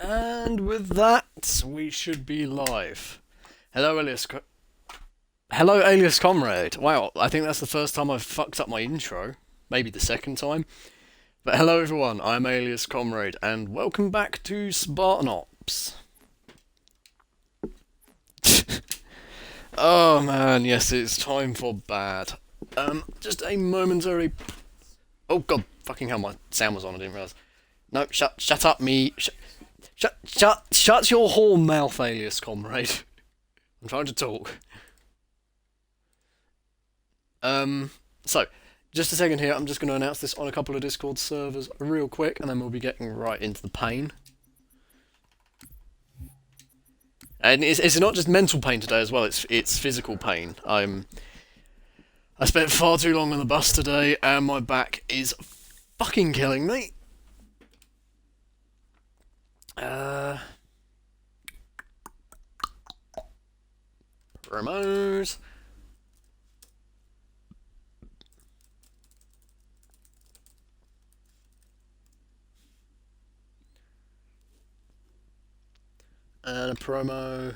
And with that, we should be live. Hello, Hello, AliasComrade. Wow, I think that's the first time I've fucked up my intro. Maybe the second time. But hello everyone, I'm AliasComrade, and welcome back to Spartan Ops. Oh man, yes, it's time for bad. Just a momentary... Oh god, fucking hell, my sound was on, I didn't realise. No, shut up, me. Shut your whole mouth, AliasComrade. I'm trying to talk. So, just a second here, I'm just going to announce this on a couple of Discord servers real quick, and then we'll be getting right into the pain. And it's not just mental pain today as well, it's physical pain. I spent far too long on the bus today, and my back is fucking killing me. Promos. And a promo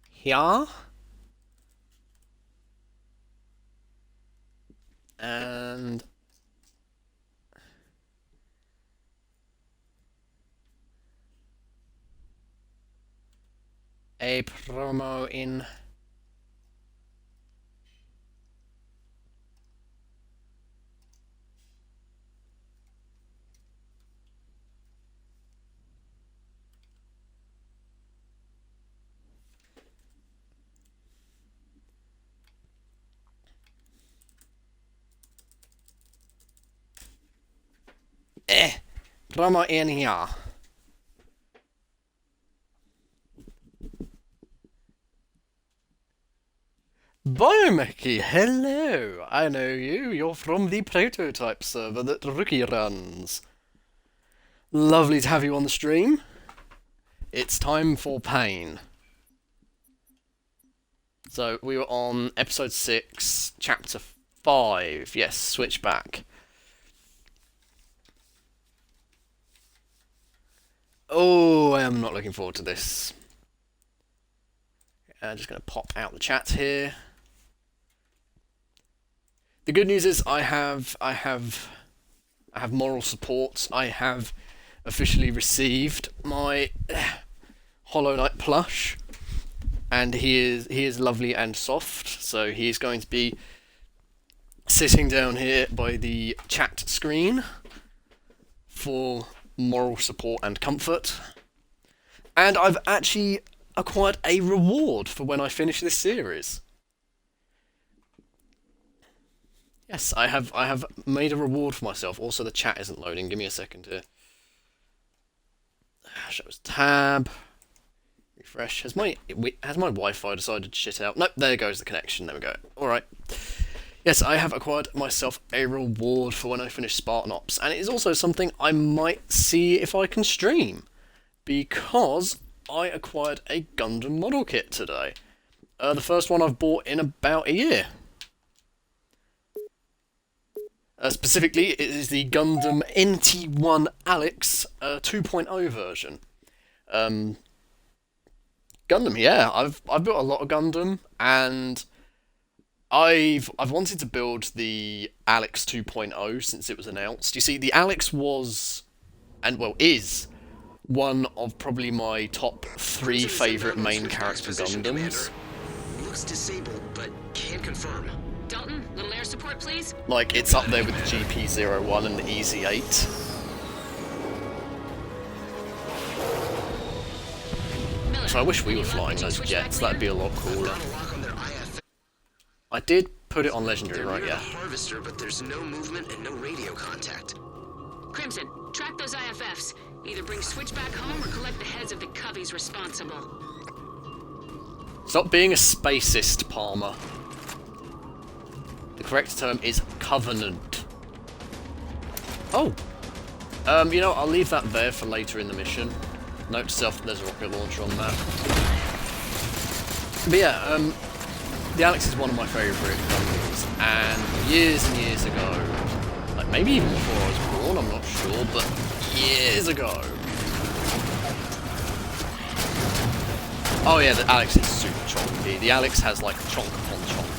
here. And a promo in promo in here. Biomechie, hello! I know you. You're from the prototype server that Rookie runs. Lovely to have you on the stream. It's time for pain. So, we were on episode 6, chapter 5. Yes, switch back. Oh, I am not looking forward to this. I'm just going to pop out the chat here. The good news is I have moral support. I have officially received my Hollow Knight plush, and he is lovely and soft. So he is going to be sitting down here by the chat screen for moral support and comfort. And I've actually acquired a reward for when I finish this series. Yes, I have made a reward for myself. Also, the chat isn't loading. Give me a second here. Shows tab. Refresh. Has my Wi-Fi decided to shit out? Nope. There goes the connection. There we go. All right. Yes, I have acquired myself a reward for when I finish Spartan Ops, and it is also something I might see if I can stream, because I acquired a Gundam model kit today. The first one I've bought in about a year. Specifically, it is the Gundam NT1 Alex 2.0 version. Gundam, yeah, I've built a lot of Gundam, and I've wanted to build the Alex 2.0 since it was announced. You see, the Alex was, and well, is one of probably my top 3 favourite main character Gundams. Looks disabled, but can't confirm. Dalton, little air support, please. Like, it's up there with the GP01 and the EZ8. So I wish we were flying those jets, that'd be a lot cooler. I did put it on Legendary, right, yeah. Harvester, but there's no movement and no radio contact. Crimson, track those IFFs. Either bring Switch back home or collect the heads of the cubbies responsible. Stop being a spacist, Palmer. The correct term is Covenant. Oh! You know, I'll leave that there for later in the mission. Note to self that there's a rocket launcher on that. But yeah, the Alex is one of my favourite Gundams, and years ago, like maybe even before I was born, I'm not sure, but years ago. Oh yeah, the Alex is super chonky. The Alex has like chonk upon chonk.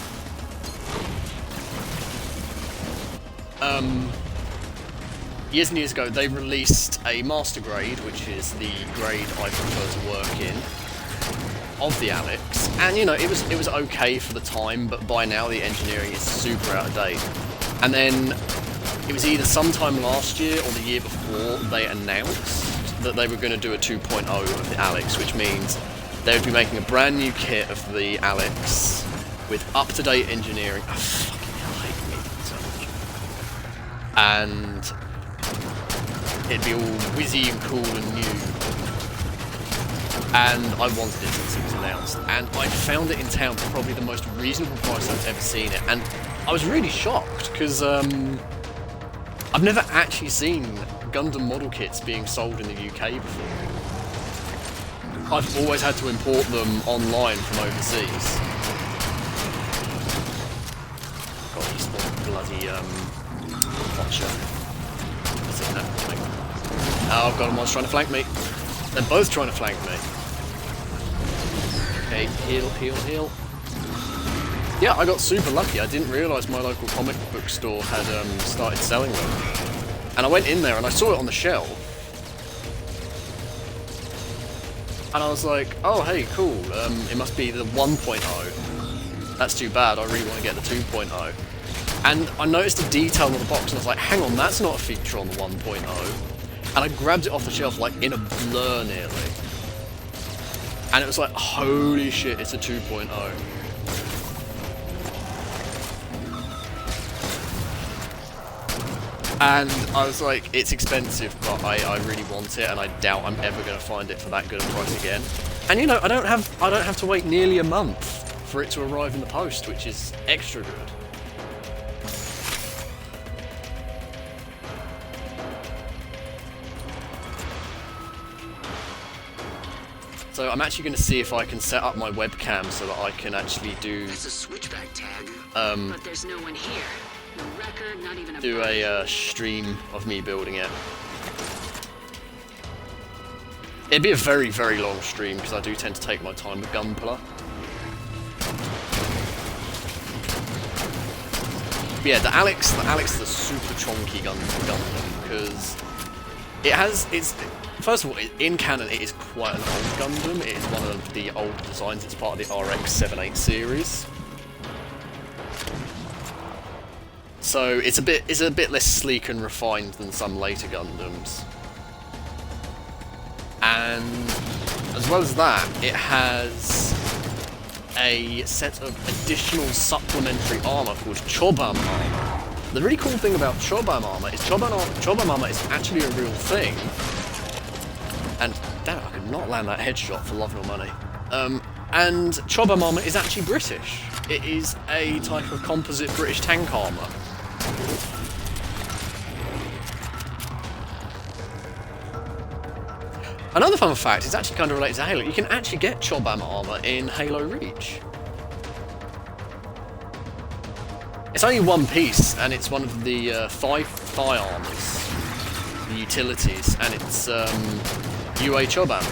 Years and years ago, they released a master grade, which is the grade I prefer to work in, of the Alex, and you know, it was okay for the time, but by now the engineering is super out of date. And then it was either sometime last year or the year before they announced that they were going to do a 2.0 of the Alex, which means they would be making a brand new kit of the Alex with up-to-date engineering. Oh, fucking hell, I hate me so much. And it'd be all whizzy and cool and new. And I wanted it since it was announced. And I found it in town for probably the most reasonable price I've ever seen it. And I was really shocked, because I've never actually seen Gundam model kits being sold in the UK before. I've always had to import them online from overseas. God, he spawned bloody watcher. Oh god, one's trying to flank me. They're both trying to flank me. Okay, heal, heal, heal. Yeah, I got super lucky. I didn't realise my local comic book store had started selling them. And I went in there and I saw it on the shelf. And I was like, oh hey, cool, it must be the 1.0. That's too bad, I really want to get the 2.0. And I noticed a detail on the box and I was like, hang on, that's not a feature on the 1.0. And I grabbed it off the shelf like in a blur nearly. And it was like, holy shit, it's a 2.0. And I was like, it's expensive, but I really want it, and I doubt I'm ever going to find it for that good a price again. And you know, I don't have to wait nearly a month for it to arrive in the post, which is extra good. So I'm actually going to see if I can set up my webcam so that I can actually do. That's a switchback tag. But there's no one here. No record, not even a do a stream of me building it. It'd be a very, very long stream because I do tend to take my time with Gunpla. But yeah, the Alex is a super chonky Gundam because first of all, in canon it is quite an old Gundam. It is one of the old designs. It's part of the RX-78 series. So it's a bit less sleek and refined than some later Gundams. And as well as that, it has a set of additional supplementary armor called Chobam armor. The really cool thing about Chobam armor is Chobam armor is actually a real thing. And damn it, I could not land that headshot for love nor money. And Chobam armor is actually British. It is a type of composite British tank armor. Another fun fact, it's actually kind of related to Halo. You can actually get Chobam armor in Halo Reach. It's only one piece, and it's one of the thigh armors, the utilities, and it's UA Chobam.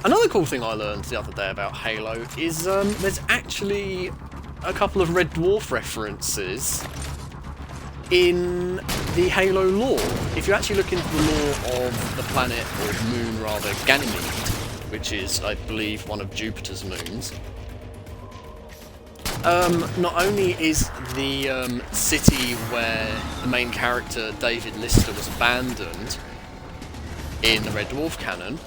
Another cool thing I learned the other day about Halo is there's actually a couple of Red Dwarf references in the Halo lore. If you actually look into the lore of the planet, or moon rather, Ganymede, which is, I believe, one of Jupiter's moons, not only is the city where the main character, David Lister, was abandoned in the Red Dwarf canon,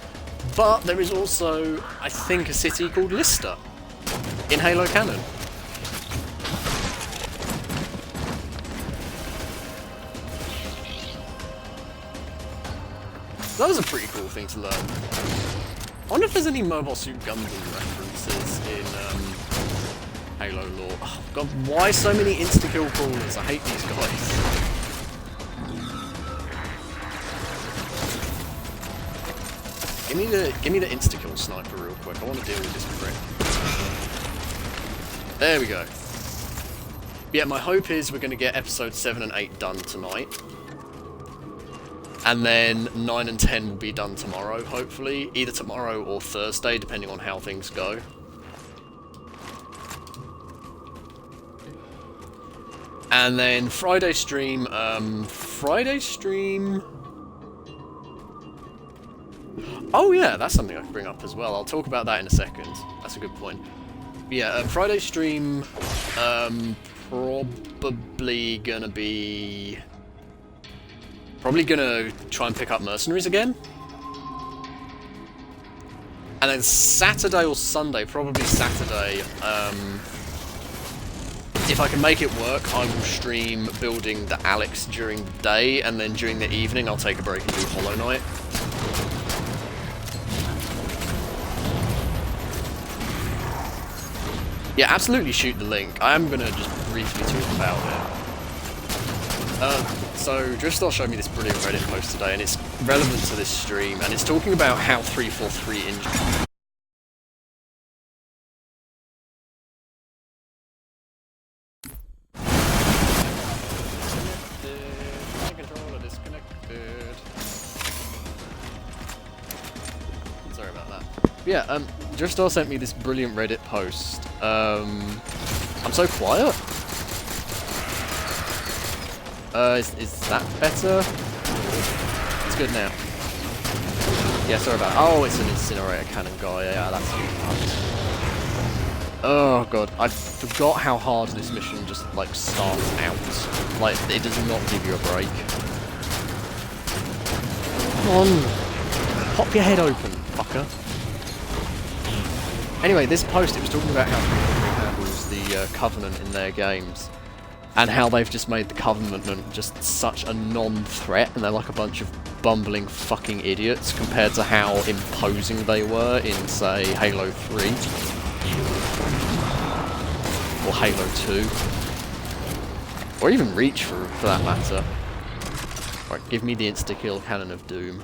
but there is also, I think, a city called Lister in Halo canon. That was a pretty cool thing to learn. I wonder if there's any Mobile Suit Gundam references in Halo lore. Oh god, why so many insta-kill crawlers? I hate these guys. Give me the insta-kill sniper real quick. I want to deal with this prick. There we go. yeah, my hope is we're going to get episodes 7 and 8 done tonight. And then 9 and 10 will be done tomorrow, hopefully. Either tomorrow or Thursday, depending on how things go. And then Friday stream, oh yeah, that's something I can bring up as well. I'll talk about that in a second. That's a good point. Yeah, Friday stream, probably gonna be... Probably gonna try and pick up Mercenaries again. And then Saturday or Sunday, probably Saturday, if I can make it work, I will stream building the Alex during the day, and then during the evening I'll take a break and do Hollow Knight. Yeah, absolutely shoot the link. I am gonna just briefly talk about it. So Driftstar showed me this brilliant Reddit post today, and it's relevant to this stream, and it's talking about how 343 injured. Sorry about that. Yeah, Driftstar sent me this brilliant Reddit post. I'm so quiet. Is that better? It's good now. Yeah, sorry about that. Oh, it's an incinerator cannon guy. Yeah, that's fucked. Oh god, I forgot how hard this mission just like starts out. Like, it does not give you a break. Come on, pop your head open, fucker. Anyway, this post, it was talking about how 343 handles the Covenant in their games. And how they've just made the Covenant just such a non-threat, and they're like a bunch of bumbling fucking idiots compared to how imposing they were in, say, Halo 3. Or Halo 2. Or even Reach, for that matter. Right, give me the insta-kill Cannon of Doom.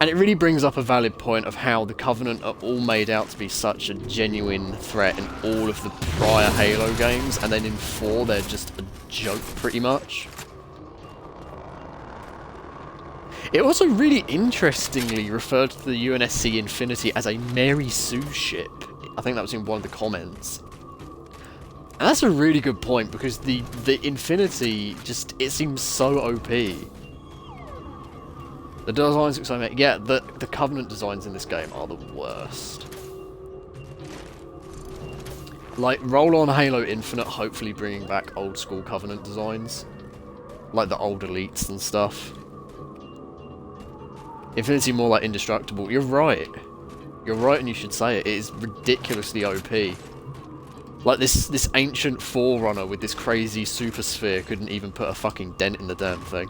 And it really brings up a valid point of how the Covenant are all made out to be such a genuine threat in all of the prior Halo games, and then in 4 they're just a joke pretty much. It also really interestingly referred to the UNSC Infinity as a Mary Sue ship. I think that was in one of the comments. And that's a really good point, because the Infinity just, it seems so OP. The designs look so amazing. Yeah, the Covenant designs in this game are the worst. Like, roll on Halo Infinite, hopefully bringing back old school Covenant designs. Like the old elites and stuff. Infinity more like indestructible. You're right. You're right, and you should say it. It is ridiculously OP. Like, this ancient Forerunner with this crazy super sphere couldn't even put a fucking dent in the damn thing.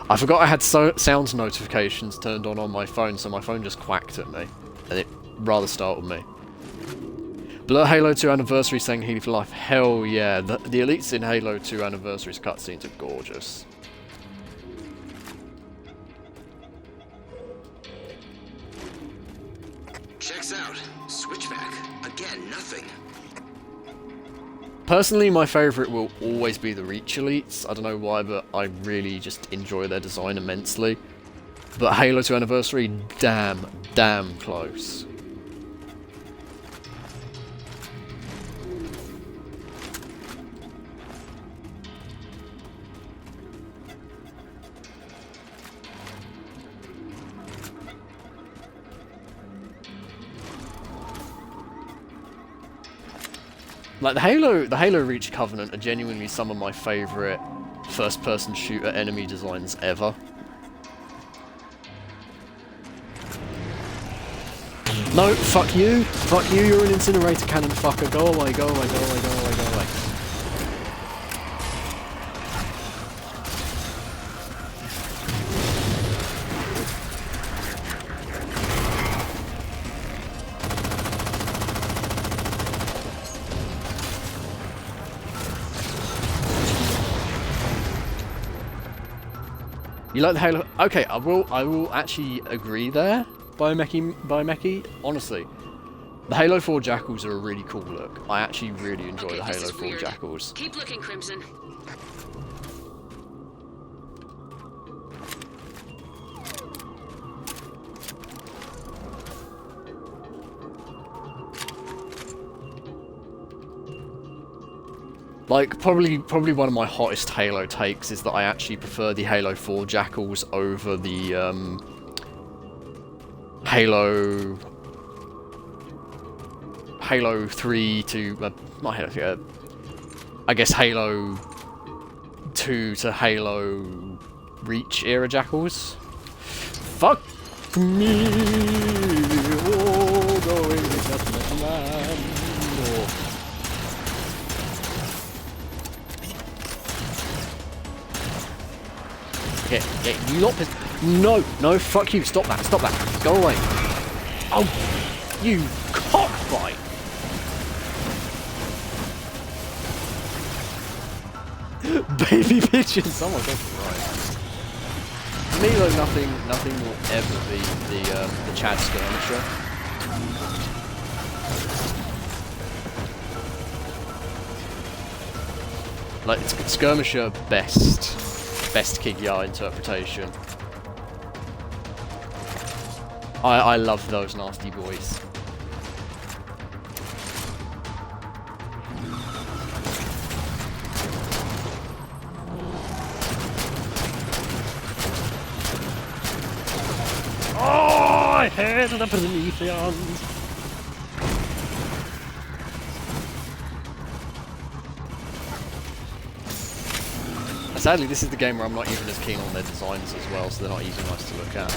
I forgot I had sound notifications turned on my phone, so my phone just quacked at me, and it rather startled me. Blur Halo 2 Anniversary saying Healy for Life. Hell yeah, the elites in Halo 2 Anniversary's cutscenes are gorgeous. Checks out. Switchback. Again, nothing. Personally, my favourite will always be the Reach elites. I don't know why, but I really just enjoy their design immensely. But Halo 2 Anniversary, damn close. Like, the Halo Reach Covenant are genuinely some of my favourite first-person shooter enemy designs ever. No, fuck you! Fuck you, you're an incinerator cannon fucker, go away, go away, go away, go away, go away. You like the Halo? Okay, I will actually agree there. Biomechy. Honestly, the Halo 4 Jackals are a really cool look. I actually really enjoy the Halo 4 weird. Jackals. Keep looking, Crimson. Like, probably one of my hottest Halo takes is that I actually prefer the Halo 4 Jackals over the, Halo 3 to, not Halo 3, I guess Halo 2 to Halo Reach era Jackals. Fuck me, oh, going to Deathmatch Man. Yeah, you lot pissed. No, fuck you, stop that, go away. Oh, you cockfight. Baby pigeons, oh my god, right. For me though, nothing will ever be the Chad skirmisher. Like, it's skirmisher best Kig-Ya interpretation. I love those nasty boys. Oh, I hate the Prometheans. Sadly, this is the game where I'm not even as keen on their designs as well, so they're not even nice to look at.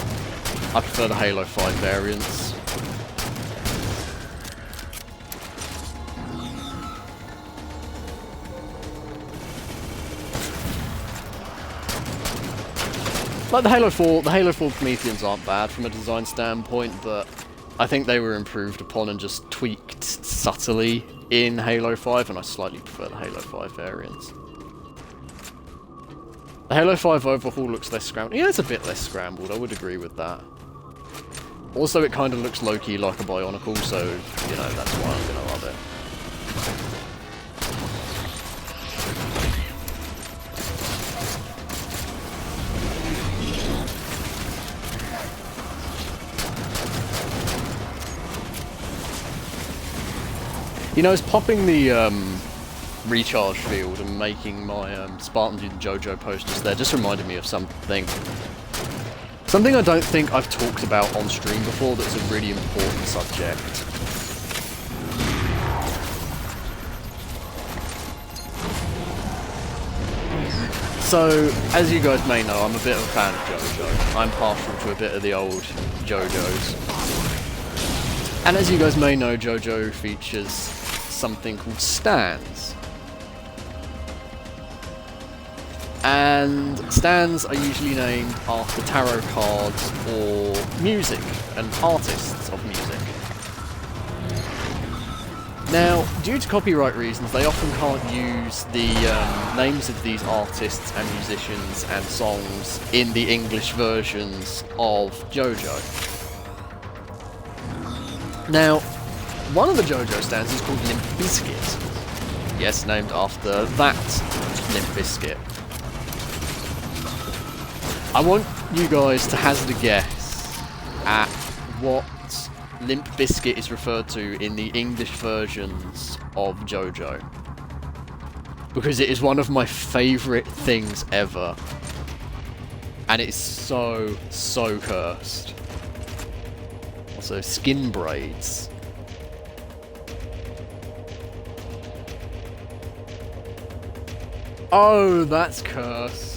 I prefer the Halo 5 variants. Like the Halo 4 Prometheans aren't bad from a design standpoint, but I think they were improved upon and just tweaked subtly in Halo 5, and I slightly prefer the Halo 5 variants. The Halo 5 overhaul looks less scrambled. Yeah, it's a bit less scrambled, I would agree with that. Also, it kind of looks low-key like a Bionicle, so, you know, that's why I'm gonna love it. You know, it's popping the, recharge field and making my Spartan do the JoJo posters there just reminded me of something. Something I don't think I've talked about on stream before that's a really important subject. So, as you guys may know, I'm a bit of a fan of JoJo. I'm partial to a bit of the old JoJos. And as you guys may know, JoJo features something called stands. And stands are usually named after tarot cards or music and artists of music. Now, due to copyright reasons, they often can't use the names of these artists and musicians and songs in the English versions of JoJo. Now, one of the JoJo stands is called Limp Bizkit. Yes, named after that Limp Bizkit. I want you guys to hazard a guess at what Limp Bizkit is referred to in the English versions of JoJo. Because it is one of my favourite things ever. And it is so, so cursed. Also, skin braids. Oh, that's cursed.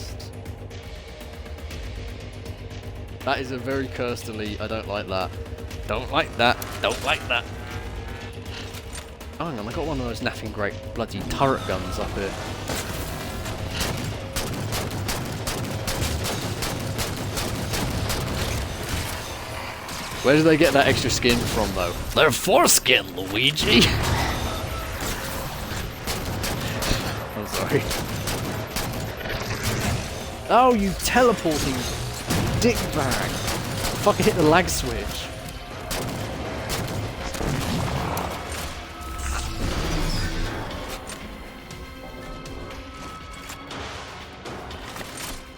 That is a very cursed elite. I don't like that. Don't like that. Don't like that. Oh, hang on. I got one of those naffing great bloody turret guns up here. Where did they get that extra skin from, though? They're foreskin, Luigi! I'm sorry. Oh, you teleporting dickbag. Fucking hit the lag switch.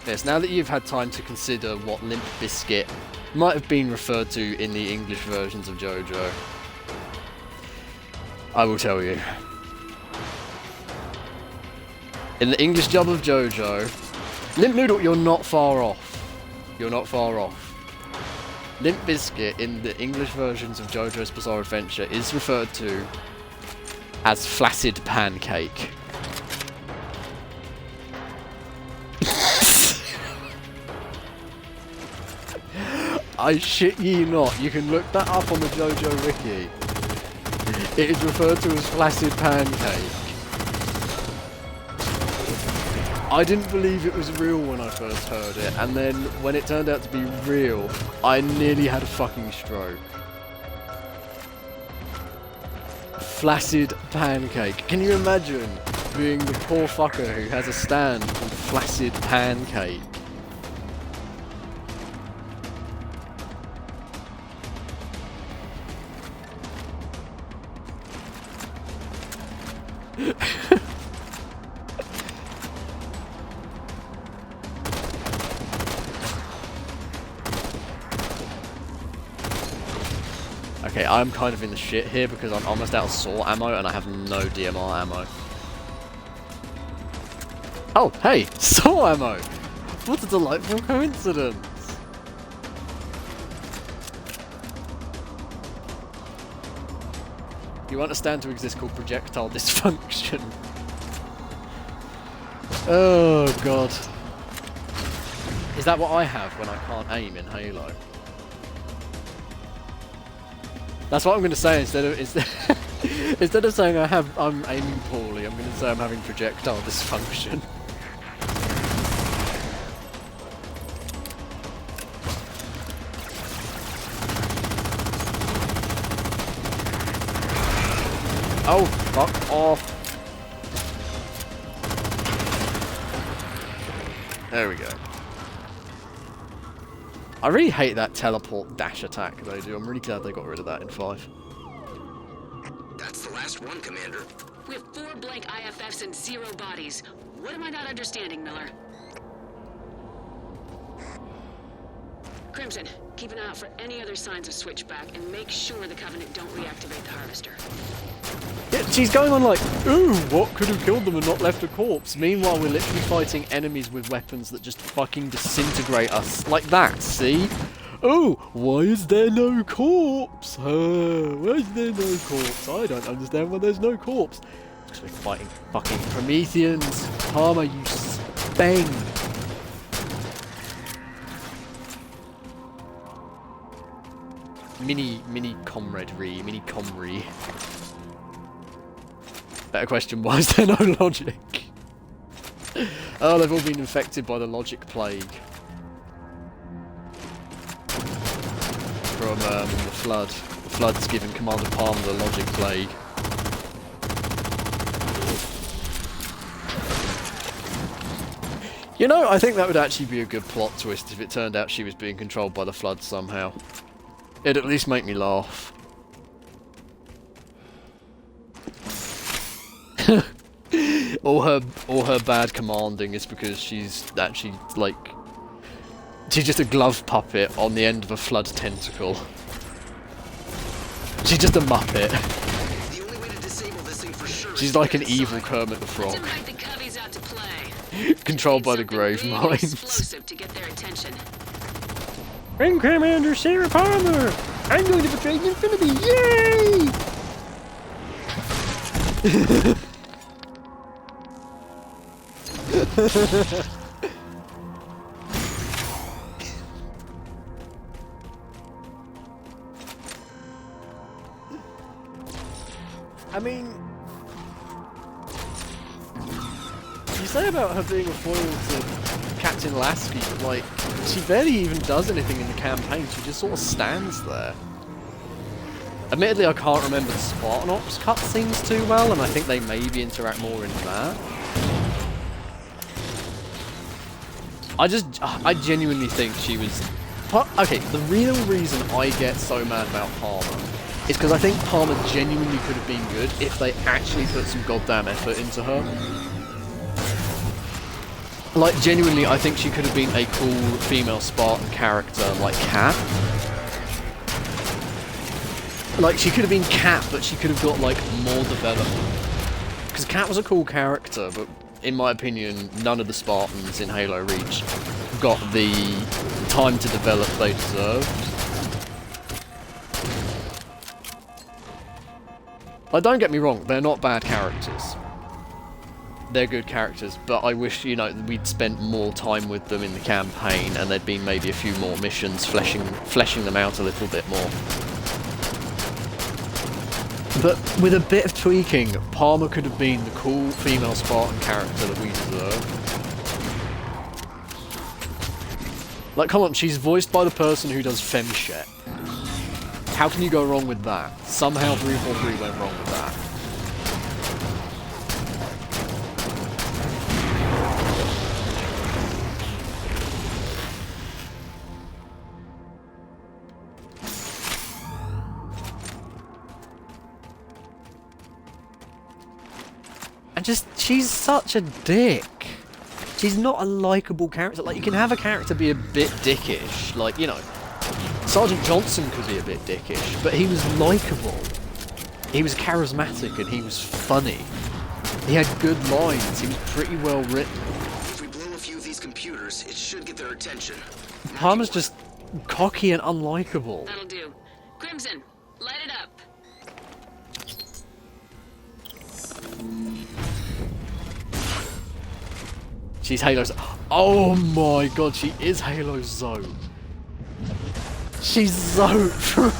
Yes, now that you've had time to consider what Limp Bizkit might have been referred to in the English versions of JoJo, I will tell you. In the English dub of JoJo, Limp Noodle, you're not far off. You're not far off. Limp Bizkit in the English versions of JoJo's Bizarre Adventure is referred to as flaccid pancake. I shit ye not, you can look that up on the JoJo wiki. It is referred to as flaccid pancake. I didn't believe it was real when I first heard it, and then when it turned out to be real, I nearly had a fucking stroke. Flaccid pancake. Can you imagine being the poor fucker who has a stand called Flaccid Pancake? Okay, I'm kind of in the shit here because I'm almost out of saw ammo and I have no DMR ammo. Oh, hey! Saw ammo! What a delightful coincidence! You want a stand to exist called projectile dysfunction. Oh god. Is that what I have when I can't aim in Halo? That's what I'm going to say instead of instead of saying I'm aiming poorly. I'm going to say I'm having projectile dysfunction. Oh, fuck off! There we go. I really hate that teleport dash attack they do. I'm really glad they got rid of that in 5. That's the last one, Commander. We have 4 blank IFFs and 0 bodies. What am I not understanding, Miller? Crimson, keep an eye out for any other signs of switchback and make sure the Covenant don't reactivate the harvester. Yeah, she's going on like, ooh, what could have killed them and not left a corpse? Meanwhile, we're literally fighting enemies with weapons that just fucking disintegrate us. Like that, see? Oh, why is there no corpse? Why is there no corpse? I don't understand why there's no corpse. Because we're fighting fucking Prometheans. Karma, you spang. Mini comrade. Better question, why is there no logic? Oh, they've all been infected by the logic plague. From the Flood. The Flood's given Commander Palmer the logic plague. You know, I think that would actually be a good plot twist if it turned out she was being controlled by the Flood somehow. It'd at least make me laugh. All her bad commanding is because she's actually like she's just a glove puppet on the end of a Flood tentacle. She's just a muppet. The only way to disable this thing for sure She's like an evil Kermit the Frog. Invite the Coveys out to play. Controlled by the Something grave really mines. explosive to get their attention. Ring Commander Sarah Palmer! I'm going to betray Infinity! Yay! I mean, you say about her being a foil to Captain Lasky, but like, she barely even does anything in the campaign, she just sort of stands there. Admittedly, I can't remember the Spartan Ops cutscenes too well, and I think they maybe interact more in that. I genuinely think she was... Okay, the real reason I get so mad about Palmer is because I think Palmer genuinely could have been good if they actually put some goddamn effort into her. Like, genuinely, I think she could have been a cool female Spartan character, like Kat. Like, she could have been Kat, but she could have got, like, more development. Because Kat was a cool character, but in my opinion, none of the Spartans in Halo Reach got the time to develop they deserved. Like, don't get me wrong, they're not bad characters. They're good characters, but I wish, you know, we'd spent more time with them in the campaign and there'd been maybe a few more missions fleshing them out a little bit more. But with a bit of tweaking, Palmer could have been the cool female Spartan character that we deserve. Like, come on, she's voiced by the person who does Femshep. How can you go wrong with that? Somehow 343 went wrong with that. And just, she's such a dick. She's not a likeable character. Like, you can have a character be a bit dickish. Like, you know, Sergeant Johnson could be a bit dickish, but he was likeable. He was charismatic and he was funny. He had good lines. He was pretty well written. If we blow a few of these computers, it should get their attention. Palmer's just cocky and unlikable. That'll do. Crimson, light it up. She's Halo's. Oh my god, she is Halo Zoe. She's Zoe from.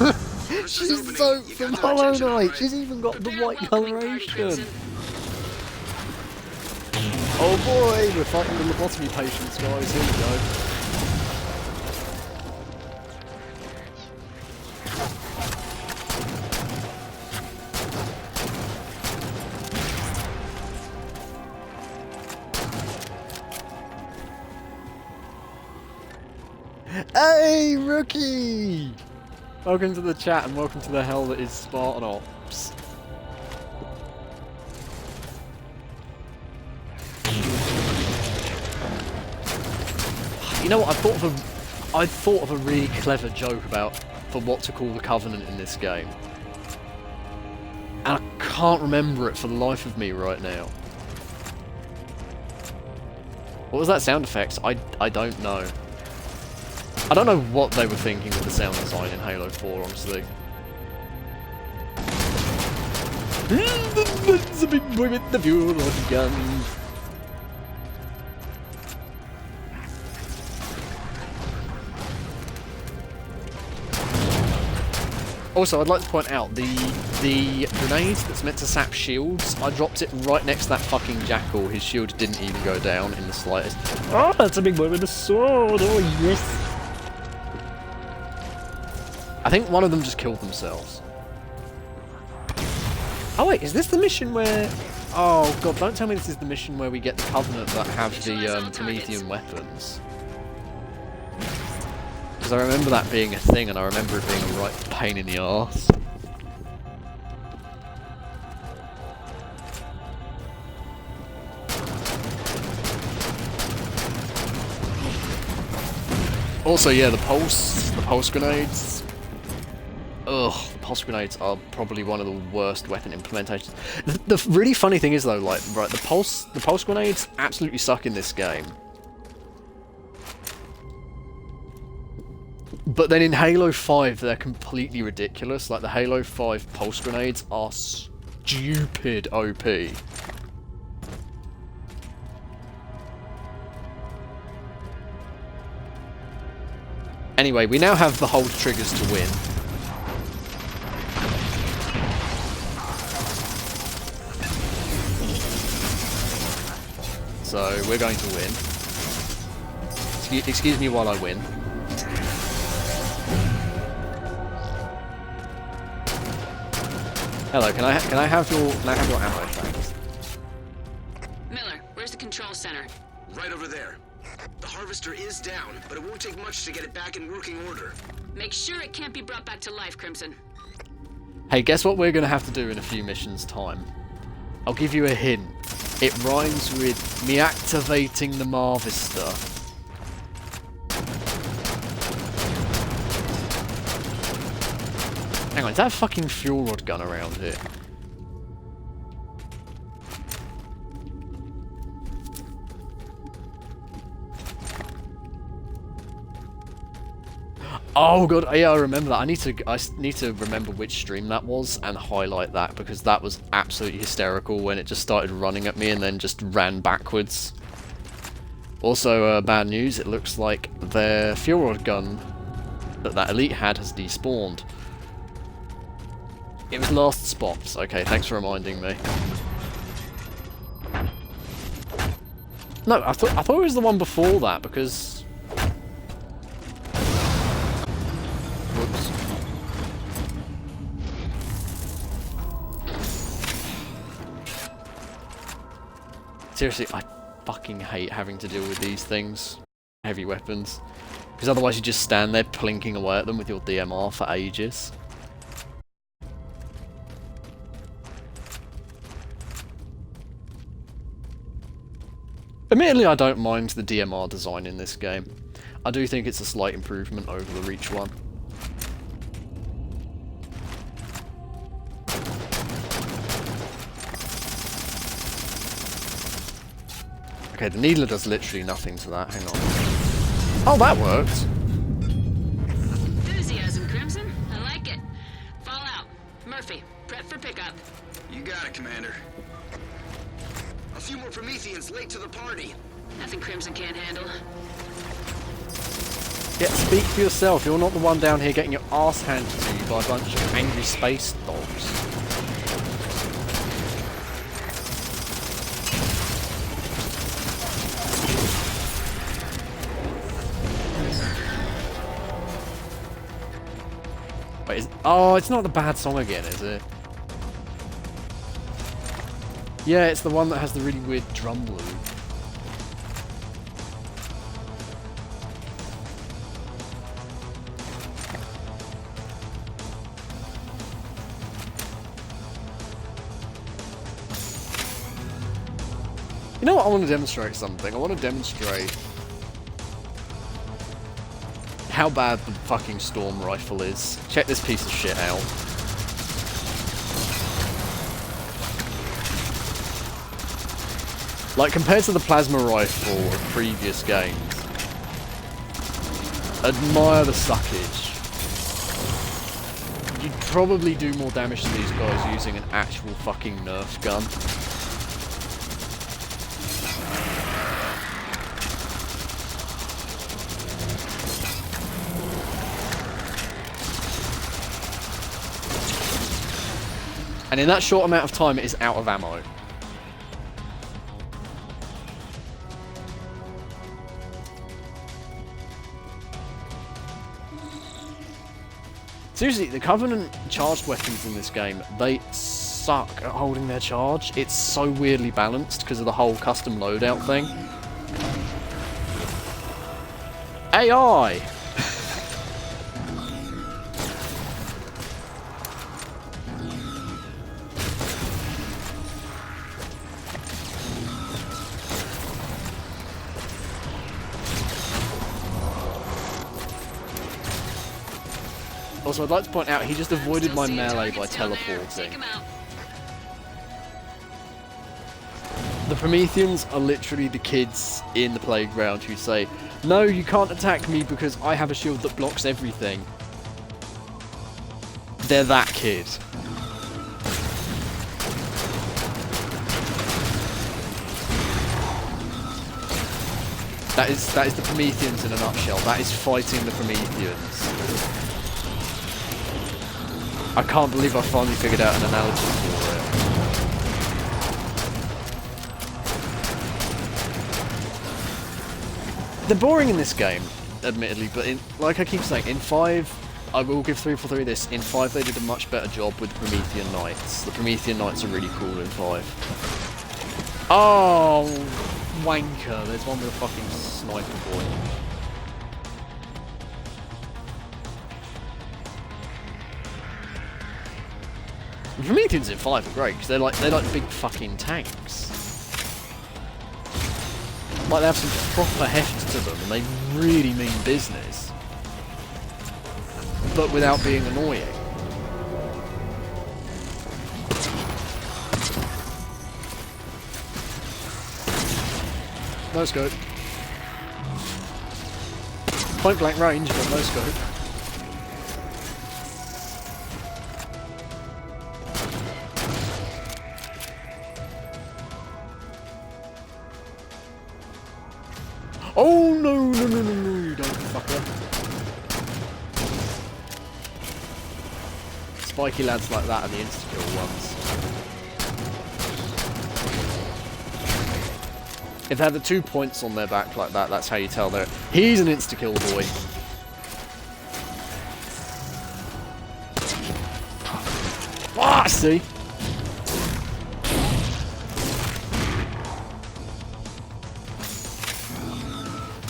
She's Zoe from Hollow Knight. She's even got the white coloration. Oh boy, we're fighting the lobotomy patients, guys. Here we go. Hey, rookie! Welcome to the chat and welcome to the hell that is Spartan Ops. You know what? I thought of a really clever joke for what to call the Covenant in this game, and I can't remember it for the life of me right now. What was that sound effect? I don't know. I don't know what they were thinking with the sound design in Halo 4, honestly. There's a big boy with the fuel on the gun. Also, I'd like to point out, the grenade that's meant to sap shields, I dropped it right next to that fucking jackal. His shield didn't even go down in the slightest. Oh, that's a big boy with a sword! Oh, yes! I think one of them just killed themselves. Oh wait, is this the mission where... Oh god, don't tell me this is the mission where we get the Covenant that have the Promethean weapons. Because I remember that being a thing, and I remember it being a right pain in the arse. Also, yeah, the pulse grenades. Ugh, the pulse grenades are probably one of the worst weapon implementations. The really funny thing is though, like, right, the pulse grenades absolutely suck in this game. But then in Halo 5, they're completely ridiculous. Like, the Halo 5 pulse grenades are stupid OP. Anyway, we now have the hold triggers to win. So, we're going to win. Excuse me while I win. Hello, can I have your ammo, thanks? Miller, where's the control center? Right over there. The harvester is down, but it won't take much to get it back in working order. Make sure it can't be brought back to life, Crimson. Hey, guess what we're going to have to do in a few missions' time? I'll give you a hint. It rhymes with me activating the Marvister. Hang on, is that a fucking fuel rod gun around here? Oh god, yeah, I remember that. I need to remember which stream that was and highlight that, because that was absolutely hysterical when it just started running at me and then just ran backwards. Also, bad news, it looks like their fuel rod gun that elite had has despawned. It was last spots. Okay, thanks for reminding me. No, I thought it was the one before that, because... Whoops. Seriously, I fucking hate having to deal with these things. Heavy weapons. Because otherwise you just stand there plinking away at them with your DMR for ages. Admittedly, I don't mind the DMR design in this game. I do think it's a slight improvement over the Reach one. Okay, the Needler does literally nothing to that. Hang on. Oh, that worked! Enthusiasm, Crimson. I like it. Fall out. Murphy, prep for pickup. You got it, Commander. A few more Prometheans late to the party. Nothing Crimson can't handle. Yeah, speak for yourself. You're not the one down here getting your ass handed to you by a bunch of angry space dogs. Wait, oh, it's not the bad song again, is it? Yeah, it's the one that has the really weird drum loop. You know what? I want to demonstrate something. I want to demonstrate how bad the fucking storm rifle is. Check this piece of shit out. Like, compared to the plasma rifle of previous games, admire the suckage. You'd probably do more damage to these guys using an actual fucking Nerf gun. And in that short amount of time, it is out of ammo. Seriously, the Covenant charged weapons in this game, they suck at holding their charge. It's so weirdly balanced because of the whole custom loadout thing. AI! Also, I'd like to point out, he just avoided my melee by teleporting. The Prometheans are literally the kids in the playground who say, "No, you can't attack me because I have a shield that blocks everything." They're that kid. That is the Prometheans in a nutshell. That is fighting the Prometheans. I can't believe I finally figured out an analogy for it. They're boring in this game, admittedly, but like I keep saying, in 5, I will give 343 this, in 5 they did a much better job with the Promethean Knights. The Promethean Knights are really cool in 5. Oh! wanker. There's one with a fucking sniper boy. And Prometheans in 5 are great because they're like big fucking tanks. Like they have some proper heft to them and they really mean business. But without being annoying. No scope. Point blank range, but no scope. Oh no, you don't fucker. Spiky lads like that are the insta-kill ones. If they have the 2 points on their back like that, that's how you tell they're... He's an insta-kill boy. Ah, see?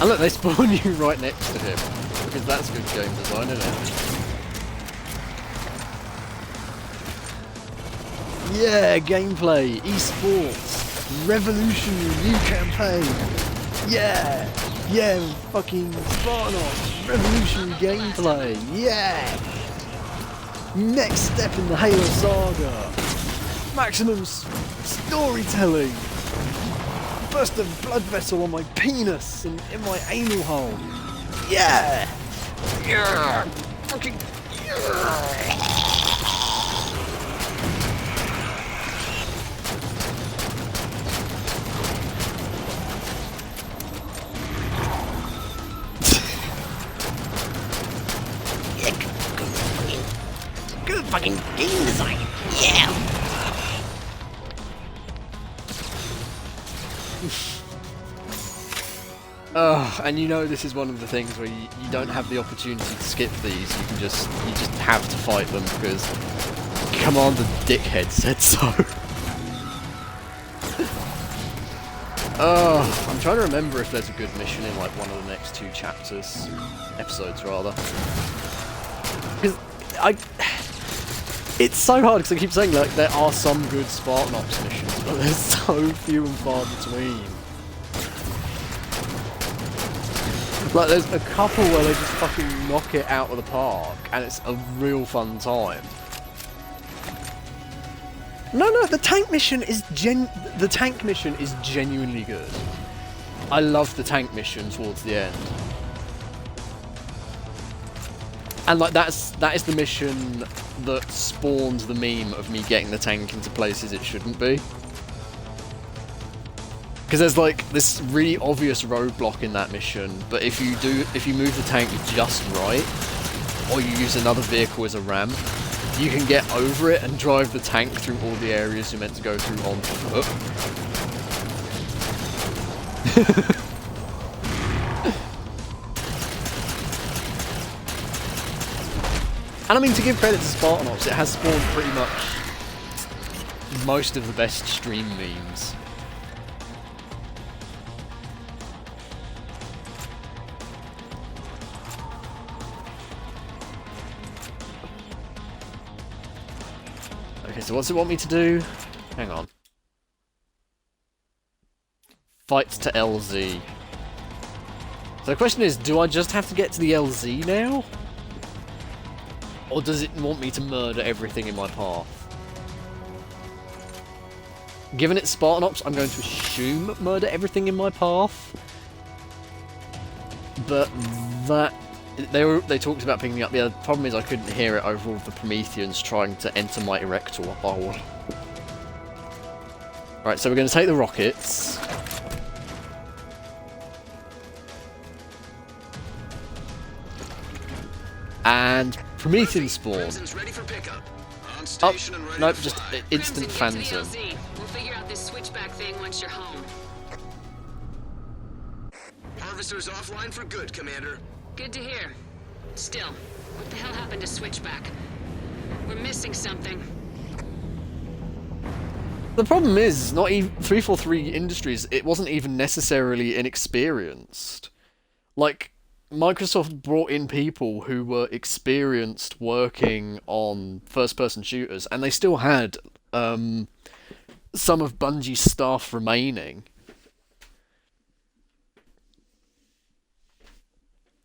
And look, they spawn you right next to him. Because that's good game design, isn't it? Yeah, gameplay, esports. Revolutionary new campaign. Yeah, fucking Spartan, revolutionary gameplay. Yeah. Next step in the Halo saga. Maximum storytelling. Burst of blood vessel on my penis and in my anal hole. Yeah. Yeah. Fucking. Yeah. Good fucking game design. Yeah. Oh, and you know this is one of the things where you don't have the opportunity to skip these. You just have to fight them because Commander Dickhead said so. Oh, I'm trying to remember if there's a good mission in like one of the next 2 chapters, episodes rather. Because it's so hard because I keep saying like there are some good Spartan Ops missions, but there's so few and far between. Like there's a couple where they just fucking knock it out of the park, and it's a real fun time. No, the tank mission is genuinely good. I love the tank mission towards the end. And like that is the mission that spawned the meme of me getting the tank into places it shouldn't be. Because there's like this really obvious roadblock in that mission, but if you move the tank just right, or you use another vehicle as a ramp, you can get over it and drive the tank through all the areas you're meant to go through on foot. And I mean, to give credit to Spartan Ops, it has spawned pretty much most of the best stream memes. Okay, so what's it want me to do? Hang on. Fight to LZ. So the question is, do I just have to get to the LZ now? Or does it want me to murder everything in my path? Given it's Spartan Ops, I'm going to assume murder everything in my path. But that... They talked about picking me up. The problem is I couldn't hear it over all of the Prometheans trying to enter my erector hole. Right, so we're going to take the rockets. And Promethean spawn. Oh, nope, just instant Phantom. We'll figure out this switchback thing once you're home. Harvester's offline for good, Commander. Good to hear. Still, what the hell happened to switchback? We're missing something. The problem is, not even 343 Industries, it wasn't even necessarily inexperienced. Like, Microsoft brought in people who were experienced working on first-person shooters, and they still had some of Bungie's staff remaining.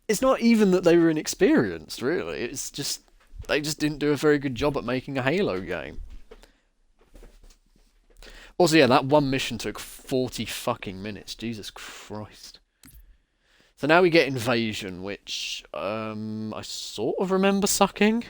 It's not even that they were inexperienced, really. It's just they just didn't do a very good job at making a Halo game. Also, yeah, that one mission took 40 fucking minutes. Jesus Christ. So now we get Invasion, which I sort of remember sucking.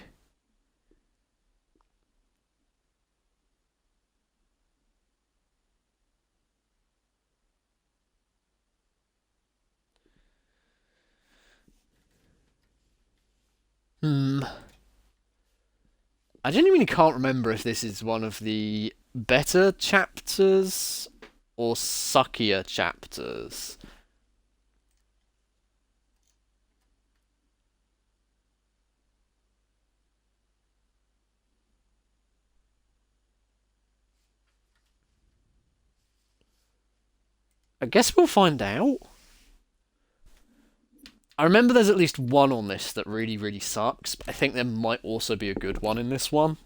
I genuinely can't remember if this is one of the better chapters or suckier chapters. I guess we'll find out. I remember there's at least one on this that really, really sucks, but I think there might also be a good one in this one.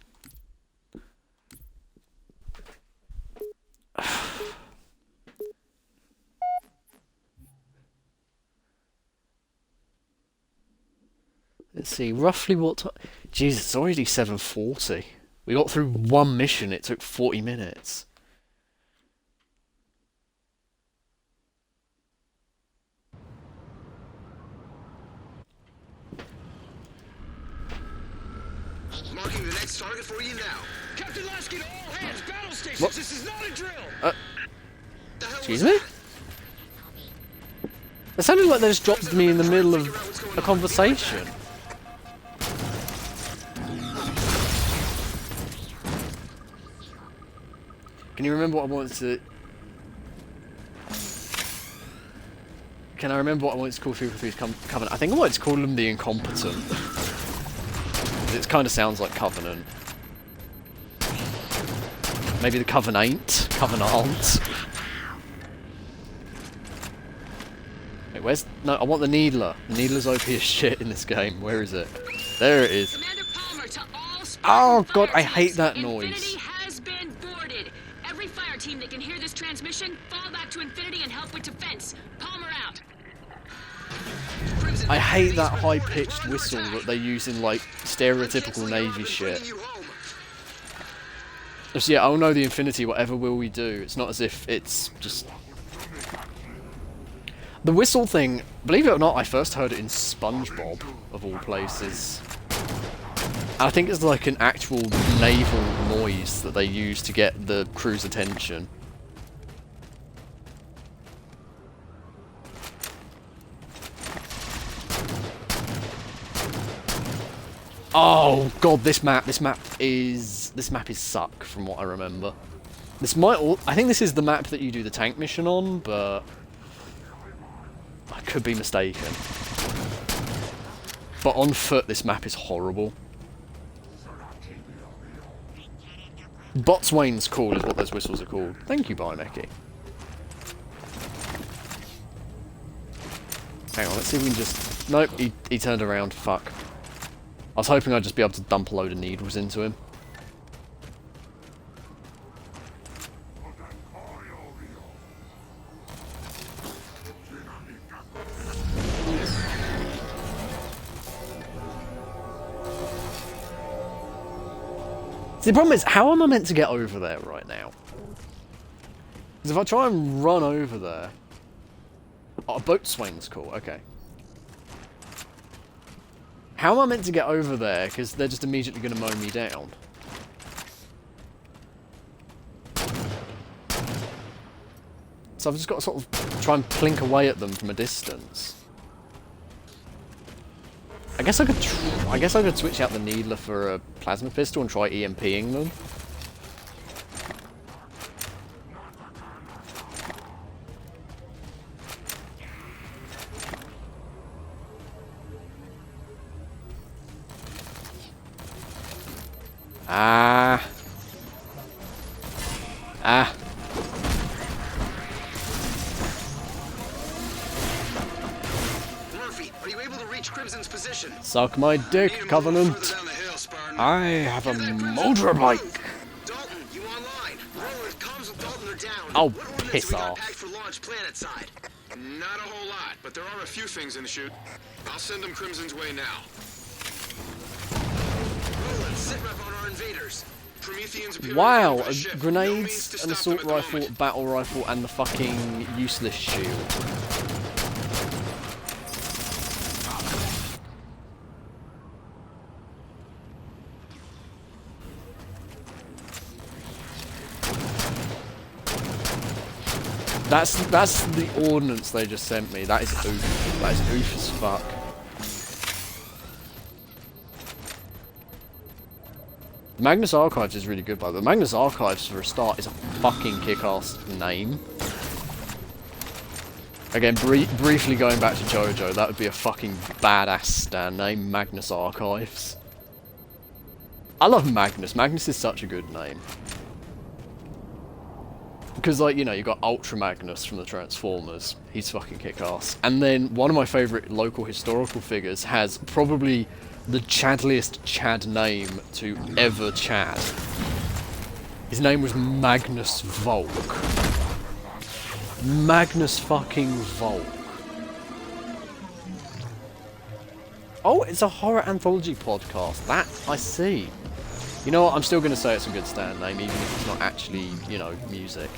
Let's see, roughly what time... Jesus, it's already 7:40. We got through one mission, it took 40 minutes. Marking the next target for you now. Captain Lasky to all hands, battle stations. What? This is not a drill. The hell Excuse was me? that? It sounded like they just dropped me in the middle of a conversation. Can you remember what I wanted to... Can I remember what I wanted to call 343's Covenant? I think I wanted to call them the Incompetent. It kind of sounds like Covenant. Maybe the Covenant? Covenant? Wait, where's... No, I want the Needler. The Needler's OP as shit in this game. Where is it? There it is. Commander Palmer to all Spartan Oh god, fire I hate teams. that noise. Infinity has been boarded. Every fire team that can hear this transmission, fall back to Infinity and help with defense. Palmer out. I hate that high-pitched whistle that they use in, like, stereotypical Navy shit. So yeah, I'll know the Infinity, whatever will we do. It's not as if it's just... The whistle thing, believe it or not, I first heard it in SpongeBob, of all places. And I think it's like an actual naval noise that they use to get the crew's attention. Oh god, this map is suck from what I remember. This might I think this is the map that you do the tank mission on, but I could be mistaken. But on foot, this map is horrible. Botswain's call is what those whistles are called. Thank you, Biomeki. Hang on, let's see if we can just... Nope, he turned around. Fuck. I was hoping I'd just be able to dump a load of needles into him. See, the problem is, how am I meant to get over there right now? Because if I try and run over there... Oh, a boatswain's cool, okay. How am I meant to get over there? Because they're just immediately going to mow me down. So I've just got to sort of try and plink away at them from a distance. I guess I could switch out the Needler for a plasma pistol and try EMPing them. Ah. Murphy, are you able to reach Crimson's position? Suck my dick, Need to move Covenant. further down the hill, Spartan. I have a Hear that, Crimson? motorbike. Dalton, you online? Roland, comms with Dalton are down. Oh, what ordnance piss we got off. packed for launch planet side? Not a whole lot, but there are a few things in the chute. I'll send them Crimson's way now. Roland, sit rep on our invaders. Prometheans appear Wow, over the ship. No means grenades, to an stop them assault at the rifle, moment. battle rifle, and the fucking useless shield. That's the ordnance they just sent me. That is oof. That is oof as fuck. Magnus Archives is really good, by the way. Magnus Archives, for a start, is a fucking kick-ass name. Again, briefly going back to JoJo, that would be a fucking badass stand name, Magnus Archives. I love Magnus. Magnus is such a good name. Because, like, you know, you've got Ultra Magnus from the Transformers. He's fucking kick-ass. And then, one of my favourite local historical figures has probably the chadliest Chad name to ever Chad. His name was Magnus Volk. Magnus fucking Volk. Oh, it's a horror anthology podcast. That, I see. You know what, I'm still going to say it's a good stand name, even if it's not actually, you know, music.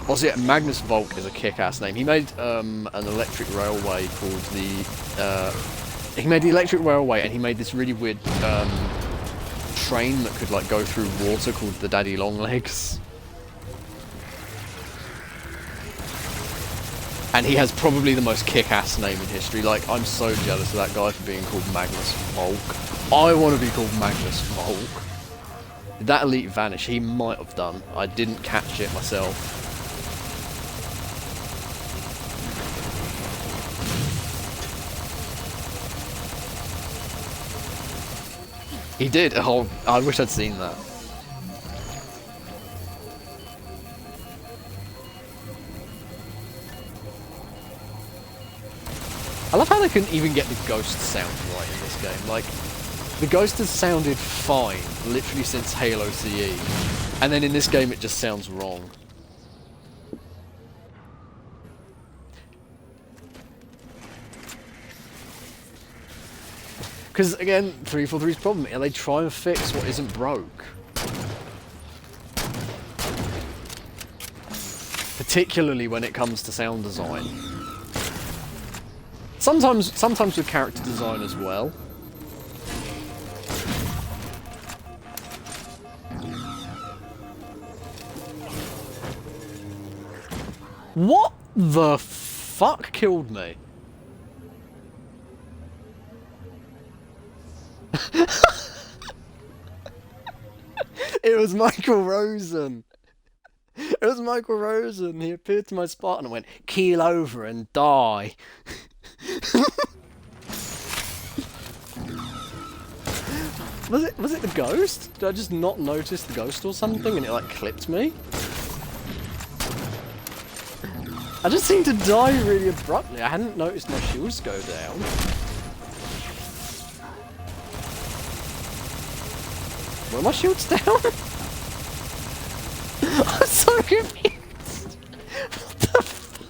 Also, yeah, Magnus Volk is a kick-ass name. He made an electric railway called the... he made the electric railway, and he made this really weird train that could, like, go through water called the Daddy Longlegs. And he has probably the most kick-ass name in history. Like, I'm so jealous of that guy for being called Magnus Volk. I want to be called Magnus Volk. Did that elite vanish? He might have done. I didn't catch it myself. He did. Oh, I wish I'd seen that. I love how they couldn't even get the ghost sound right in this game. Like, the ghost has sounded fine, literally since Halo CE, and then in this game it just sounds wrong. Because, again, 343's problem, they try and fix what isn't broke. Particularly when it comes to sound design. Sometimes with character design as well. What the fuck killed me? It was Michael Rosen. It was Michael Rosen. He appeared to my Spartan and went, "Keel over and die." Was it the ghost? Did I just not notice the ghost or something and it like clipped me? I just seemed to die really abruptly. I hadn't noticed my shields go down. Were my shields down? I'm so confused. What the fuck?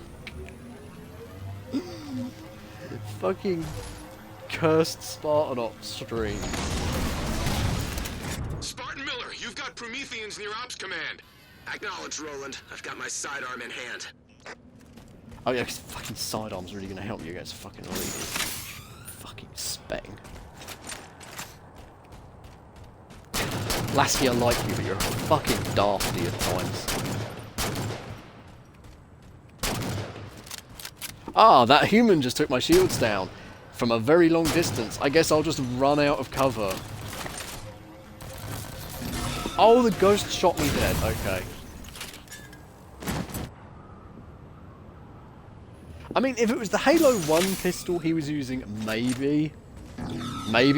Fucking cursed Spartan Ops stream. Spartan Miller, you've got Prometheans near Ops Command. Acknowledge, Roland. I've got my sidearm in hand. Oh yeah, 'cause fucking sidearm's really gonna help you against fucking elite. Fucking speng. Lasky, I like you, but you're fucking dafty at times. Ah, that human just took my shields down from a very long distance. I guess I'll just run out of cover. Oh, the ghost shot me dead. Okay. I mean, if it was the Halo 1 pistol he was using, maybe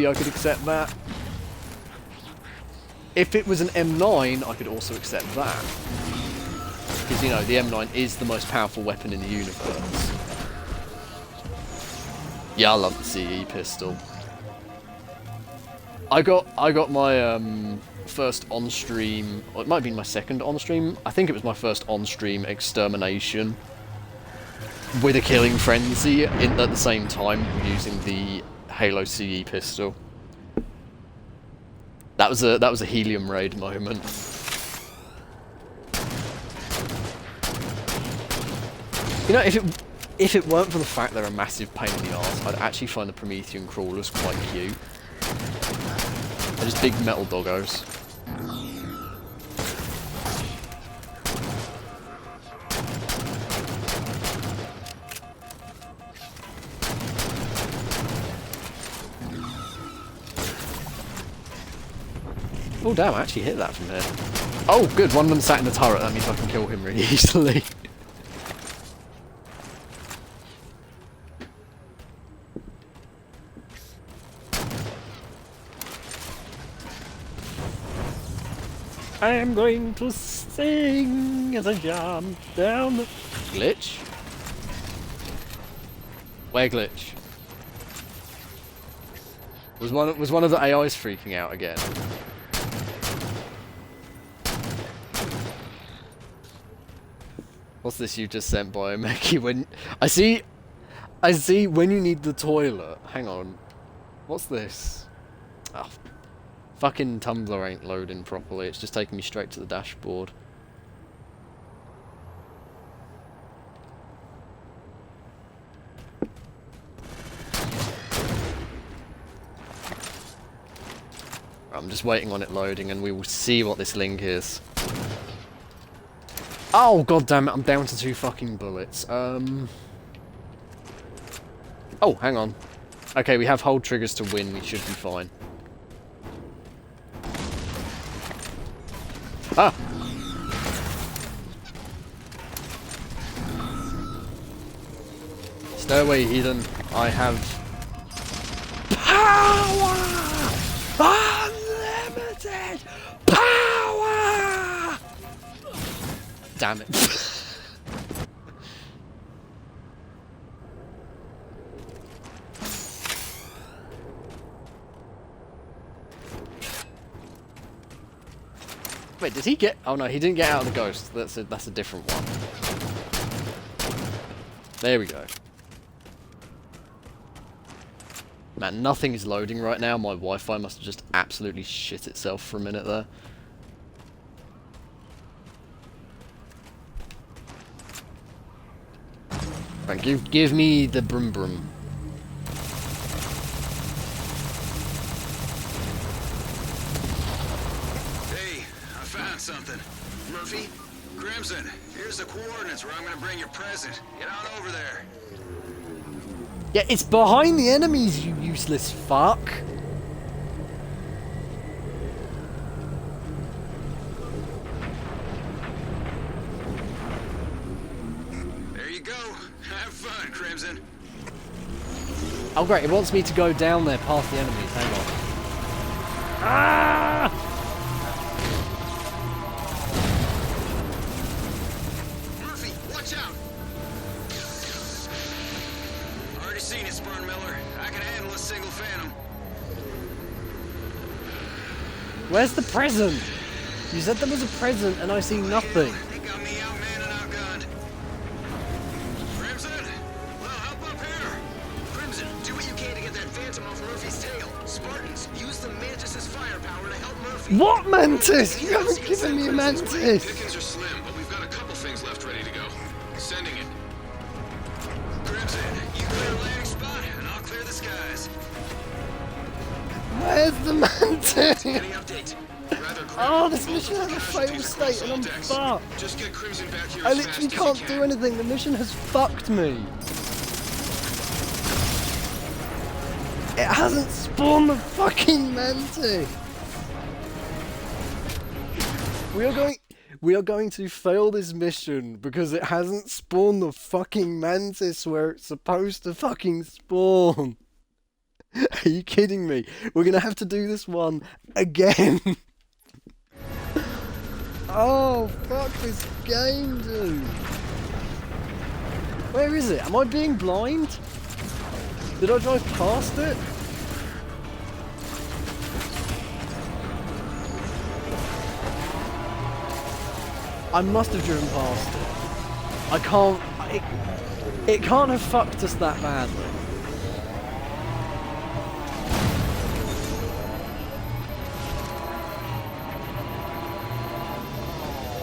I could accept that. If it was an M9, I could also accept that. Because, you know, the M9 is the most powerful weapon in the universe. Yeah, I love the CE pistol. I got my first on-stream, or it might be my second on-stream. I think it was my first on-stream extermination with a killing frenzy at the same time using the Halo CE pistol. That was a helium raid moment. You know, if it weren't for the fact they're a massive pain in the arse, I'd actually find the Promethean crawlers quite cute. They're just big metal doggos. Oh damn, I actually hit that from here. Oh good, one of them sat in the turret, that means I can kill him really easily. I am going to sing as I jump down the... Glitch? Where glitch? Was one of the AIs freaking out again? What's this you just sent, Biomeki? When I see when you need the toilet. Hang on. What's this? Oh, fucking Tumblr ain't loading properly. It's just taking me straight to the dashboard. I'm just waiting on it loading and we will see what this link is. Oh god damn it, I'm down to 2 fucking bullets. Oh, hang on. Okay, we have hold triggers to win, we should be fine. Ah! Stay away, heathen. I have... power! Unlimited power! Damn it. Wait, did he get... oh no, he didn't get out of the ghost. That's a different one. There we go. Man, nothing is loading right now. My Wi-Fi must have just absolutely shit itself for a minute there. Right, give me the brum brum. Hey, I found something. Murphy, Crimson, here's the coordinates where I'm gonna bring your present. Get on over there. Yeah, it's behind the enemies, you useless fuck. There you go. Have fun, Crimson. Oh great, it wants me to go down there past the enemies. Hang on. Ah! Murphy, watch out! Already seen it, Spartan Miller. I can handle a single Phantom. Where's the present? You said there was a present and I see nothing. They got me outmanned and outgunned. Crimson, well, help up here. Crimson, do what you can to get that Phantom off Murphy's tail. Spartans, use the Mantis's firepower to help Murphy. What Mantis? You haven't given me a Mantis. Pickings are slim, but we've got a couple things left ready to go. Sending it. Crimson, you clear a landing spot, and I'll clear the skies. Where's the Mantis? Any update? Oh, this mission has a failed state and I'm fucked. Just get Crimson back here I as literally fast as you can't do anything. The mission has fucked me. It hasn't spawned the fucking Mantis. We are going to fail this mission because it hasn't spawned the fucking Mantis where it's supposed to fucking spawn. Are you kidding me? We're gonna have to do this one again. Oh, fuck this game, dude. Where is it? Am I being blind? Did I drive past it? I must have driven past it. I can't... It can't have fucked us that badly.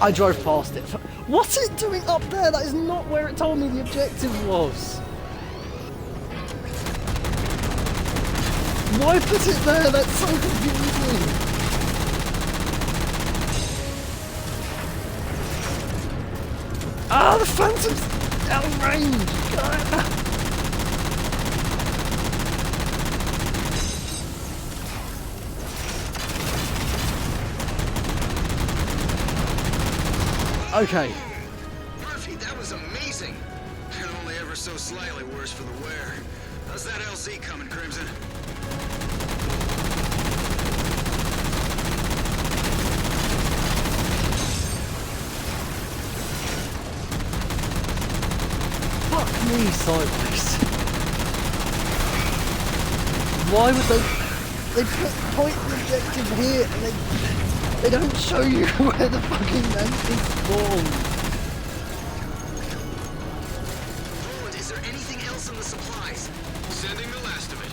I drove past it. What's it doing up there? That is not where it told me the objective was. Why put it there? That's so confusing. Ah, the Phantom's out of range. God. Okay. Murphy, that was amazing. And only ever so slightly worse for the wear. How's that LZ coming, Crimson? Fuck me sideways. Why would they point the objective here and they don't show you where the fucking mantis spawned. Roland, is there anything else in the supplies? Sending the last of it.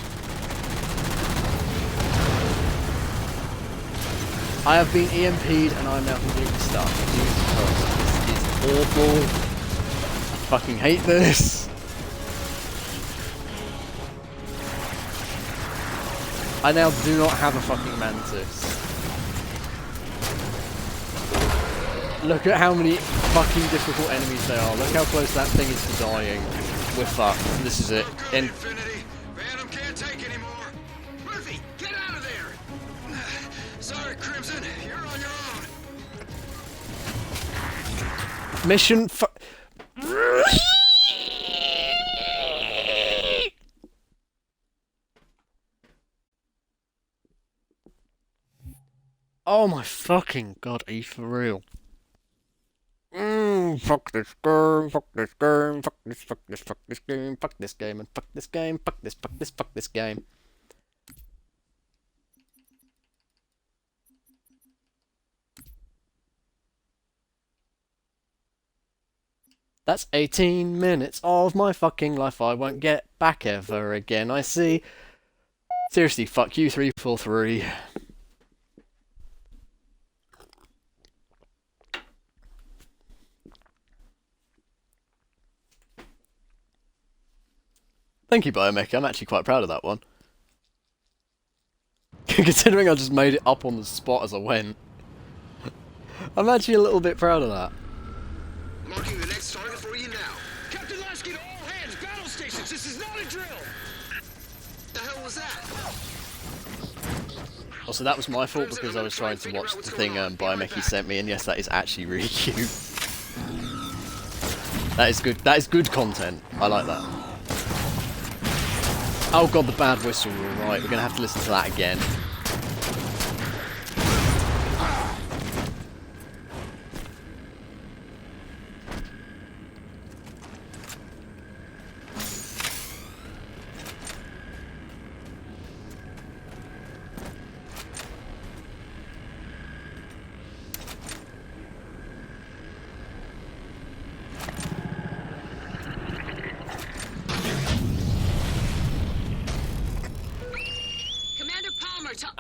I have been EMP'd and I'm now completely stuck. Jesus Christ, this is awful. I fucking hate this. I now do not have a fucking mantis. Look at how many fucking difficult enemies there are. Look how close that thing is to dying. We're fucked. This is it. Good, Infinity. Phantom can't take anymore. Murphy, get out of there! Sorry, Crimson. You're on your own. Mission Oh my fucking god, are you for real? Fuck this game, fuck this game, fuck this, fuck this, fuck this game, fuck this game, and fuck this game, fuck this, fuck this, fuck this game. That's 18 minutes of my fucking life I won't get back ever again, I see. Seriously, fuck you, 343. Thank you, Biomecha. I'm actually quite proud of that one. Considering I just made it up on the spot as I went. I'm actually a little bit proud of that. Marking the next target for you now. Captain Lasky to all hands. Battle stations. This is not a drill. The hell was that? Also, that was my fault because I was trying to watch the thing Biomecha sent me, and yes, that is actually really cute. That is good. That is good content. I like that. Oh god, the bad whistle. Right, we're gonna have to listen to that again.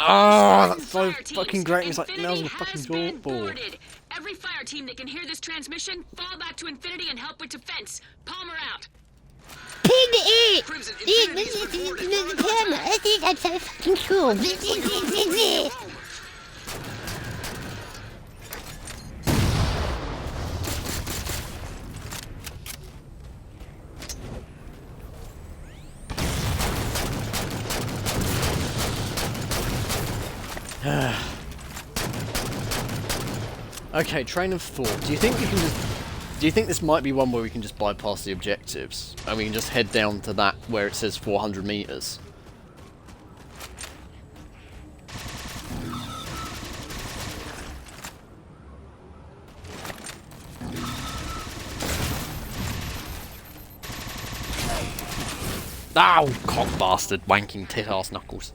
Oh, that's so fucking great. It's like nails on a fucking board. Every fire team that can hear this transmission, fall back to Infinity and help with defense. Palmer out. Crimson, Infinity is reported. I think that's so fucking cool. Okay, train of thought. Do you think we can just... Do you think this might be one where we can just bypass the objectives? And we can just head down to that where it says 400 meters? Ow! Cock bastard, wanking tit-ass knuckles.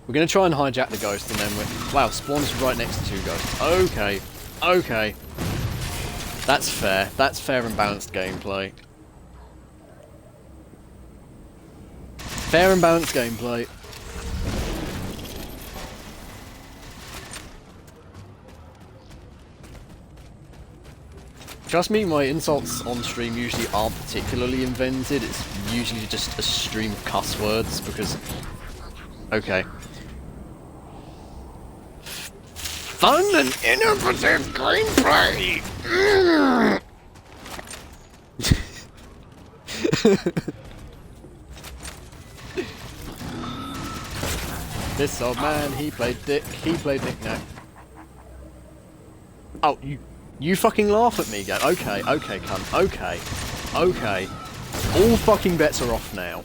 We're gonna try and hijack the ghost and then we're... Wow, spawn's right next to two ghosts. Okay. Okay. That's fair. That's fair and balanced gameplay. Fair and balanced gameplay. Trust me, my insults on stream usually aren't particularly invented. It's usually just a stream of cuss words because... Okay. Fun and innovative gameplay! This old man, he played knick-knack. Oh, you fucking laugh at me, go. Okay, okay, cunt. Okay. Okay. All fucking bets are off now.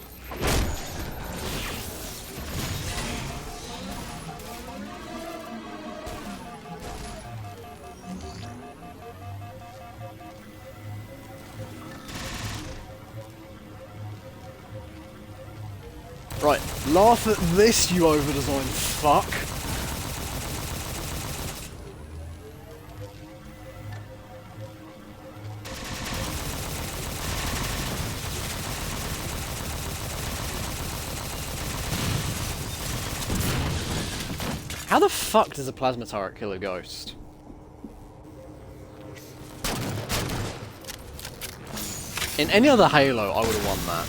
Right, laugh at this, you over-designed fuck. How the fuck does a plasma turret kill a ghost? In any other Halo, I would have won that.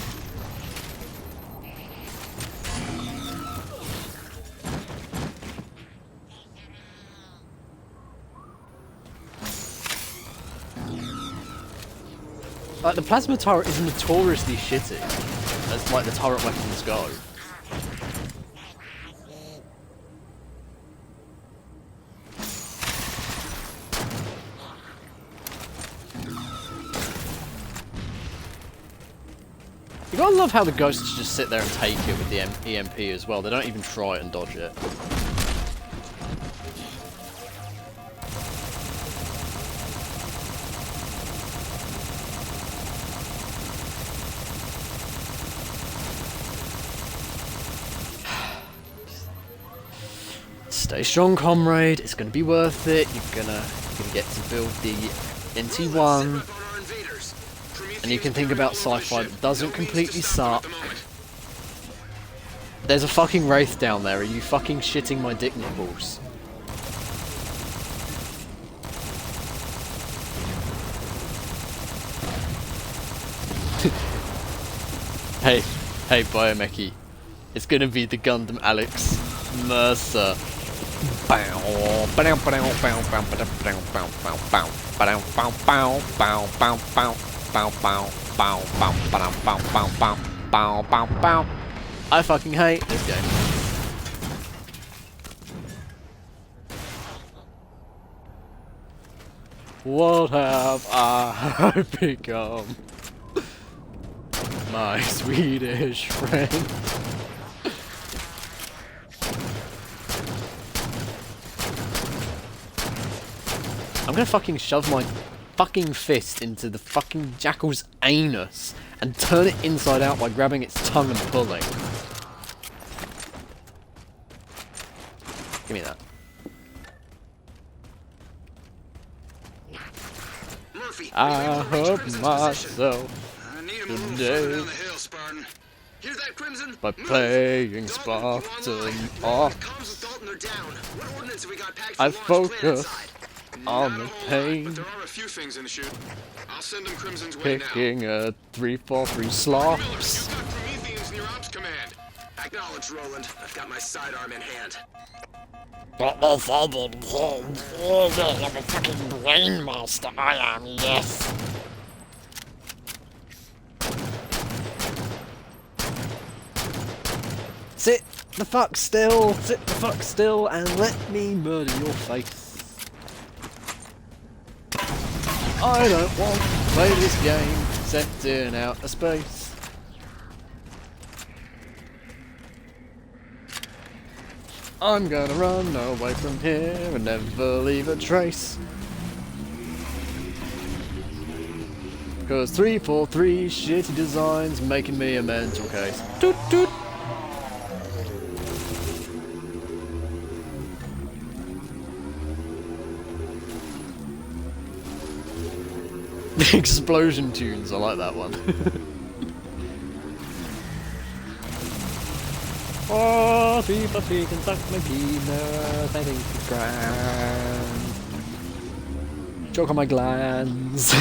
Like, the plasma turret is notoriously shitty, as like the turret weapons go. You gotta love how the ghosts just sit there and take it with the EMP as well. They don't even try and dodge it. Stay strong, comrade. It's gonna be worth it. You're gonna get to build the NT1, and you can think about sci-fi that doesn't completely suck. There's a fucking wraith down there. Are you fucking shitting my dick nipples? hey, Biomechy. It's gonna be the Gundam Alex Mercer. I fucking hate this game. What have I become? My Swedish friend. I'm gonna fucking shove my fucking fist into the fucking jackal's anus and turn it inside out by grabbing its tongue and pulling. Give me that. Murphy, I hurt myself today by playing Spartan off. I focus on the pain. There are a few things in the chute. I'll send them Crimson's way now. Picking a 343 slops. You've got Prometheans in your ops command. Acknowledge, Roland. I've got my sidearm in hand. But they said in here, yeah, I'm a fucking brain master, I am, yes. Sit the fuck still, and let me murder your face. I don't want to play this game set in outer space. I'm gonna run away from here and never leave a trace. Because 343 shitty designs making me a mental case. Toot toot. The explosion tunes, I like that one. Oh, 343 can suck my penis, I think it's grand. Choke on my glands.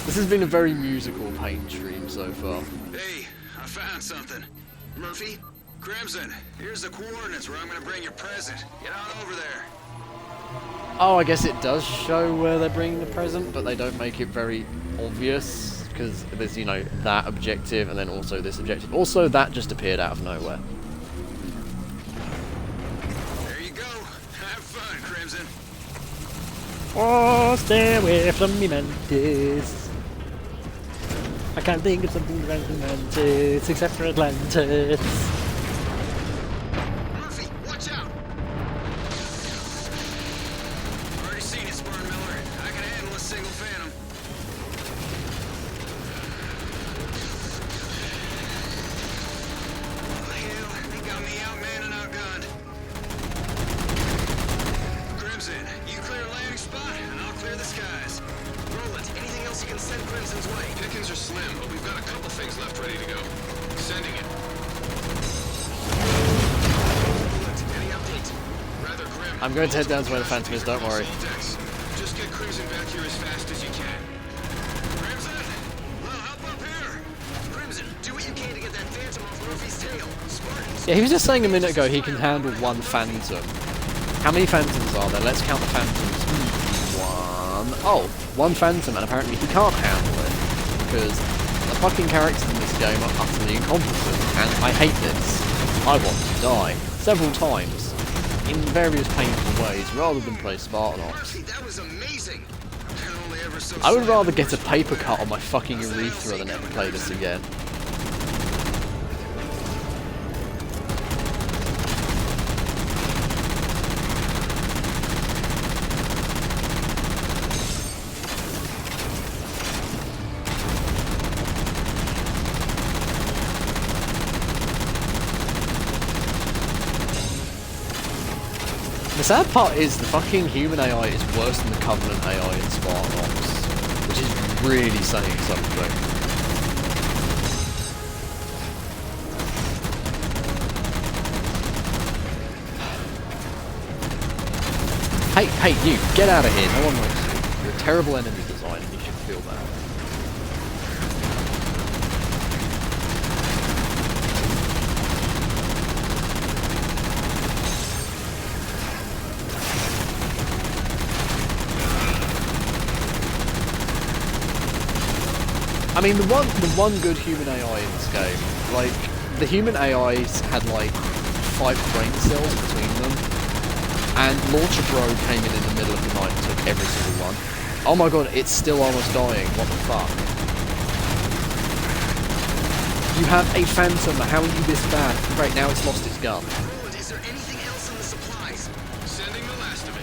This has been a very musical paint stream so far. Hey, I found something. Murphy, Crimson, here's the coordinates where I'm gonna bring your present. Get on over there. Oh, I guess it does show where they're bringing the present, but they don't make it very obvious, because there's, you know, that objective and then also this objective. Also, that just appeared out of nowhere. There you go. Have fun, Crimson. Oh, stay away from me, Mantis. I can't think of something romantic except for Atlantis. Murphy, watch out! Already seen it, Spartan Miller. I can handle a single Phantom. Oh, hell, they got me outmanned and outgunned. Crimson, you clear a landing spot, and I'll clear the skies. Roland, anything else you can send Crimson's way? Pickings are slim, but we've got a couple things left ready to go. Sending it. Roland, any update? Rather grim. I'm going to head down to where the Phantom is, don't worry. Just get Crimson back here as fast as you can. Crimson! Well, help up here! Crimson, do what you can to get that Phantom off Murphy's tail. Spartans. Yeah, he was just saying a minute ago he can handle one Phantom. How many Phantoms are there? Let's count the Phantoms. One. Oh, one Phantom, and apparently he can't handle it. Because the fucking characters in this game are utterly incompetent, and I hate this. I want to die. Several times. In various painful ways, rather than play Spartan Ops. Murphy, that was amazing. And only ever so I would slightly. rather get a paper cut on my fucking urethra than ever play this again. The sad part is the fucking human AI is worse than the Covenant AI in Spartan Ops, which is really saying something. Hey, you, get out of here, no one likes you. You're a terrible enemy design and you should feel bad. I mean, the one good human AI in this game, like, the human AIs had, like, 5 brain cells between them, and Launcher Bro came in the middle of the night and took every single one. Oh my god, it's still almost dying, what the fuck? You have a Phantom, how are you this bad? Great, now it's lost its gun. Roland, is there anything else in the supplies? Sending the last of it.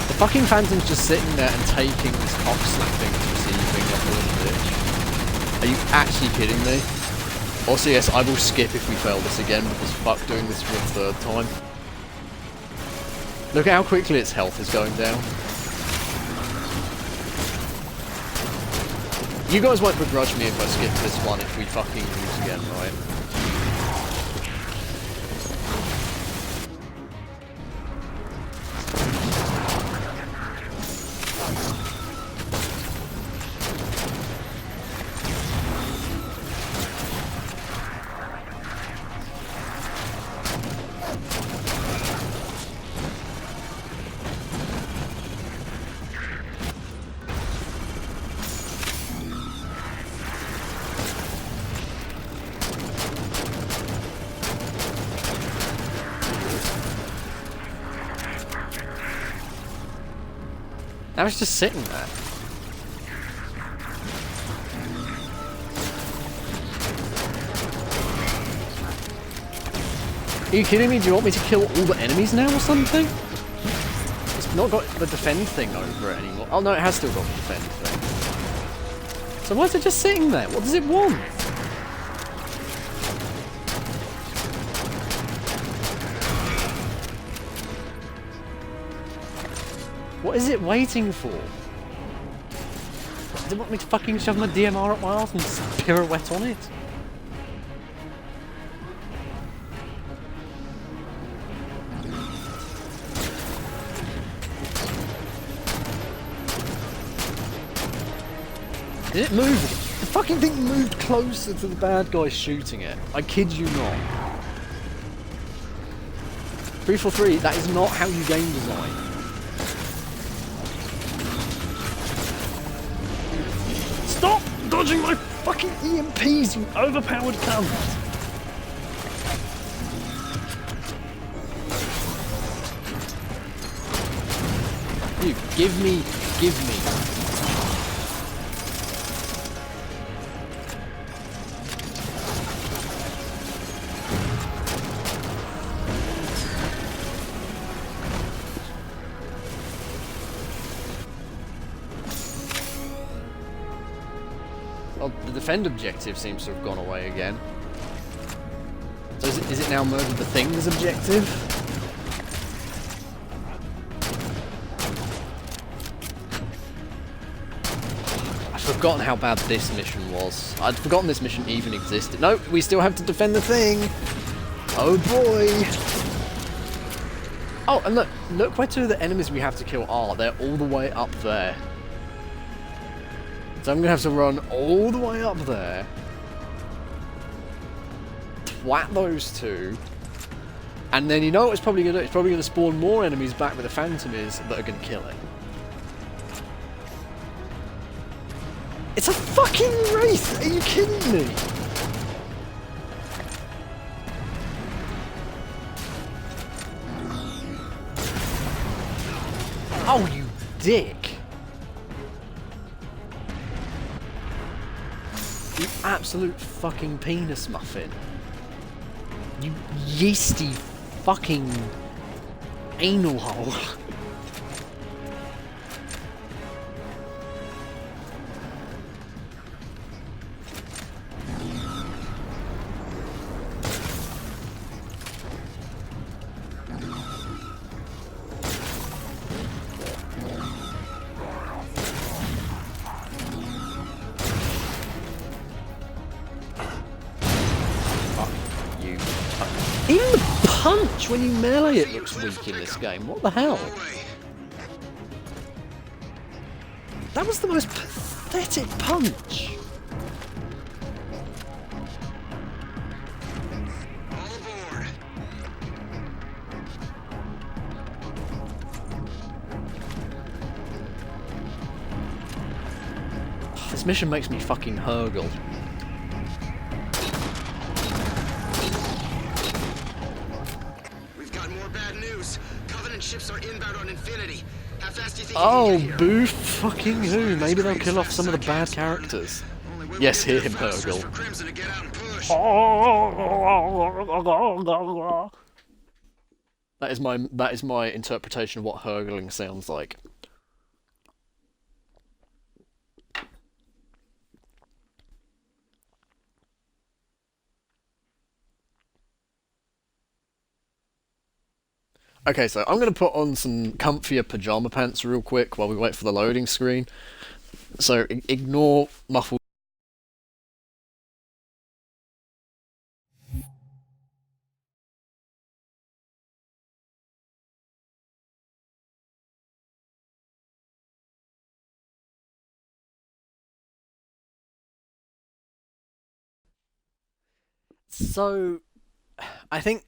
The fucking Phantom's just sitting there and taking this cock slapping it's receiving off the little bitch. Are you actually kidding me? Also, yes, I will skip if we fail this again, because fuck doing this for a third time. Look at how quickly its health is going down. You guys won't begrudge me if I skip this one if we fucking lose again, right? Now it's just sitting there. Are you kidding me? Do you want me to kill all the enemies now or something? It's not got the defend thing over it anymore. Oh no, it has still got the defend thing. So why is it just sitting there? What does it want? What is it waiting for? Does it want me to fucking shove my DMR up my arse and pirouette on it? Did it move? The fucking thing moved closer to the bad guy shooting it. I kid you not. 343, that is not how you game design. Stop dodging my fucking EMPs, you overpowered cunt! You, give me. Well, the defend objective seems to have gone away again. So is it now murder the thing's objective? I've forgotten how bad this mission was. I'd forgotten this mission even existed. No, we still have to defend the thing! Oh boy! Oh, and look where two of the enemies we have to kill are. They're all the way up there. So I'm going to have to run all the way up there, twat those two, and then you know what it's probably going to do? It's probably going to spawn more enemies back where the Phantom is that are going to kill it. It's a fucking Wraith! Are you kidding me? Oh, you dick! You absolute fucking penis muffin. You yeasty fucking anal hole. Even the punch when you melee it looks weak in this game. What the hell? That was the most pathetic punch. All aboard. This mission makes me fucking hurgle. Ships are inbound on Infinity. How fast do you think Oh, you can get here? boo fucking who? Maybe they'll kill off some of the bad characters. Yes, hear him hurgle. That is my interpretation of what hurgling sounds like. Okay, so I'm going to put on some comfier pajama pants real quick while we wait for the loading screen. So ignore muffled. So I think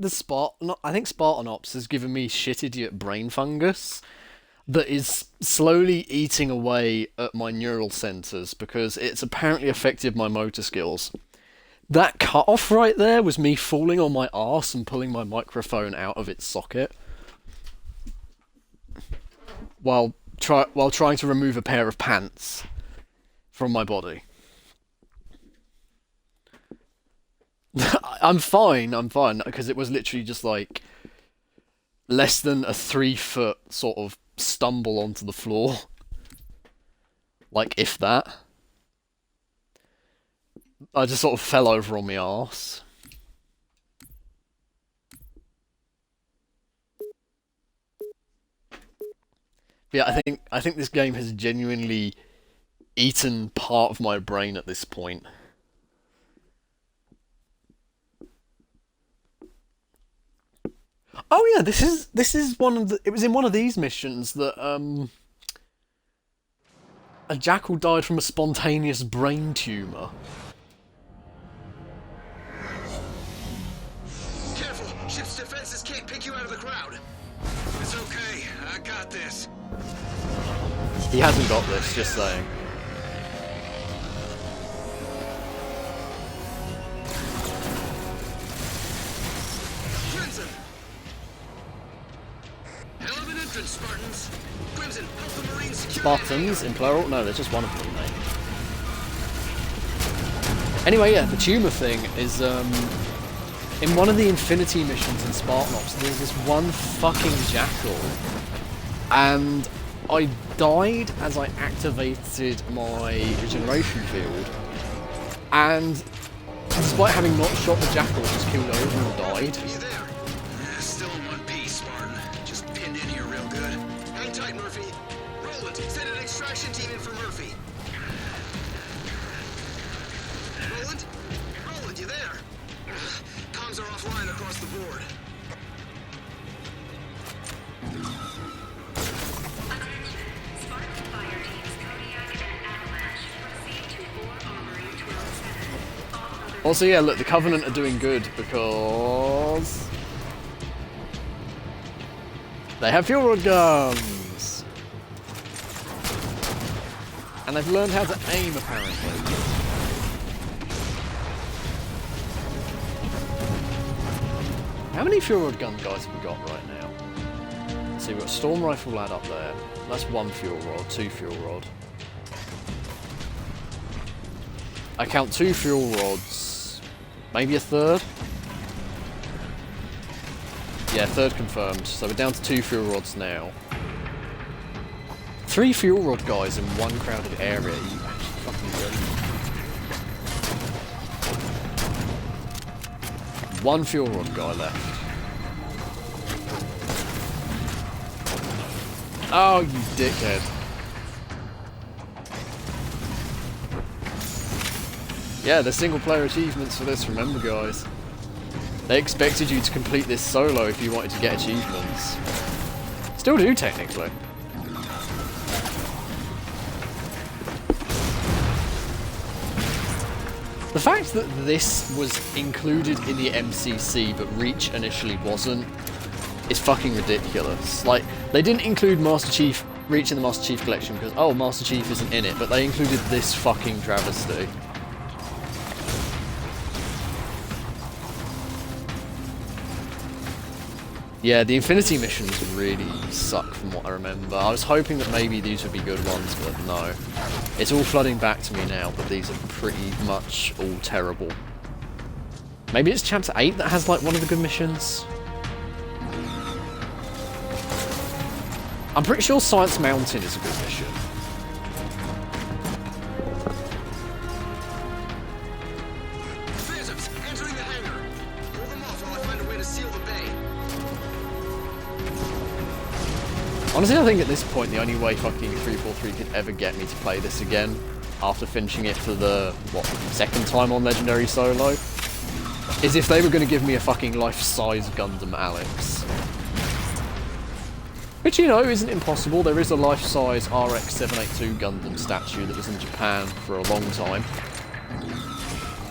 Spartan Ops has given me shit idiot brain fungus that is slowly eating away at my neural centers because it's apparently affected my motor skills. That cut off right there was me falling on my arse and pulling my microphone out of its socket while trying to remove a pair of pants from my body. I'm fine, because it was literally just like less than a 3-foot sort of stumble onto the floor. Like, if that. I just sort of fell over on my arse. Yeah, I think this game has genuinely eaten part of my brain at this point. Oh yeah, this is one of the. It was in one of these missions that a jackal died from a spontaneous brain tumor. Careful! Ship's defenses can't pick you out of the crowd. It's okay. I got this. He hasn't got this, just saying. Crimson! Hell of an entrance, Spartans! Crimson, help the Marines secure Spartans, in plural? No, there's just one of them, mate. Anyway, yeah, the tumor thing is, in one of the Infinity missions in Spartan Ops, there's this one fucking jackal, and I died as I activated my regeneration field, and despite having not shot the jackal, just killed over and died. You there? Still in one piece, Spartan. Just pinned in here real good. Hang tight, Murphy. Roland, send an extraction team in for Murphy. Roland? Roland, you there? Comms are offline across the board. Also, yeah, look, the Covenant are doing good because they have fuel rod guns, and they've learned how to aim, apparently. How many fuel rod gun guys have we got right now? Let's see, we've got a storm rifle lad up there. That's 1 fuel rod, 2 fuel rod. I count 2 fuel rods, maybe a third? Yeah, third confirmed, so we're down to 2 fuel rods now. 3 fuel rod guys in one crowded area, you actually fucking brilliant. 1 fuel rod guy left. Oh, you dickhead. Yeah, the single player achievements for this, remember guys. They expected you to complete this solo if you wanted to get achievements. Still do, technically. The fact that this was included in the MCC but Reach initially wasn't is fucking ridiculous. Like, they didn't include Master Chief Reach in the Master Chief Collection because, oh, Master Chief isn't in it, but they included this fucking travesty. Yeah, the Infinity missions really suck from what I remember. I was hoping that maybe these would be good ones, but no. It's all flooding back to me now, but these are pretty much all terrible. Maybe it's Chapter 8 that has, like, one of the good missions? I'm pretty sure Science Mountain is a good mission. Phantoms, entering the hangar. Pull them off while I find a way to seal the bay. Honestly, I think at this point the only way fucking 343 could ever get me to play this again, after finishing it for the, what, second time on Legendary Solo, is if they were going to give me a fucking life-size Gundam Alex. Which, you know, isn't impossible. There is a life-size RX-782 Gundam statue that was in Japan for a long time.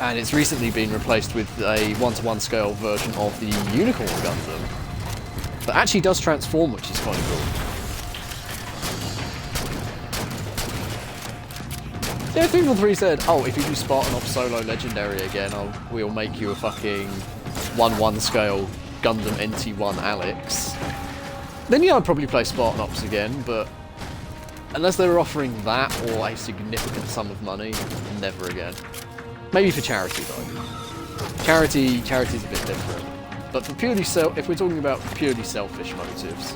And it's recently been replaced with a 1-to-1 scale version of the Unicorn Gundam that actually does transform, which is kind of cool. Yeah, 343 said, oh, if you do Spartan Ops Solo Legendary again, we'll make you a fucking 1-1 scale Gundam NT1 Alex. Then yeah, I'd probably play Spartan Ops again, but unless they were offering that or a significant sum of money, never again. Maybe for charity though. Charity's a bit different. But for purely if we're talking about purely selfish motives,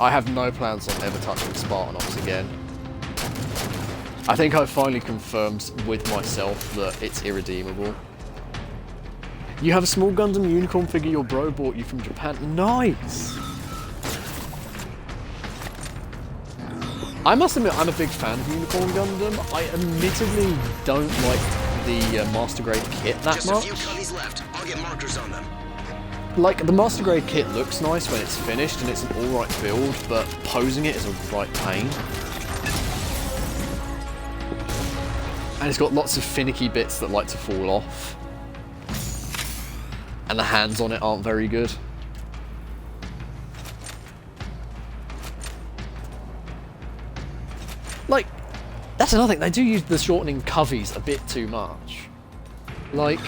I have no plans on ever touching Spartan Ops again. I think I've finally confirmed with myself that it's irredeemable. You have a small Gundam unicorn figure your bro bought you from Japan. Nice! I must admit, I'm a big fan of Unicorn Gundam. I admittedly don't like the Master Grade kit that much. Just a few coveys left. I'll get markers on them. Like, the Master Grade kit looks nice when it's finished and it's an alright build, but posing it is a right pain. And it's got lots of finicky bits that like to fall off. And the hands on it aren't very good. Like, that's another thing, they do use the shortening coveys a bit too much. Like,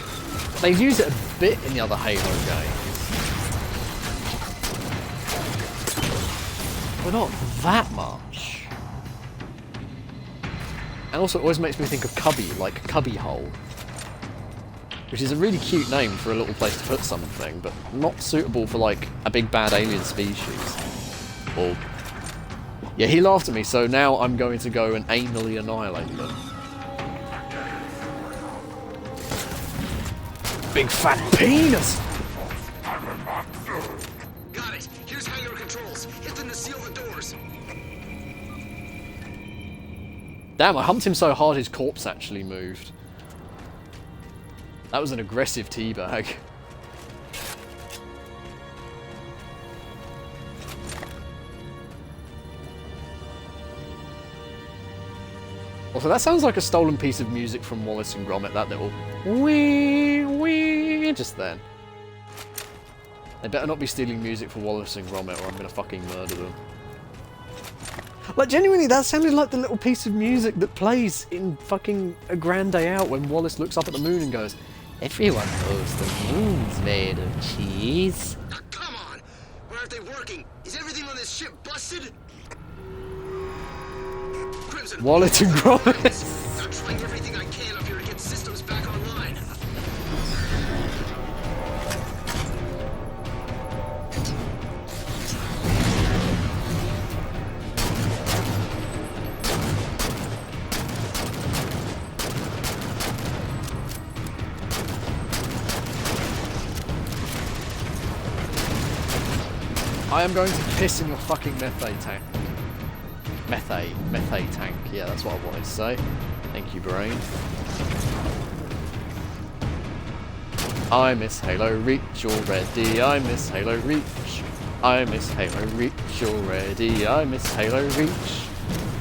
they've used it a bit in the other Halo games. But not that much. And also it always makes me think of Cubby, like Cubby Hole. Which is a really cute name for a little place to put something, but not suitable for like a big bad alien species. Or... yeah, he laughed at me, so now I'm going to go and anally annihilate them. Big fat penis! Got it. Here's hangar controls. Hit them to seal the doors. Damn, I humped him so hard his corpse actually moved. That was an aggressive teabag. Also, that sounds like a stolen piece of music from Wallace and Gromit, that little wee wee just then. They better not be stealing music for Wallace and Gromit or I'm gonna fucking murder them. Like, genuinely, that sounded like the little piece of music that plays in fucking A Grand Day Out when Wallace looks up at the moon and goes, "Everyone knows the moon's made of cheese." Ah, come on! Why aren't they working? Is everything on this ship busted? Crimson, Wallace and Gromit. I'm trying everything I can up here to get systems back online. I am going to piss in your fucking methane tank. Methane tank. Yeah, that's what I wanted to say. Thank you, brain. I miss Halo Reach already. I miss Halo Reach. I miss Halo Reach already. I miss Halo Reach.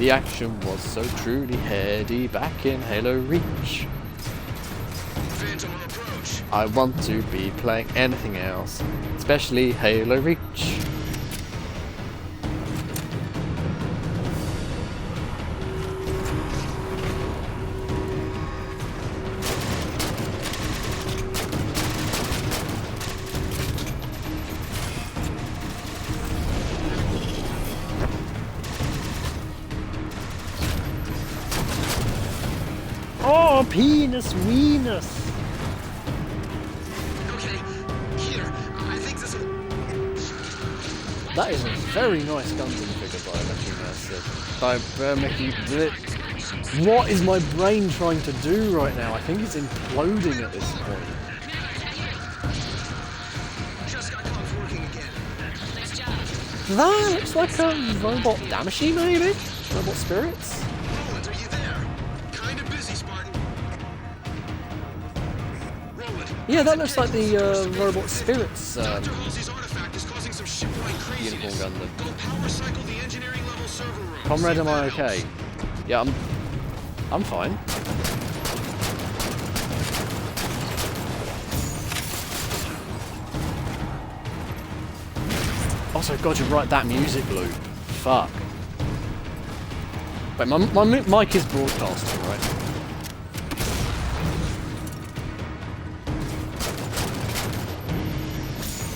The action was so truly heady back in Halo Reach. Phantom on approach. I want to be playing anything else, especially Halo Reach. Oh, penis weenus! Okay, here. I think this will. That is a very nice Gundam figure by Mickey Blitz. What is my brain trying to do right now? I think it's imploding at this point. Just got caught working again. Nice job. That looks like a robot Damashi, maybe? Robot spirits? Roland, are you there? Kinda busy, Spartan. Roland. Yeah, that looks like the robot spirits Dr. Halsey's artifact is causing some shipwide craziness. Unicorn Gundam. Go power cycle the engineering level server room. Comrade, See am if I that okay? helps. Yeah, I'm fine. Also, God, you're right, that music loop. Fuck. Wait, my mic is broadcasting, right?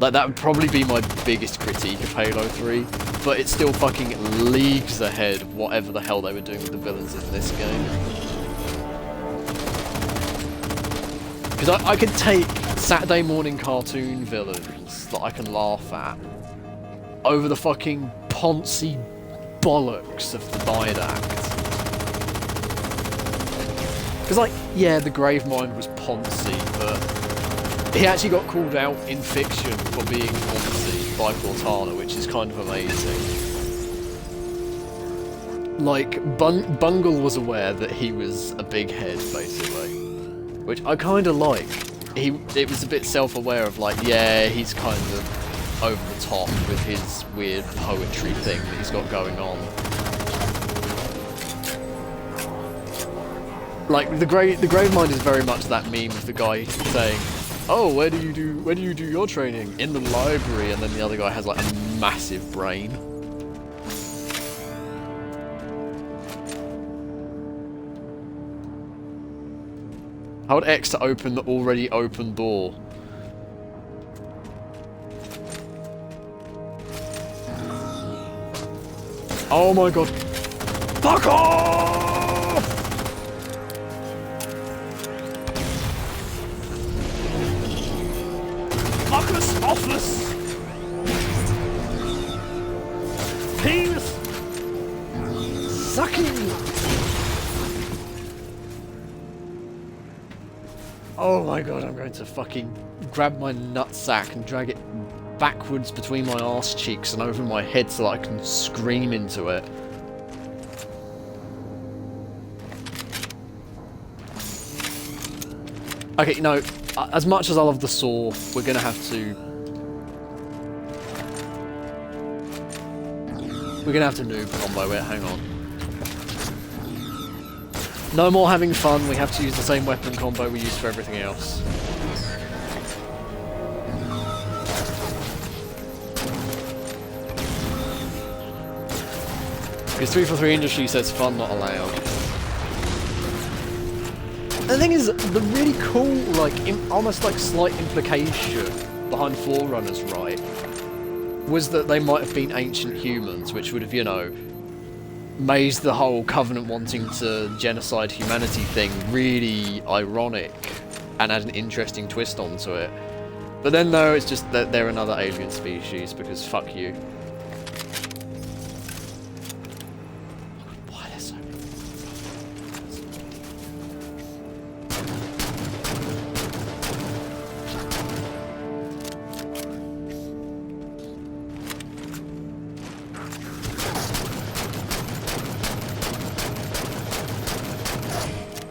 Like, that would probably be my biggest critique of Halo 3, but it's still fucking leagues ahead of whatever the hell they were doing with the villains in this game. Because I could take Saturday morning cartoon villains that I can laugh at over the fucking poncy bollocks of the Didact. Because, like, yeah, the Gravemind was poncy, but he actually got called out in fiction for being poncy by Cortana, which is kind of amazing. Like, Bungle was aware that he was a big head, basically. Which I kind of like. It was a bit self-aware of, like, yeah, he's kind of over the top with his weird poetry thing that he's got going on. Like, the Gravemind is very much that meme of the guy saying, "Oh, where do you do your training?" "In the library," and then the other guy has like a massive brain. Hold X to open the already open door. Oh my god. Fuck off! Fuck us off us! Penis! Sucking! Oh my god, I'm going to fucking grab my nutsack and drag it backwards between my arse cheeks and over my head so that I can scream into it. Okay, no, as much as I love the saw, we're gonna have to... We're gonna have to noob combo it, hang on. No more having fun, we have to use the same weapon combo we use for everything else. Because 343 Industry says fun not allowed. And the thing is, the really cool, like, almost like slight implication behind Forerunners, right, was that they might have been ancient humans, which would have, you know, made the whole Covenant wanting to genocide humanity thing really ironic and add an interesting twist onto it. But then, no, it's just that they're another alien species, because fuck you. Why are there so many?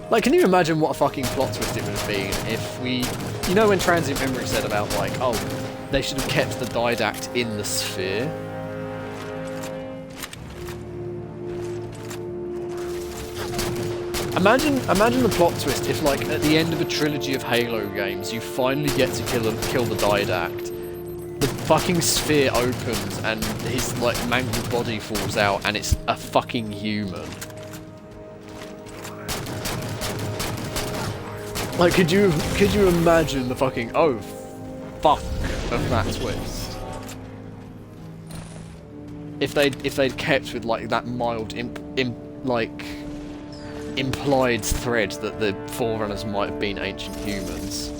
Like, can you imagine what a fucking plot twist it would have been if we... You know when Transient Memory said about, like, oh, they should have kept the Didact in the sphere? Imagine the plot twist if, like, at the end of a trilogy of Halo games, you finally get to kill the Didact. The fucking sphere opens and his, like, mangled body falls out and it's a fucking human. Like, could you imagine the fucking, oh, fuck of that twist? If they'd kept with, like, that mild, implied thread that the Forerunners might have been ancient humans.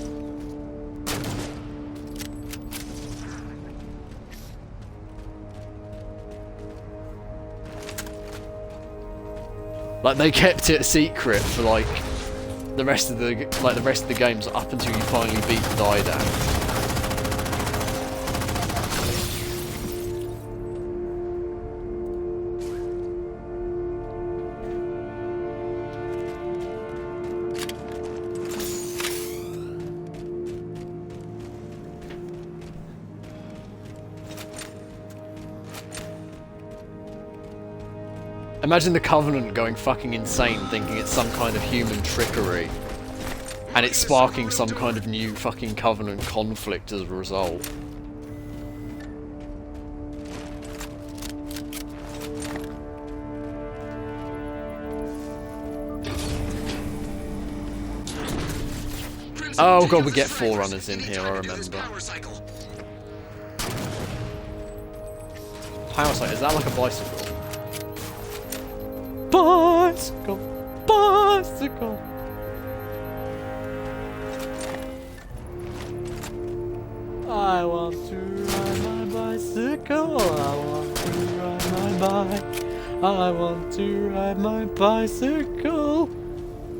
Like, they kept it a secret for, like, the rest of the games up until you finally beat the Didact. Imagine the Covenant going fucking insane thinking it's some kind of human trickery. And it's sparking some kind of new fucking Covenant conflict as a result. Oh god, we get Forerunners in here, I remember. power cycle. Is that like a bicycle? Bicycle, bicycle. I want to ride my bicycle. I want to ride my bike. I want to ride my bicycle.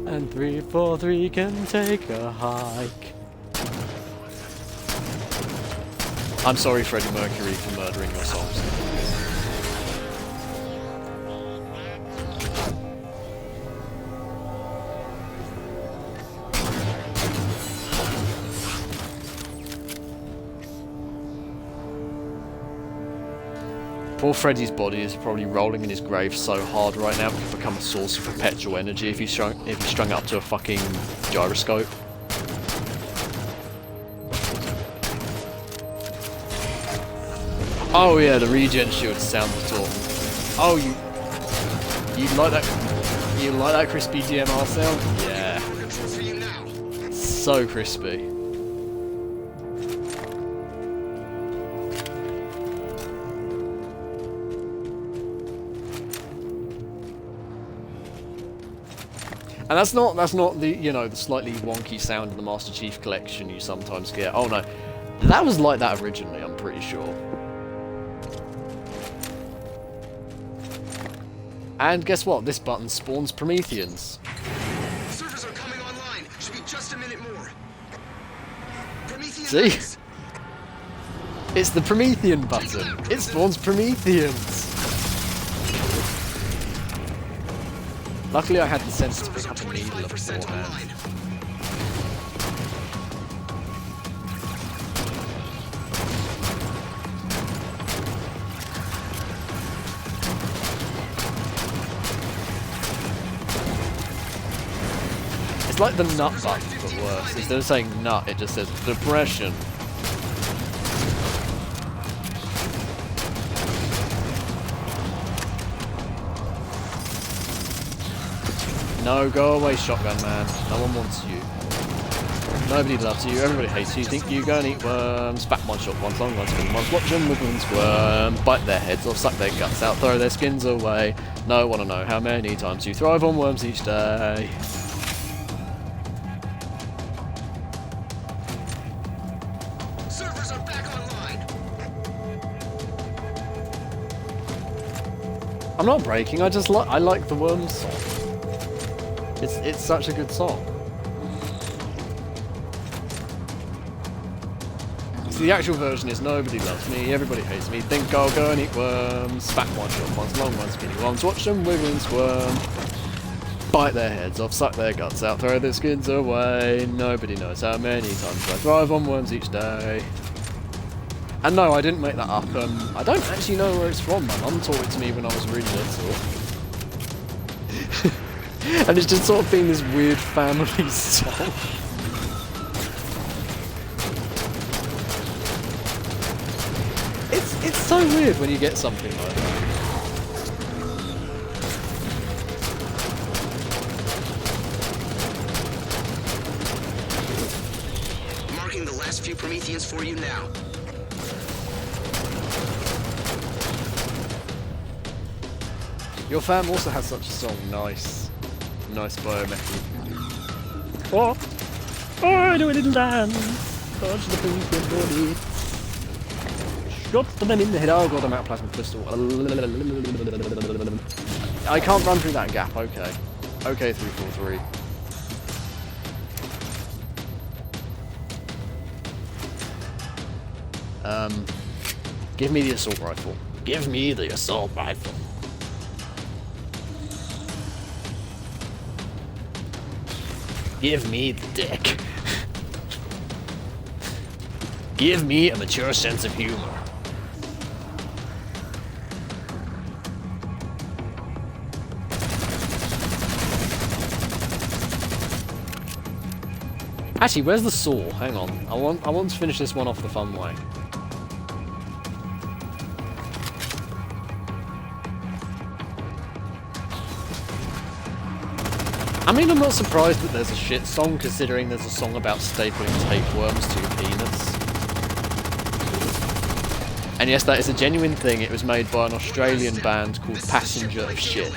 And 343 can take a hike. I'm sorry, Freddie Mercury, for murdering your songs. Poor Freddy's body is probably rolling in his grave so hard right now it could become a source of perpetual energy if he strung it up to a fucking gyroscope. Oh yeah, the regen shield sounds talk. Oh, you like that? You like that crispy GMR sound? Yeah. So crispy. And that's not the, you know, the slightly wonky sound of the Master Chief Collection you sometimes get. Oh no, that was like that originally, I'm pretty sure. And guess what? This button spawns Prometheans. Servers are coming online. Should be just a minute more. Promethean See? base. It's the Promethean button. It spawns Prometheans. Luckily I had the sense to pick up a needler beforehand. It's like the nut button, but worse. Instead of saying nut, it just says depression. No, go away, shotgun man. No one wants you. Nobody loves you. Everybody hates you. Think you go and eat worms. Back one shot, one long, one spin, once. Watch them wiggle and squirm. Bite their heads off, suck their guts out, throw their skins away. No, wanna know how many times you thrive on worms each day. Servers are back online. I'm not breaking. I like the worms song. It's such a good song. So the actual version is nobody loves me, everybody hates me, think I'll go and eat worms, back one short ones, long ones, skinny ones, watch them wiggle and squirm, bite their heads off, suck their guts out, throw their skins away, nobody knows how many times I thrive on worms each day. And no, I didn't make that up, I don't actually know where it's from. My mum taught it to me when I was really little. And it's just sort of been this weird family song. It's so weird when you get something like that. Marking the last few Prometheans for you now. Your fam also has such a song, nice. Nice biometric. What? Oh, I do a little dance. Touch the pink body. Shot them in the head. Oh god, I'm out of plasma crystal. I can't run through that gap, okay. Okay, 343. Give me the assault rifle. Give me the assault rifle. Give me the dick. Give me a mature sense of humor. Actually, where's the saw? Hang on. I want to finish this one off the fun way. I mean, I'm not surprised that there's a shit song, considering there's a song about stapling tapeworms to your penis. And yes, that is a genuine thing. It was made by an Australian band called Passenger of Shit,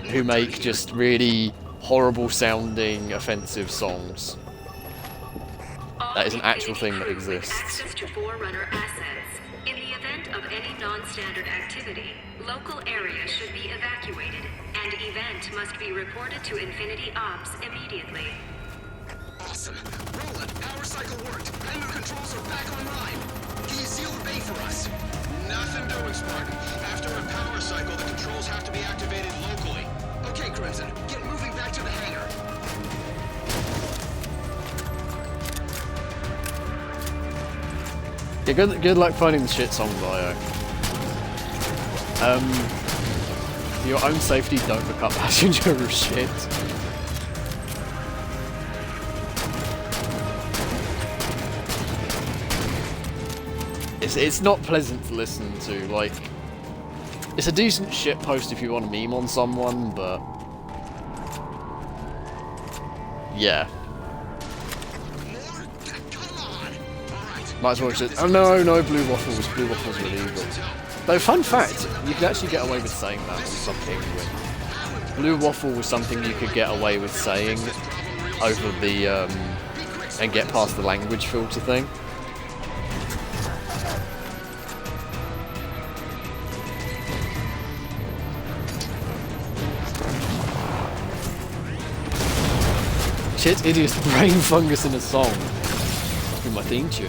who make just really horrible sounding, offensive songs. That is an actual thing that exists. Access to Forerunner assets. In the event of any non-standard activity, local areas should be evacuated, and event must be reported to Infinity Ops immediately. Awesome. Roland, power cycle worked. Hangar controls are back online. Can you seal the bay for us? Nothing doing, Spartan. After a power cycle, the controls have to be activated locally. Okay, Crimson, get moving back to the hangar. Yeah, good luck finding the shit song bio. For your own safety, don't look up Passenger of Shit. It's not pleasant to listen to, like... It's a decent shit post if you want to meme on someone, but... Yeah. Might as well just... Oh no, Blue Waffles. Blue Waffles are illegal. Though, fun fact, you could actually get away with saying that on something. Blue Waffle was something you could get away with saying over the, and get past the language filter thing. Shit, idiot, brain fungus in a song. Must be my theme tune.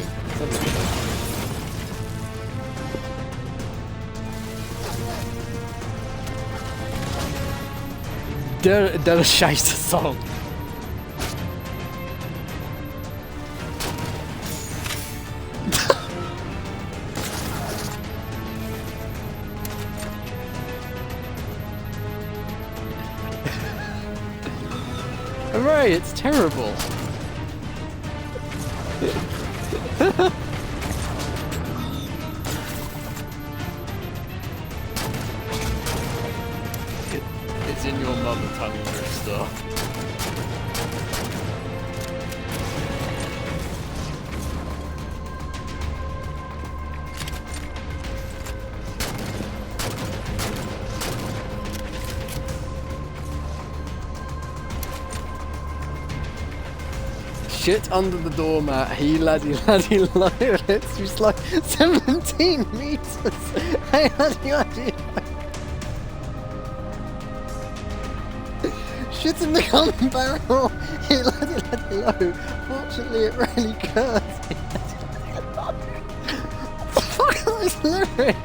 Det är scheisse song. Hooray, it's terrible. It's in your mother tongue, Krista. Shit under the doormat, he laddie low, it's just like 17 meters. Hey laddie. Shit in the gun barrel, he laddie low. Fortunately it really occurs. What the fuck are those lyrics?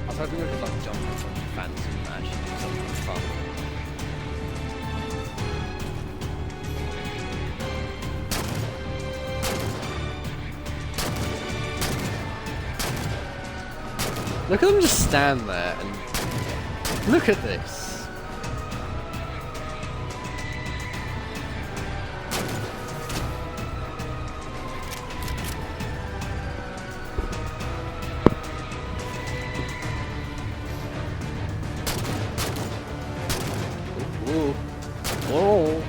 I was hoping we could like jump on some fancy match and do something fun. Look at them just stand there and look at this. Ooh. Whoa.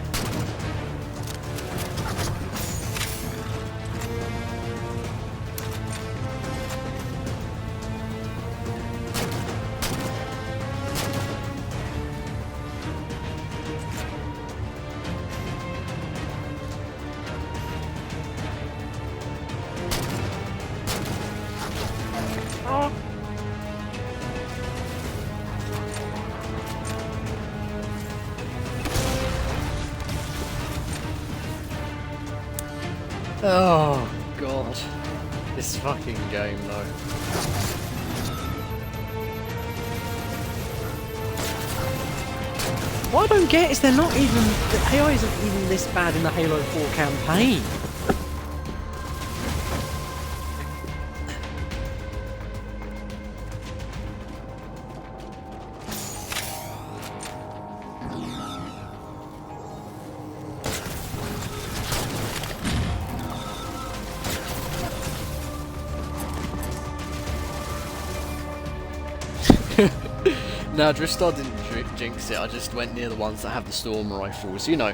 Oh god, this fucking game though. What I don't get is they're not even, the AI isn't even this bad in the Halo 4 campaign. No, Driftstar didn't jinx it, I just went near the ones that have the storm rifles. You know,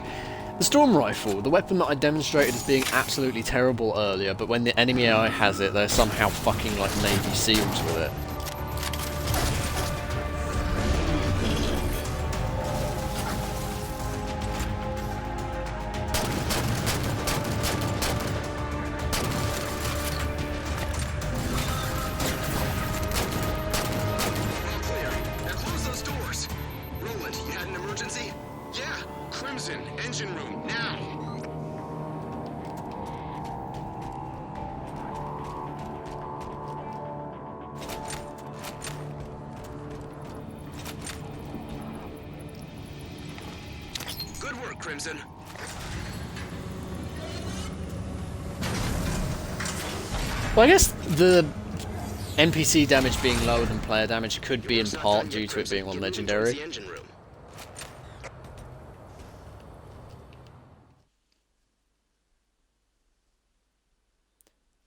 the storm rifle, the weapon that I demonstrated as being absolutely terrible earlier, but when the enemy AI has it, they're somehow fucking like Navy SEALs with it. All clear. Now close those doors. Roland, you had an emergency? Yeah. Crimson, engine room, now. Good work, Crimson. Well, I guess the NPC damage being lower than player damage could be in part due to it being on Legendary. The engine room.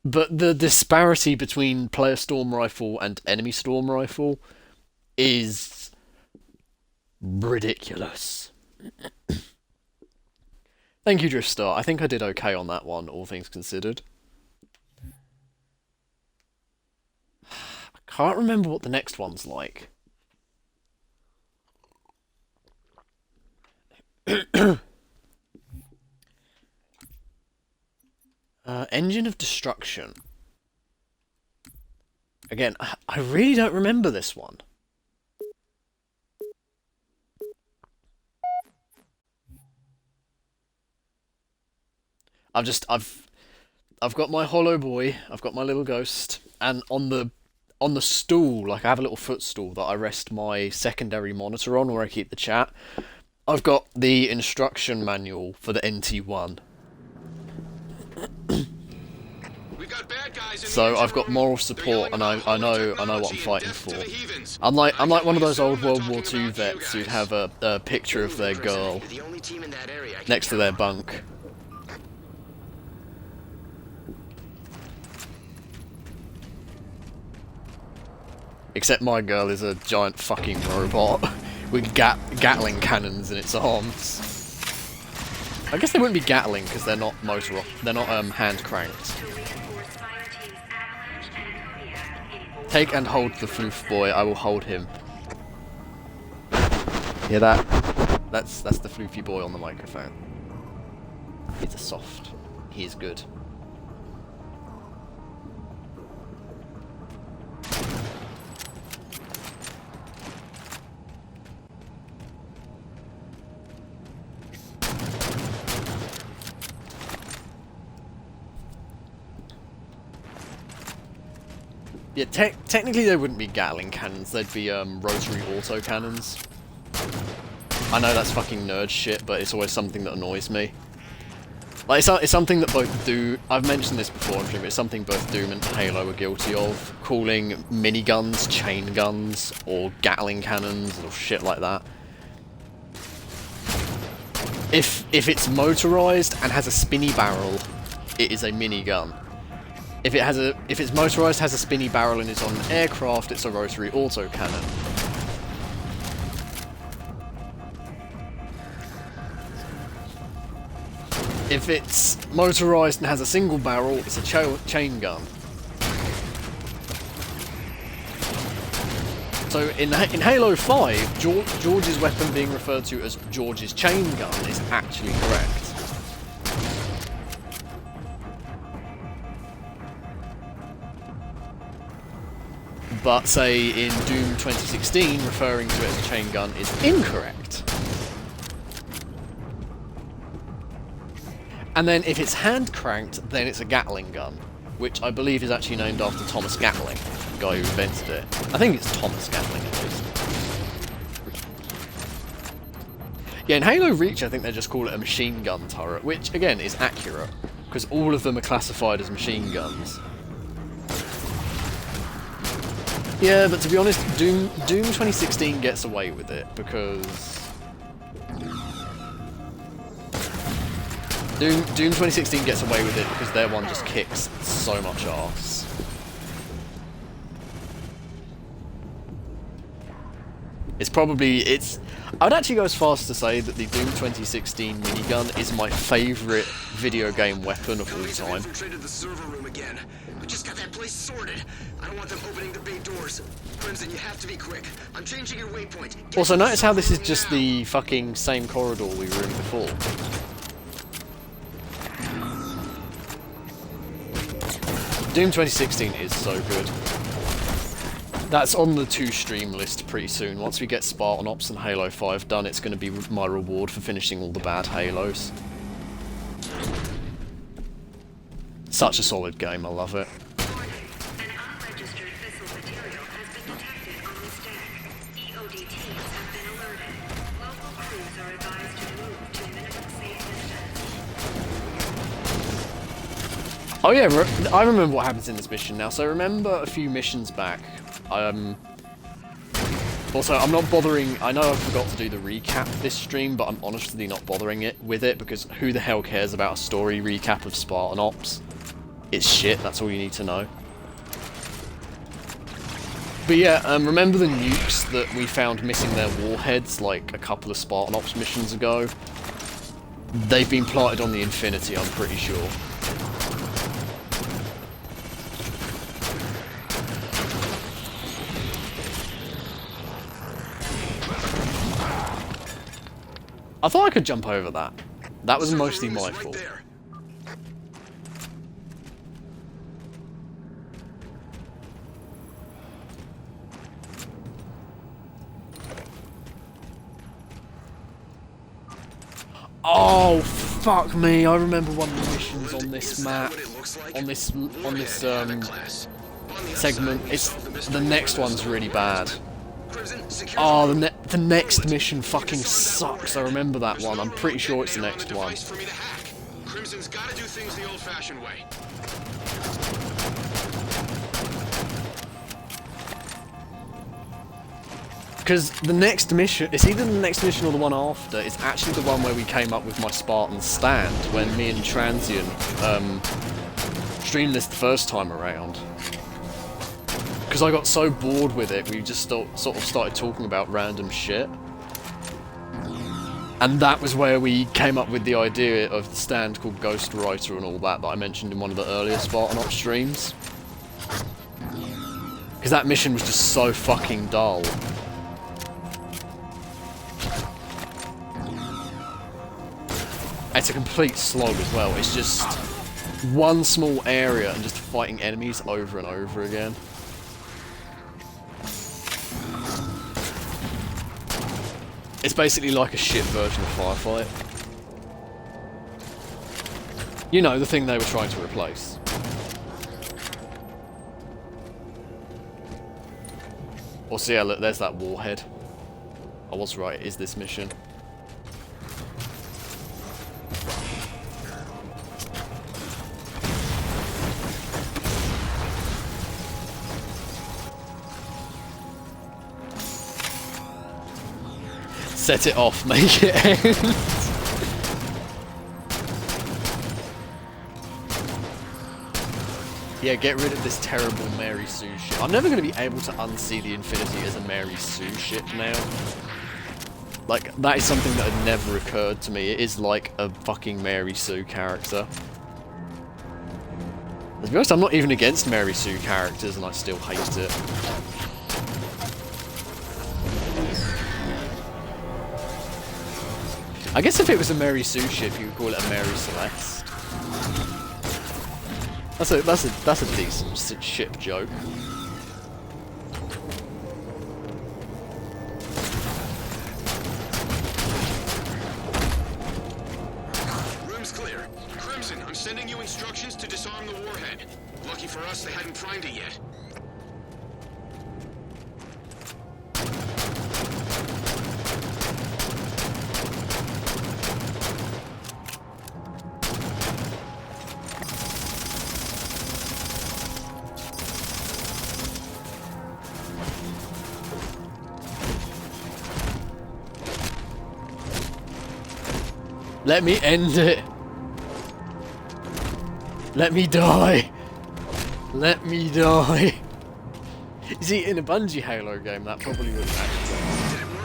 But the disparity between player storm rifle and enemy storm rifle is ridiculous. Thank you, Driftstar. I think I did okay on that one, all things considered. I can't remember what the next one's like. Engine of Destruction. Again, I really don't remember this one. I've got my hollow boy, I've got my little ghost, and on the stool, like I have a little footstool that I rest my secondary monitor on where I keep the chat. I've got the instruction manual for the NT1. We've got bad guys in the So engine I've got room. moral They're support, yelling and I about know technology what I'm and fighting death for. to the heathens. I'm like one of those I old World War assume they're II talking about vets you who'd guys. have a picture of their girl You're the only team in that area I can next to count their on. bunk. Except my girl is a giant fucking robot with Gatling cannons in its arms. I guess they wouldn't be Gatling because they're not they're not hand cranked. To reinforce fire teams Avalanche and Kodiak in Take and hold the floof boy. I will hold him. Hear that? That's the floofy boy on the microphone. He's a soft. He's good. Yeah, technically they wouldn't be Gatling cannons, they'd be rotary auto cannons. I know that's fucking nerd shit, but it's always something that annoys me. Like, it's something that both I've mentioned this before on stream, but it's something both Doom and Halo are guilty of, calling miniguns chain guns, or Gatling cannons, or shit like that. If it's motorized and has a spinny barrel, it is a minigun. If it's motorized, has a spinny barrel and is on an aircraft, it's a rotary autocannon. If it's motorized and has a single barrel, it's a chain gun. So in Halo 5, George's weapon being referred to as George's chain gun is actually correct. But say in Doom 2016, referring to it as a chain gun is incorrect. And then if it's hand cranked, then it's a Gatling gun, which I believe is actually named after Thomas Gatling, the guy who invented it. I think it's Thomas Gatling at least. Yeah, in Halo Reach I think they just call it a machine gun turret, which again is accurate, because all of them are classified as machine guns. Yeah, but to be honest, Doom 2016 gets away with it, because Doom 2016 gets away with it because their one just kicks so much ass. It's probably, I would actually go as far as to say that the Doom 2016 minigun is my favourite video game weapon of all Companies have time. infiltrated the server room again. We just got that place sorted. I don't want them opening the bay doors. Crimson, you have to be quick. I'm changing your waypoint. Get Also, to the notice how this is server just room the fucking same corridor we were in before. Doom 2016 is so good. That's on the 2 stream list pretty soon. Once we get Spartan Ops and Halo 5 done, it's going to be my reward for finishing all the bad Halos. Such a solid game, I love it. Warning. An unregistered fissile material has been detected on this deck. EOD teams have been alerted. Local crews are advised to move to minimum safe distance. Oh yeah, I remember what happens in this mission now. So remember a few missions back. Also, I'm not bothering. I know I forgot to do the recap this stream, but I'm honestly not bothering with it because who the hell cares about a story recap of Spartan Ops? It's shit. That's all you need to know. But yeah, remember the nukes that we found missing their warheads like a couple of Spartan Ops missions ago? They've been planted on the Infinity, I'm pretty sure. I thought I could jump over that. That was mostly my right fault. there. Oh fuck me! I remember one of the missions on this Is that map, what it looks like? on this Warhead had a class. On the segment. outside, we It's solved the mystery the next windows one's of really the bad. Crimson, secure Oh, the room. the next mission fucking Sound that sucks. I warhead. remember that There's one. no I'm pretty remote sure it's the detonator on next one. device for me to hack. Crimson's got to do things the old-fashioned way. Because the next mission, it's either the next mission or the one after, it's actually the one where we came up with my Spartan stand when me and Transient streamed this the first time around. Because I got so bored with it, we just sort of started talking about random shit. And that was where we came up with the idea of the stand called Ghost Writer and all that I mentioned in one of the earlier Spartan Ops streams. Because that mission was just so fucking dull. It's a complete slog as well. It's just one small area and just fighting enemies over and over again. It's basically like a shit version of Firefight. You know, the thing they were trying to replace. Or see, yeah, look, there's that warhead. I was right, it is this mission. Set it off, make it end. Yeah, get rid of this terrible Mary Sue ship. I'm never going to be able to unsee the Infinity as a Mary Sue ship now. Like, that is something that had never occurred to me. It is like a fucking Mary Sue character. To be honest, I'm not even against Mary Sue characters and I still hate it. I guess if it was a Mary Sue ship, you could call it a Mary Celeste. That's a decent ship joke. Room's clear. Crimson, I'm sending you instructions to disarm the warhead. Lucky for us, they hadn't primed it yet. Let me end it. Let me die. Let me die. You see, in a Bungie Halo game, that probably would have actually. Did it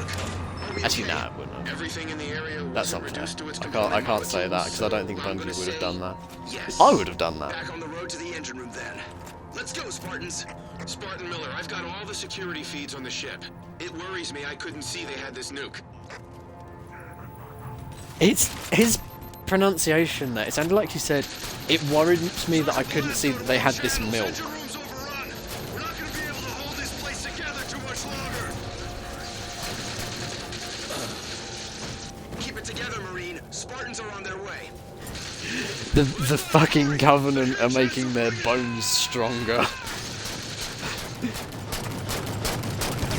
Actually, nah, it wouldn't have. Everything in the area That's wasn't not reduced fair. to its I component can't say that molecules, because I don't think so I'm Bungie gonna would have say done that. yes. I would have done that. Back on the road to the engine room then. Let's go, Spartans. Spartan Miller, I've got all the security feeds on the ship. It worries me I couldn't see they had this nuke. It's his pronunciation there. It sounded like he said, "It worried me that I couldn't see that they had this milk." Engine room's overrun. We're not gonna be able to hold this place together too much longer. Keep it together, Marine. Spartans are on their way. The fucking Covenant are making their bones stronger.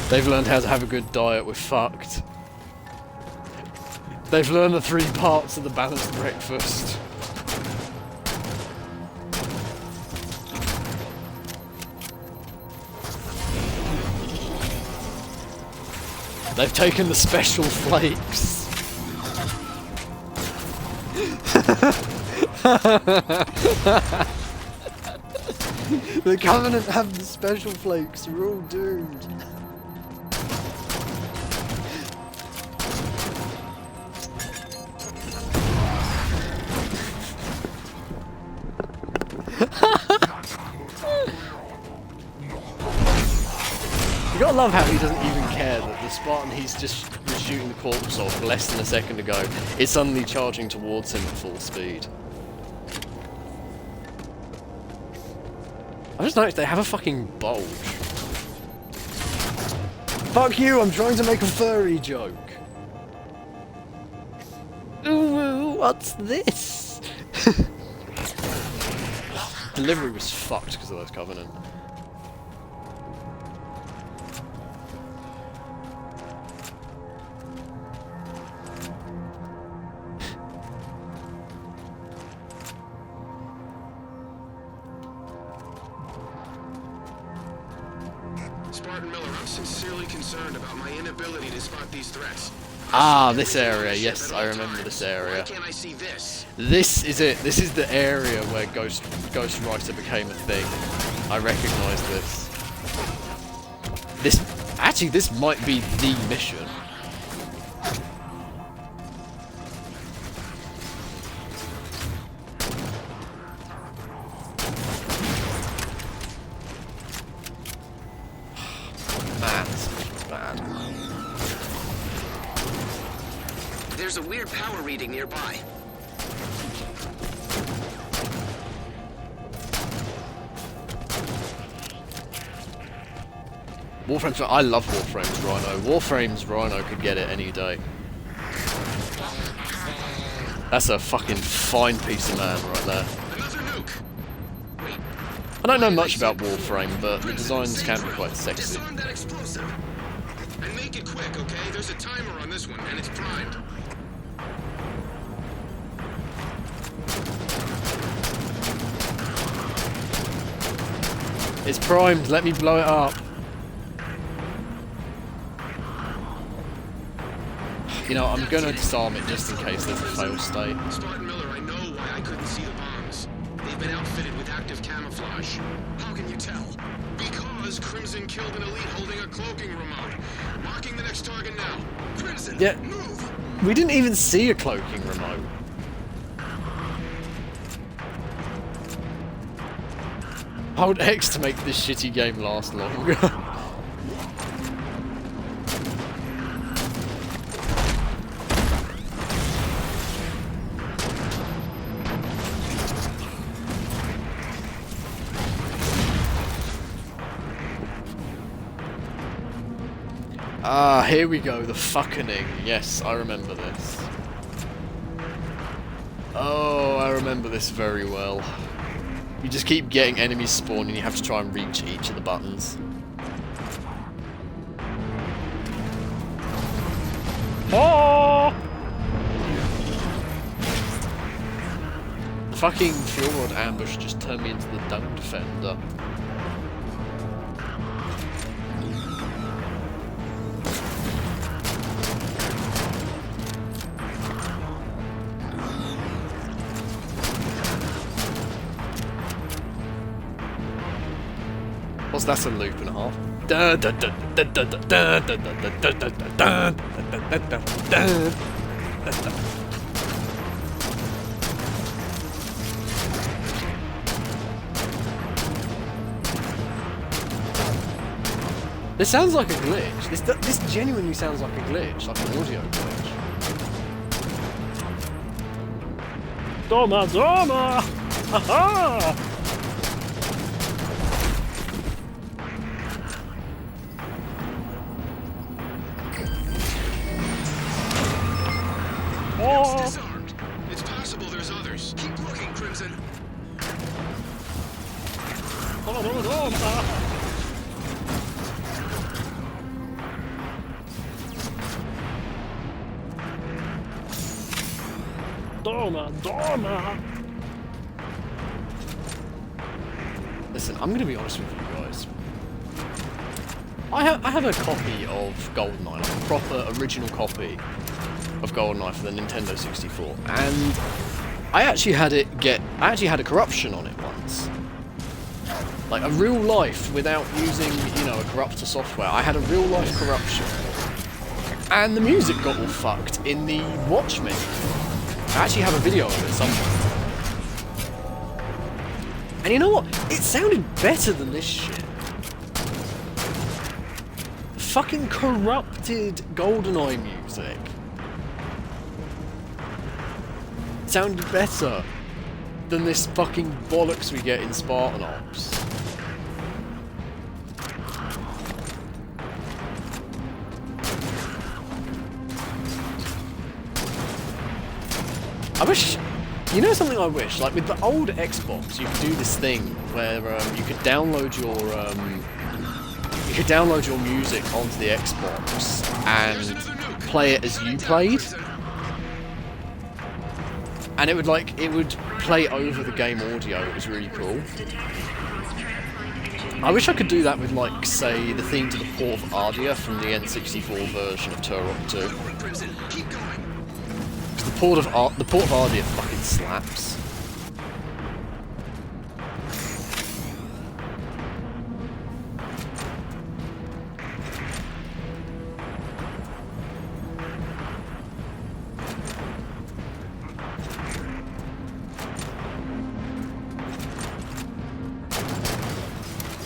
They've learned how to have a good diet. We're fucked. They've learned the 3 parts of the balanced breakfast. They've taken the special flakes. The Covenant have the special flakes. We're all doomed. You gotta love how he doesn't even care that the Spartan he's just shooting the corpse of less than a second ago is suddenly charging towards him at full speed. I just noticed they have a fucking bulge. Fuck you, I'm trying to make a furry joke. Ooh, what's this? Delivery was fucked because of those Covenant. Spartan Miller, I'm sincerely concerned about my inability to spot these threats. Ah, this area. Yes, I remember this area. Why can't I see this? This is it. This is the area where Ghost Rider became a thing. I recognise this. This might be the mission. Man, this is bad. There's a weird power reading nearby. Warframes, I love Warframes Rhino. Warframes Rhino could get it any day. That's a fucking fine piece of man right there. Another nuke. Wait, I don't know much about Warframe, but the designs can be quite sexy. disarm that explosive. And make it quick, okay? There's a timer on this one, and it's primed. It's primed, let me blow it up. You know, I'm gonna disarm it just in case there's a fail state. Spartan Miller, I know why I couldn't see the bombs. They've been outfitted with active camouflage. How can you tell? Because Crimson killed an elite holding a cloaking remote. Marking the next target now. Crimson, Yeah. move! We didn't even see a cloaking remote. Hold X to make this shitty game last longer. Ah, here we go, the fucking-ing. Yes, I remember this. Oh, I remember this very well. You just keep getting enemies spawn and you have to try and reach each of the buttons. Oh! The fucking Fuel Rod ambush just turned me into the Dome Defender. What's that, a loop and a half? This sounds like a glitch. This genuinely sounds like a glitch, like an audio glitch. Toma, toma! Haha! It's disarmed. It's possible there's others. Keep looking, Crimson. Toma, toma, toma! Toma, toma! Listen, I'm gonna be honest with you guys. I have a copy of GoldenEye, like a proper original copy of GoldenEye for the Nintendo 64, and I actually had a corruption on it once. Like a real life, without using, you know, a corruptor software. I had a real life corruption. And the music got all fucked in the watch menu. I actually have a video of it somewhere. And you know what? It sounded better than this shit. Fucking corrupted GoldenEye music sounded better than this fucking bollocks we get in Spartan Ops. I wish, you know something I wish? Like with the old Xbox, you could do this thing where you could download your music onto the Xbox and play it as you played, and it would play over the game audio. It was really cool. I wish I could do that with, like, say, the theme to the Port of Ardia from the N64 version of Turok 2. The Port of Ardia fucking slaps.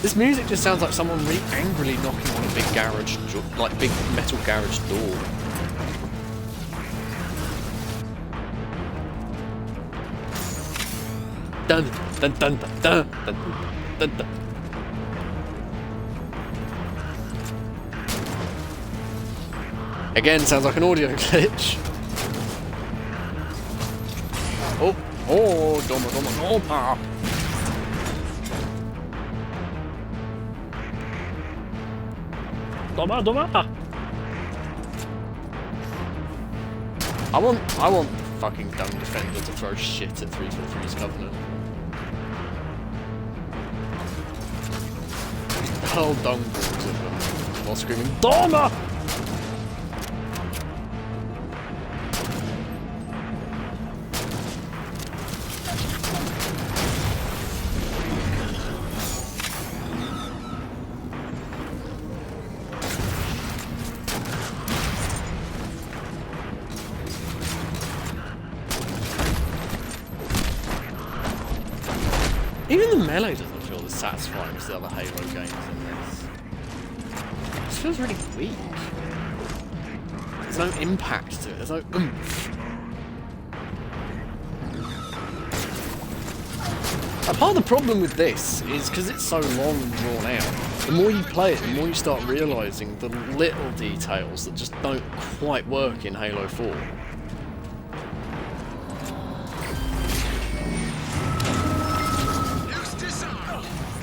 This music just sounds like someone really angrily knocking on a big garage, like big metal garage door. Dun dun dun dun dun dun dun dun. Again, sounds like an audio glitch. Oh, doma doma doma. Toma, toma! I want the fucking dung defender to throw shit at 343's Covenant. Hurl dung balls at them while screaming, Doma! Even the melee doesn't feel as satisfying as the other Halo games in this. This feels really weak. There's no impact to it, there's no oomph. A part of the problem with this is because it's so long and drawn out, the more you play it, the more you start realising the little details that just don't quite work in Halo 4.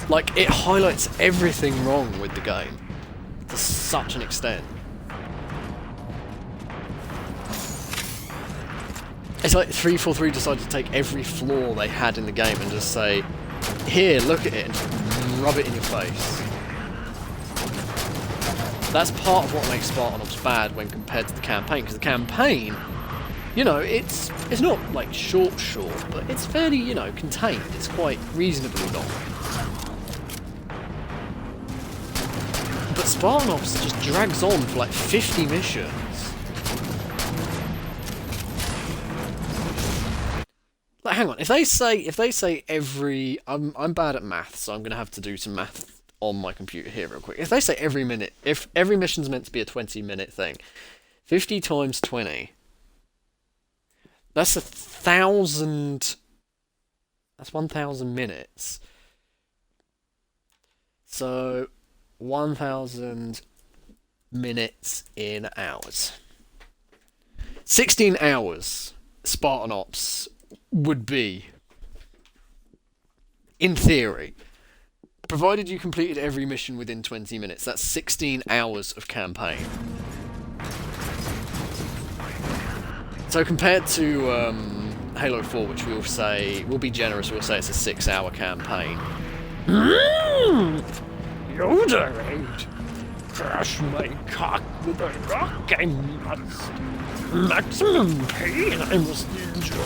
Like, it highlights everything wrong with the game to such an extent. It's like 343 decided to take every flaw they had in the game and just say, here, look at it, and just rub it in your face. That's part of what makes Spartan Ops bad when compared to the campaign, because the campaign, you know, it's not like short, but it's fairly, you know, contained. It's quite reasonably long. but Spartan Ops just drags on for like 50 missions. Like, hang on, if they say every, I'm bad at math, so I'm gonna have to do some math on my computer here real quick. If they say every minute, if every mission's meant to be a 20-minute thing, 50 times 20, that's 1,000. That's 1,000 minutes. So 1,000 minutes in hours. 16 hours Spartan Ops would be, in theory, provided you completed every mission within 20 minutes. That's 16 hours of campaign. So compared to Halo 4, which we'll be generous, we'll say it's a 6-hour campaign. Yoderate. Crush my cock with a rock I must. Maximum pain I must endure.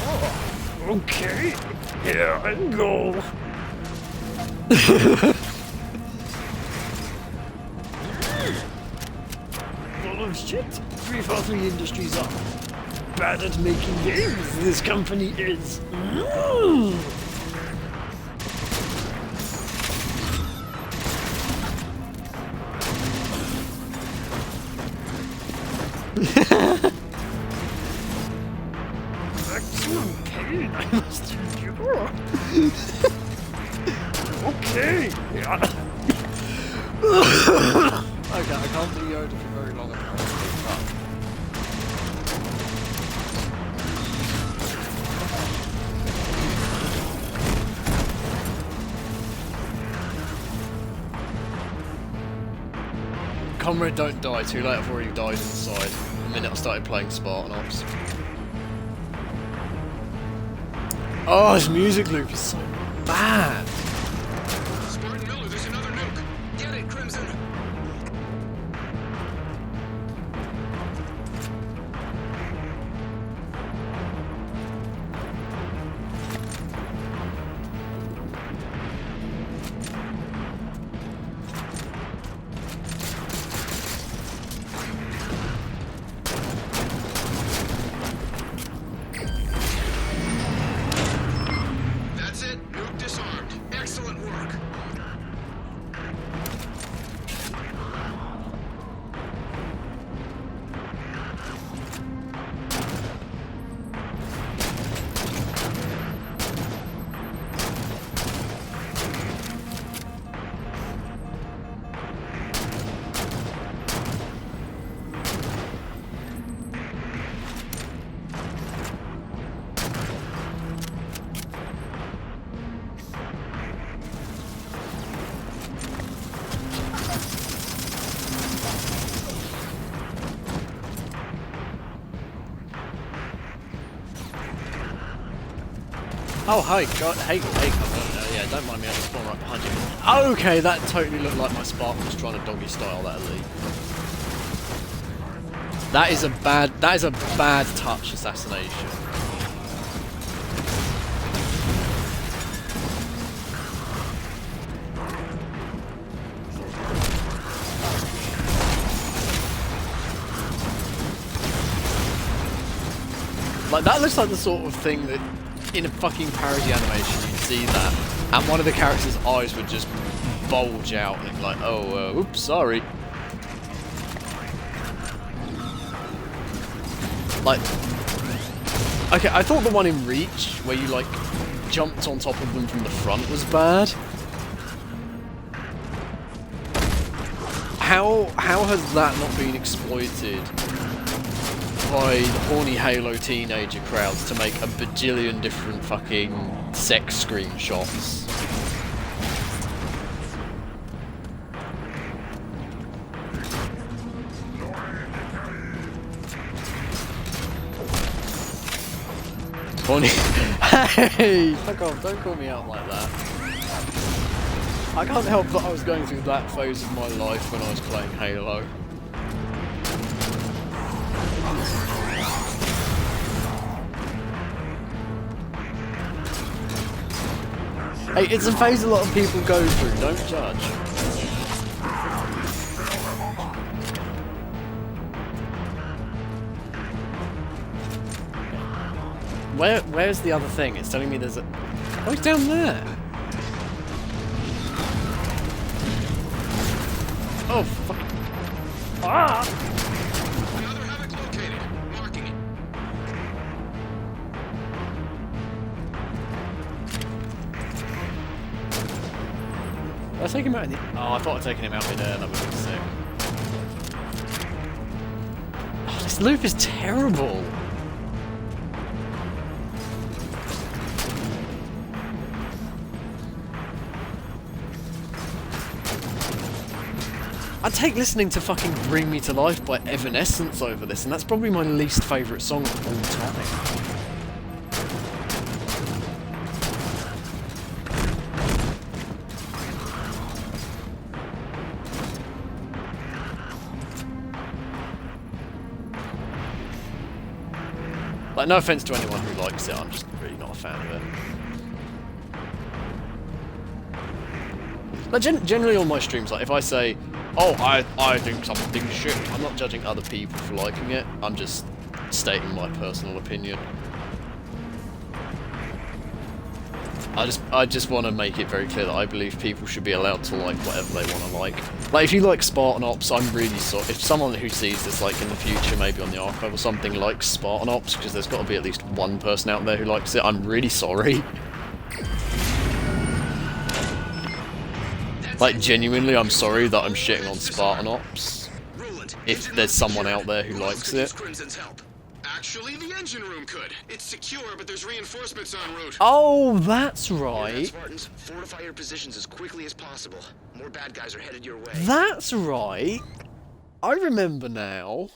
Okay, here I go. Full of shit. 343 Industries are bad at making games. This company is. Maximum pain I must endure. Okay. Yeah. Okay, I can't do Yoda for very long. Comrade, don't die. Too late, I've already died inside the minute I started playing Spartan Ops. Oh, this music loop is so bad. Spartan Miller, there's another nuke. Get it, Crimson. That's it. Nuke disarmed. Excellent work. Oh, hi, God, hey, yeah, don't mind me, I'm spawn right behind you. Okay, that totally looked like my Spartan was trying to doggy style that elite. That is a bad touch assassination. Like, that looks like the sort of thing that in a fucking parody animation you'd see that, and one of the characters' eyes would just bulge out and like, oh, oops, sorry. Like, okay, I thought the one in Reach, where you like jumped on top of them from the front, was bad. How has that not been exploited by the horny Halo teenager crowds to make a bajillion different fucking sex screenshots? Horny. Hey! Fuck off, don't call me out like that. I can't help that I was going through that phase of my life when I was playing Halo. Hey, it's a phase a lot of people go through, don't judge. Where's the other thing? It's telling me there's a... Oh, it's down there! Oh, fuck. Ah! Another havoc located. Marking it. Did I take him out in the... Oh, I thought I'd taken him out in there. That would have been sick. Oh, this loop is terrible! I take listening to fucking Bring Me to Life by Evanescence over this, and that's probably my least favourite song of all time. Like, no offence to anyone who likes it, I'm just really not a fan of it. Like, generally on my streams, like, if I say, oh, I think something's shit, I'm not judging other people for liking it, I'm just stating my personal opinion. I just want to make it very clear that I believe people should be allowed to like whatever they want to like. Like, if you like Spartan Ops, I'm really sorry. If someone who sees this, like, in the future, maybe on the archive or something, likes Spartan Ops, because there's got to be at least one person out there who likes it, I'm really sorry. Like, genuinely, I'm sorry that I'm shitting on Spartan Ops. If there's someone out there who likes it. Actually, the engine room could. It's secure, but there's reinforcements en route. Oh, that's right. Spartans, fortify your positions as quickly as possible. More bad guys are headed your way. That's right. I remember now.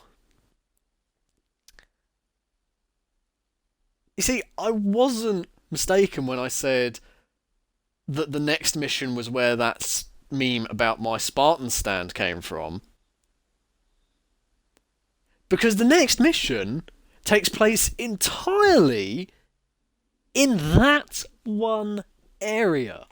You see, I wasn't mistaken when I said that the next mission was where that meme about my Spartan stand came from. Because the next mission takes place entirely in that one area.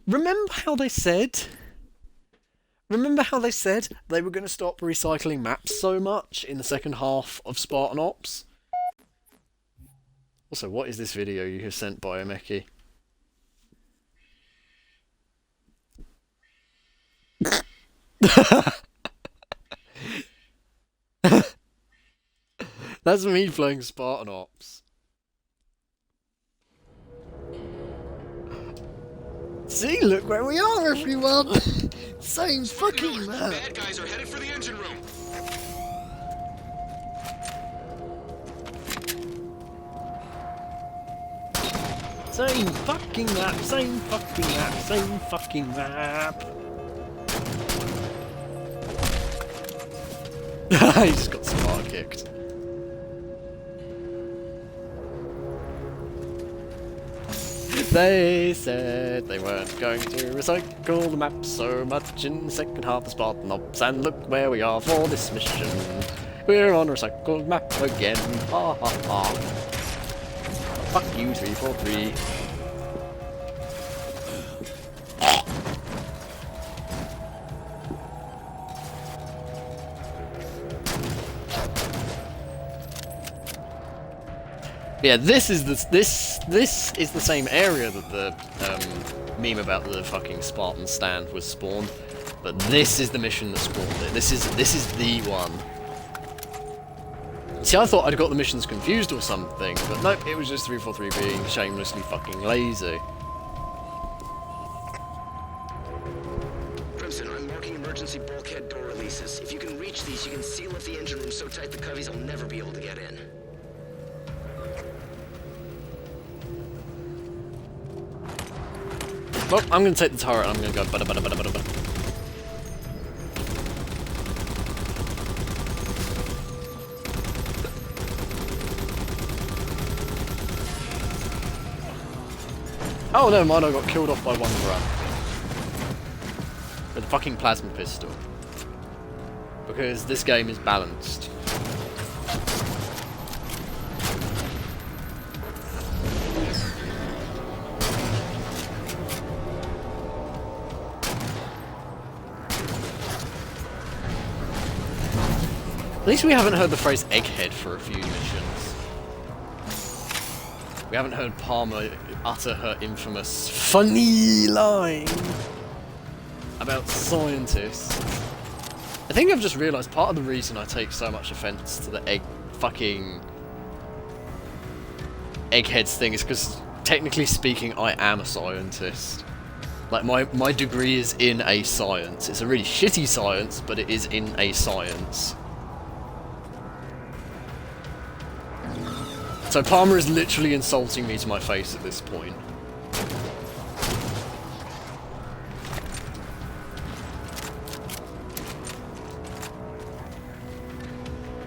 Remember how they said... Remember how they said they were going to stop recycling maps so much in the second half of Spartan Ops? Also, what is this video you have sent by Omeki? That's me playing Spartan Ops. See, look where we are, everyone! Same fucking map! Bad guys are headed for the engine room. Same fucking map, same fucking map, same fucking map! He just got smart kicked. They said they weren't going to recycle the map so much in the second half of Spartan Ops, and look where we are for this mission. We're on a recycled map again. Ha ha ha. Fuck you, 343. Yeah, this is the same area that the meme about the fucking Spartan stand was spawned, but this is the mission that spawned it. This is the one. See, I thought I'd got the missions confused or something, but nope, it was just 343 being shamelessly fucking lazy. Crimson, I'm marking emergency bulkhead door releases. If you can reach these, you can seal off the engine room so tight the coveys will never be able to get in. Well, I'm going to take the turret and I'm going to go bada bada bada bada bada. Oh, never mind, I got killed off by one grunt. With a fucking plasma pistol. because this game is balanced. At least we haven't heard the phrase egghead for a few missions. We haven't heard Palmer utter her infamous funny line about scientists. I think I've just realised part of the reason I take so much offence to the fucking eggheads thing is because, technically speaking, I am a scientist. Like, my degree is in a science. It's a really shitty science, but it is in a science. So Palmer is literally insulting me to my face at this point.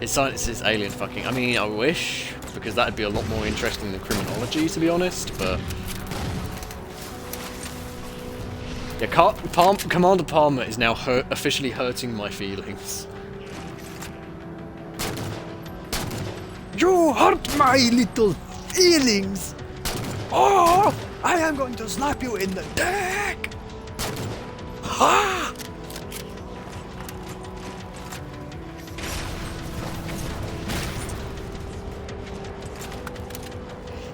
His science is alien fucking. I mean, I wish, because that'd be a lot more interesting than criminology, to be honest, but... yeah, Commander Palmer is now officially hurting my feelings. You hurt my little feelings! Oh, I am going to slap you in the neck! Ha!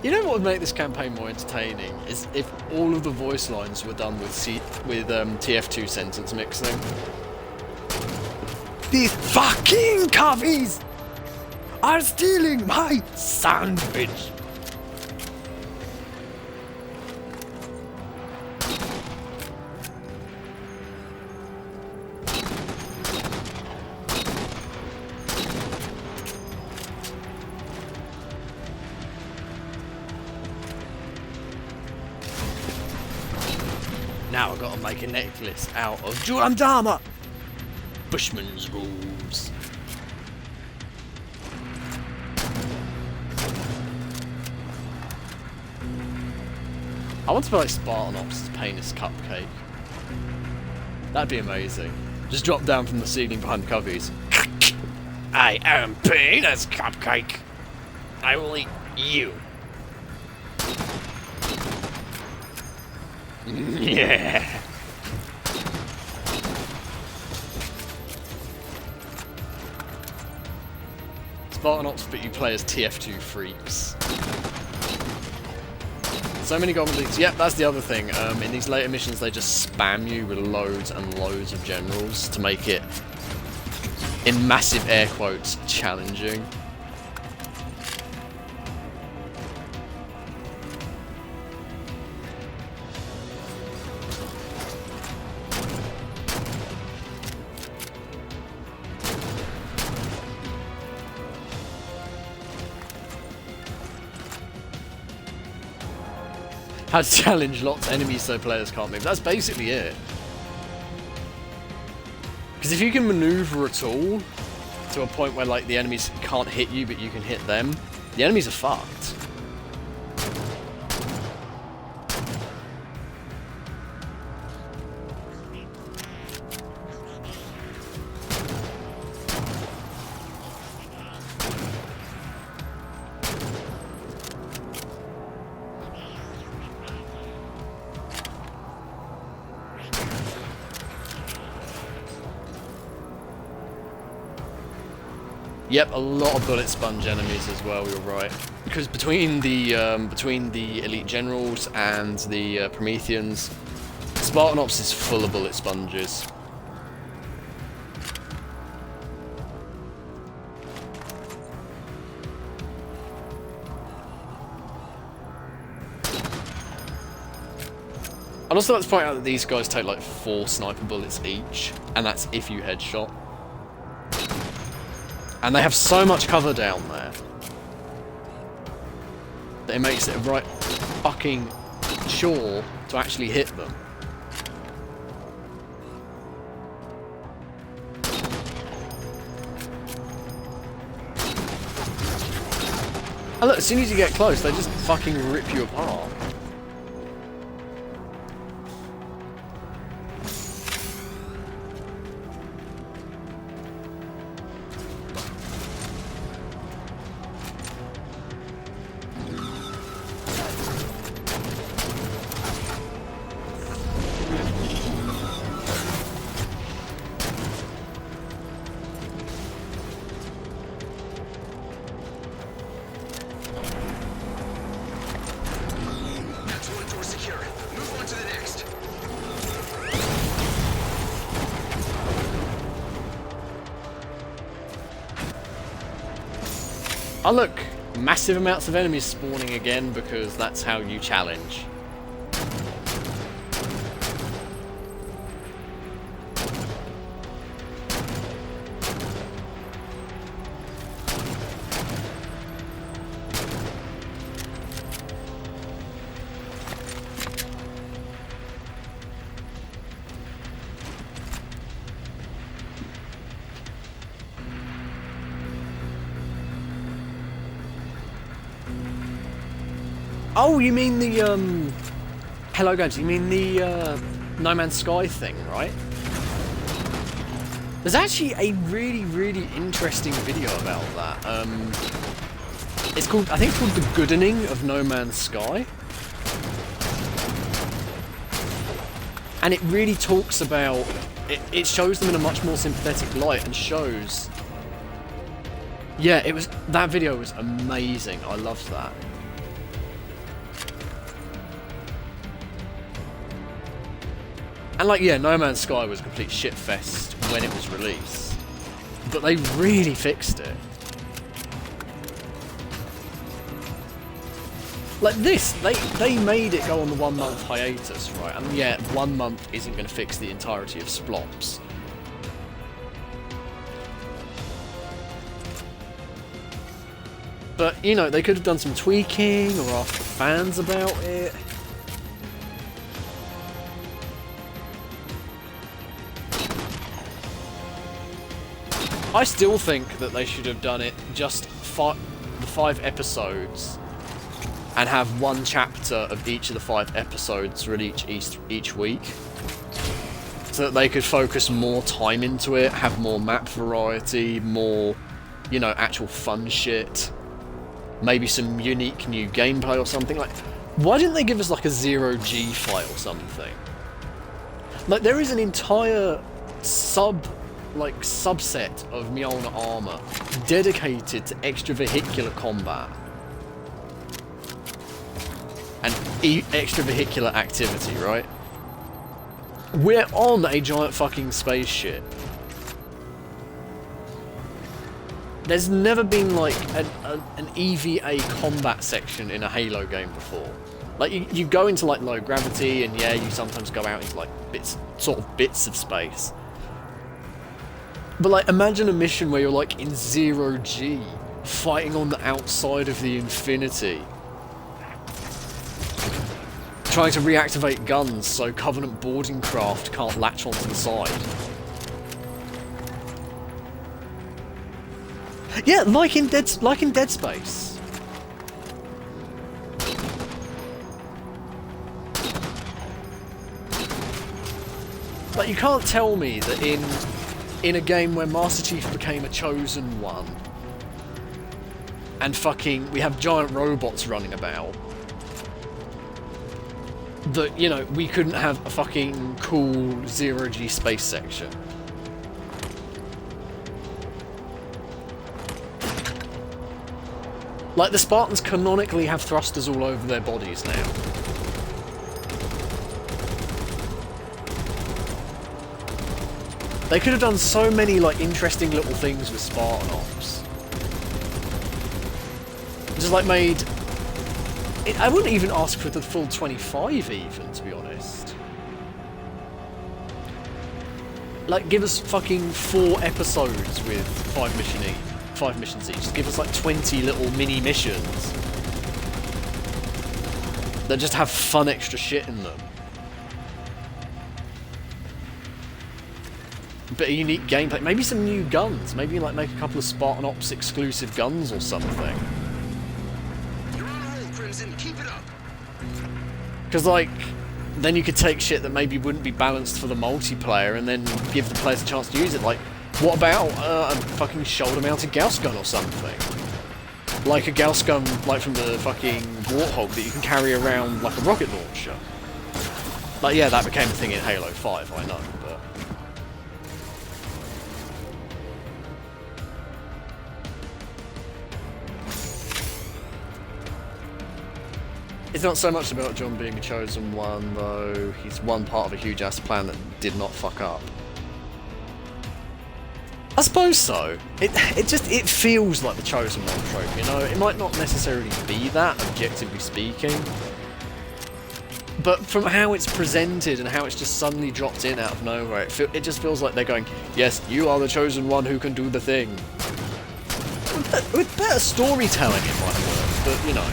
You know what would make this campaign more entertaining is if all of the voice lines were done with TF2 sentence mixing. These fucking coffees are stealing my sandwich! Now I've got to make a necklace out of Julandama! Bushman's rules. I want to play like Spartan Ops' Penis Cupcake. That'd be amazing. Just drop down from the ceiling behind the coveys. I am Penis Cupcake. I will eat you. Yeah. Spartan Ops, but you play as TF2 freaks. So many goblins. Yep, that's the other thing. In these later missions, they just spam you with loads and loads of generals to make it, in massive air quotes, challenging. How to challenge lots of enemies so players can't move. That's basically it. Because if you can maneuver at all, to a point where like the enemies can't hit you but you can hit them, the enemies are fucked. Yep, a lot of bullet sponge enemies as well. You're right, because between the elite generals and the Prometheans, Spartan Ops is full of bullet sponges. I'd also like to point out that these guys take like 4 sniper bullets each, and that's if you headshot. And they have so much cover down there that it makes it right fucking sure to actually hit them. And look, as soon as you get close, they just fucking rip you apart. Oh look, massive amounts of enemies spawning again because that's how you challenge. Oh, you mean the, Hello Games, you mean the, No Man's Sky thing, right? There's actually a really, really interesting video about that. It's called, I think it's called The Goodening of No Man's Sky. And it really talks about, it shows them in a much more sympathetic light and shows... Yeah, that video was amazing, I loved that. And like, yeah, No Man's Sky was a complete shitfest when it was released. But they really fixed it. Like this, they made it go on the 1 month hiatus, right? And yeah, 1 month isn't going to fix the entirety of Splops. But, you know, they could have done some tweaking or asked the fans about it. I still think that they should have done it just the 5 episodes and have one chapter of each of the 5 episodes released each week, so that they could focus more time into it, have more map variety, more, you know, actual fun shit, maybe some unique new gameplay or something. Like, why didn't they give us like a 0G fight or something? Like, there is an entire subset of Mjolnir armor dedicated to extravehicular combat and extravehicular activity, right? We're on a giant fucking spaceship. There's never been like an EVA combat section in a Halo game before. Like, you go into like low gravity, and yeah, you sometimes go out into like bits of space. But like, imagine a mission where you're like in 0G, fighting on the outside of the Infinity, trying to reactivate guns so Covenant boarding craft can't latch onto the side. Yeah, like in Dead Space. Like, you can't tell me that in a game where Master Chief became a chosen one, and fucking we have giant robots running about, that, you know, we couldn't have a fucking cool 0G space section. Like, the Spartans canonically have thrusters all over their bodies now. They could have done so many, like, interesting little things with Spartan Ops. Just, like, made... I wouldn't even ask for the full 25, even, to be honest. Like, give us fucking 4 episodes with 5 missions each. Just give us, like, 20 little mini missions that just have fun extra shit in them. Bit of unique gameplay, maybe some new guns, maybe like make a couple of Spartan Ops exclusive guns or something. You're on a roll, Crimson. Keep it up. Because, like, then you could take shit that maybe wouldn't be balanced for the multiplayer and then give the players a chance to use it. Like, what about a fucking shoulder-mounted Gauss gun or something? Like a Gauss gun, like from the fucking Warthog that you can carry around like a rocket launcher. Like, yeah, that became a thing in Halo 5, I know, but... It's not so much about John being a chosen one, though. He's one part of a huge-ass plan that did not fuck up. I suppose so. It feels like the Chosen One trope, you know? It might not necessarily be that, objectively speaking. But from how it's presented and how it's just suddenly dropped in out of nowhere, it just feels like they're going, yes, you are the Chosen One who can do the thing. With better storytelling it might work, but, you know,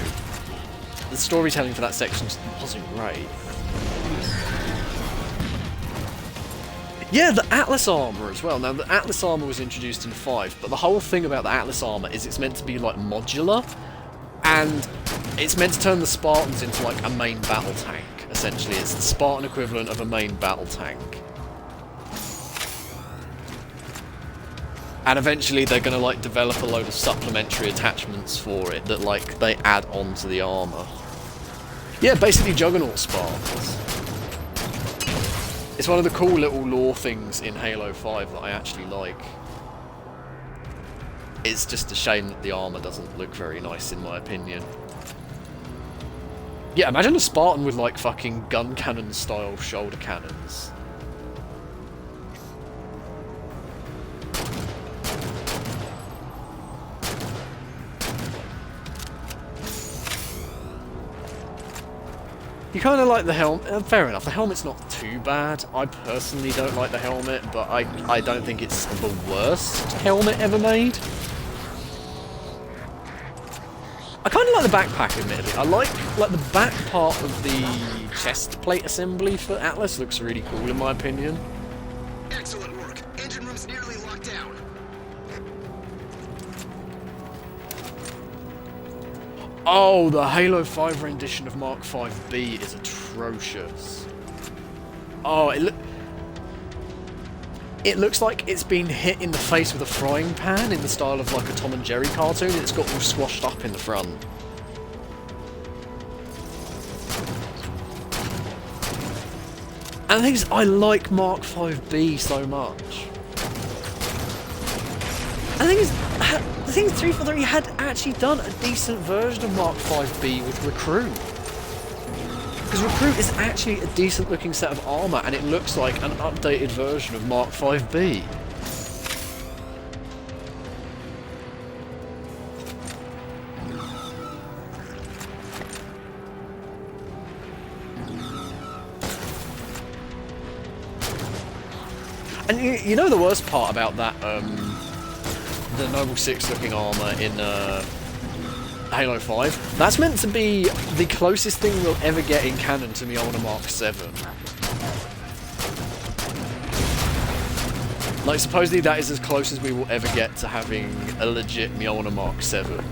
the storytelling for that section wasn't great. Yeah, the Atlas armor as well. Now, the Atlas armor was introduced in 5, but the whole thing about the Atlas armor is it's meant to be, like, modular, and it's meant to turn the Spartans into, like, a main battle tank, essentially. It's the Spartan equivalent of a main battle tank. And eventually they're going to, like, develop a load of supplementary attachments for it that, like, they add on to the armor. Yeah, basically Juggernaut Spartans. It's one of the cool little lore things in Halo 5 that I actually like. It's just a shame that the armor doesn't look very nice, in my opinion. Yeah, imagine a Spartan with, like, fucking gun cannon style shoulder cannons. You kind of like the helmet. Fair enough, the helmet's not too bad. I personally don't like the helmet, but I don't think it's the worst helmet ever made. I kind of like the backpack, admittedly. I like the back part of the chest plate assembly for Atlas. Looks really cool, in my opinion. Excellent work. Engine room's nearly locked down. Oh, the Halo 5 rendition of Mark 5B is atrocious. Oh, it looks like it's been hit in the face with a frying pan in the style of like a Tom and Jerry cartoon. It's got all squashed up in the front. And the thing is, I like Mark 5B so much. And the thing is, 343 had actually done a decent version of Mark 5B with Recruit. Because Recruit is actually a decent looking set of armour, and it looks like an updated version of Mark 5B. And you know the worst part about that, the Noble 6 looking armour in Halo 5? That's meant to be the closest thing we'll ever get in canon to Mjolnir Mark 7. Like, supposedly that is as close as we will ever get to having a legit Mjolnir Mark 7.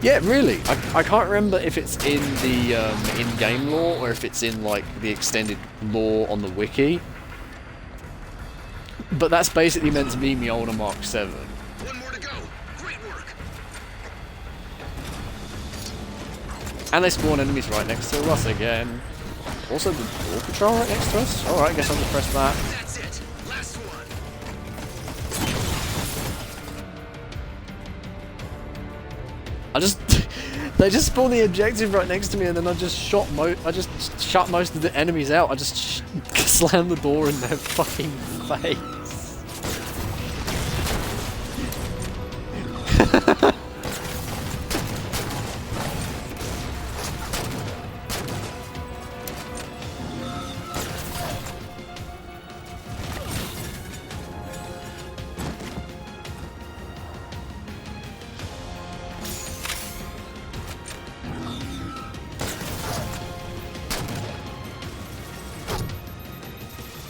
Yeah, really. I can't remember if it's in the in-game lore or if it's in, like, the extended lore on the wiki. But that's basically meant to be Mjolnir Mark 7. One more to go. Great work. And they spawn enemies right next to us again. Also, the door control right next to us? Alright, guess I'll just press that. That's it. Last one. They just spawned the objective right next to me, and then I just shut most of the enemies out. I just slammed the door in their fucking face.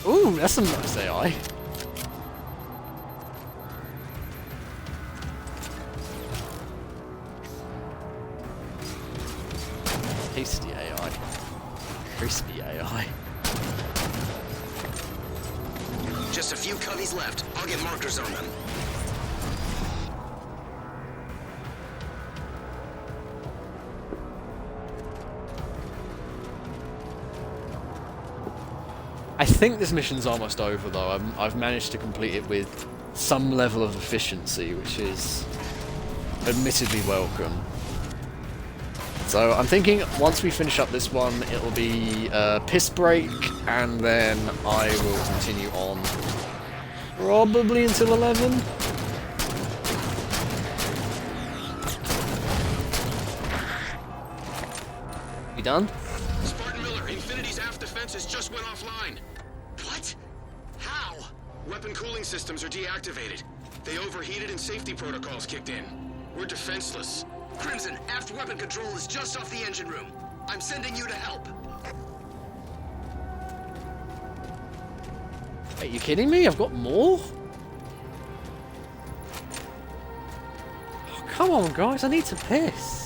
Ooh, that's some nice AI. Tasty AI. Crispy AI. Just a few coveys left. I'll get markers on them. I think this mission's almost over though. I've managed to complete it with some level of efficiency, which is admittedly welcome. So I'm thinking once we finish up this one, it'll be piss break, and then I will continue on probably until 11. You done? Spartan Miller, Infinity's aft defenses just went offline. What? How? Weapon cooling systems are deactivated. They overheated and safety protocols kicked in. We're defenseless. Crimson, aft weapon control is just off the engine room. I'm sending you to help. Are you kidding me? I've got more? Oh, come on, guys. I need to piss.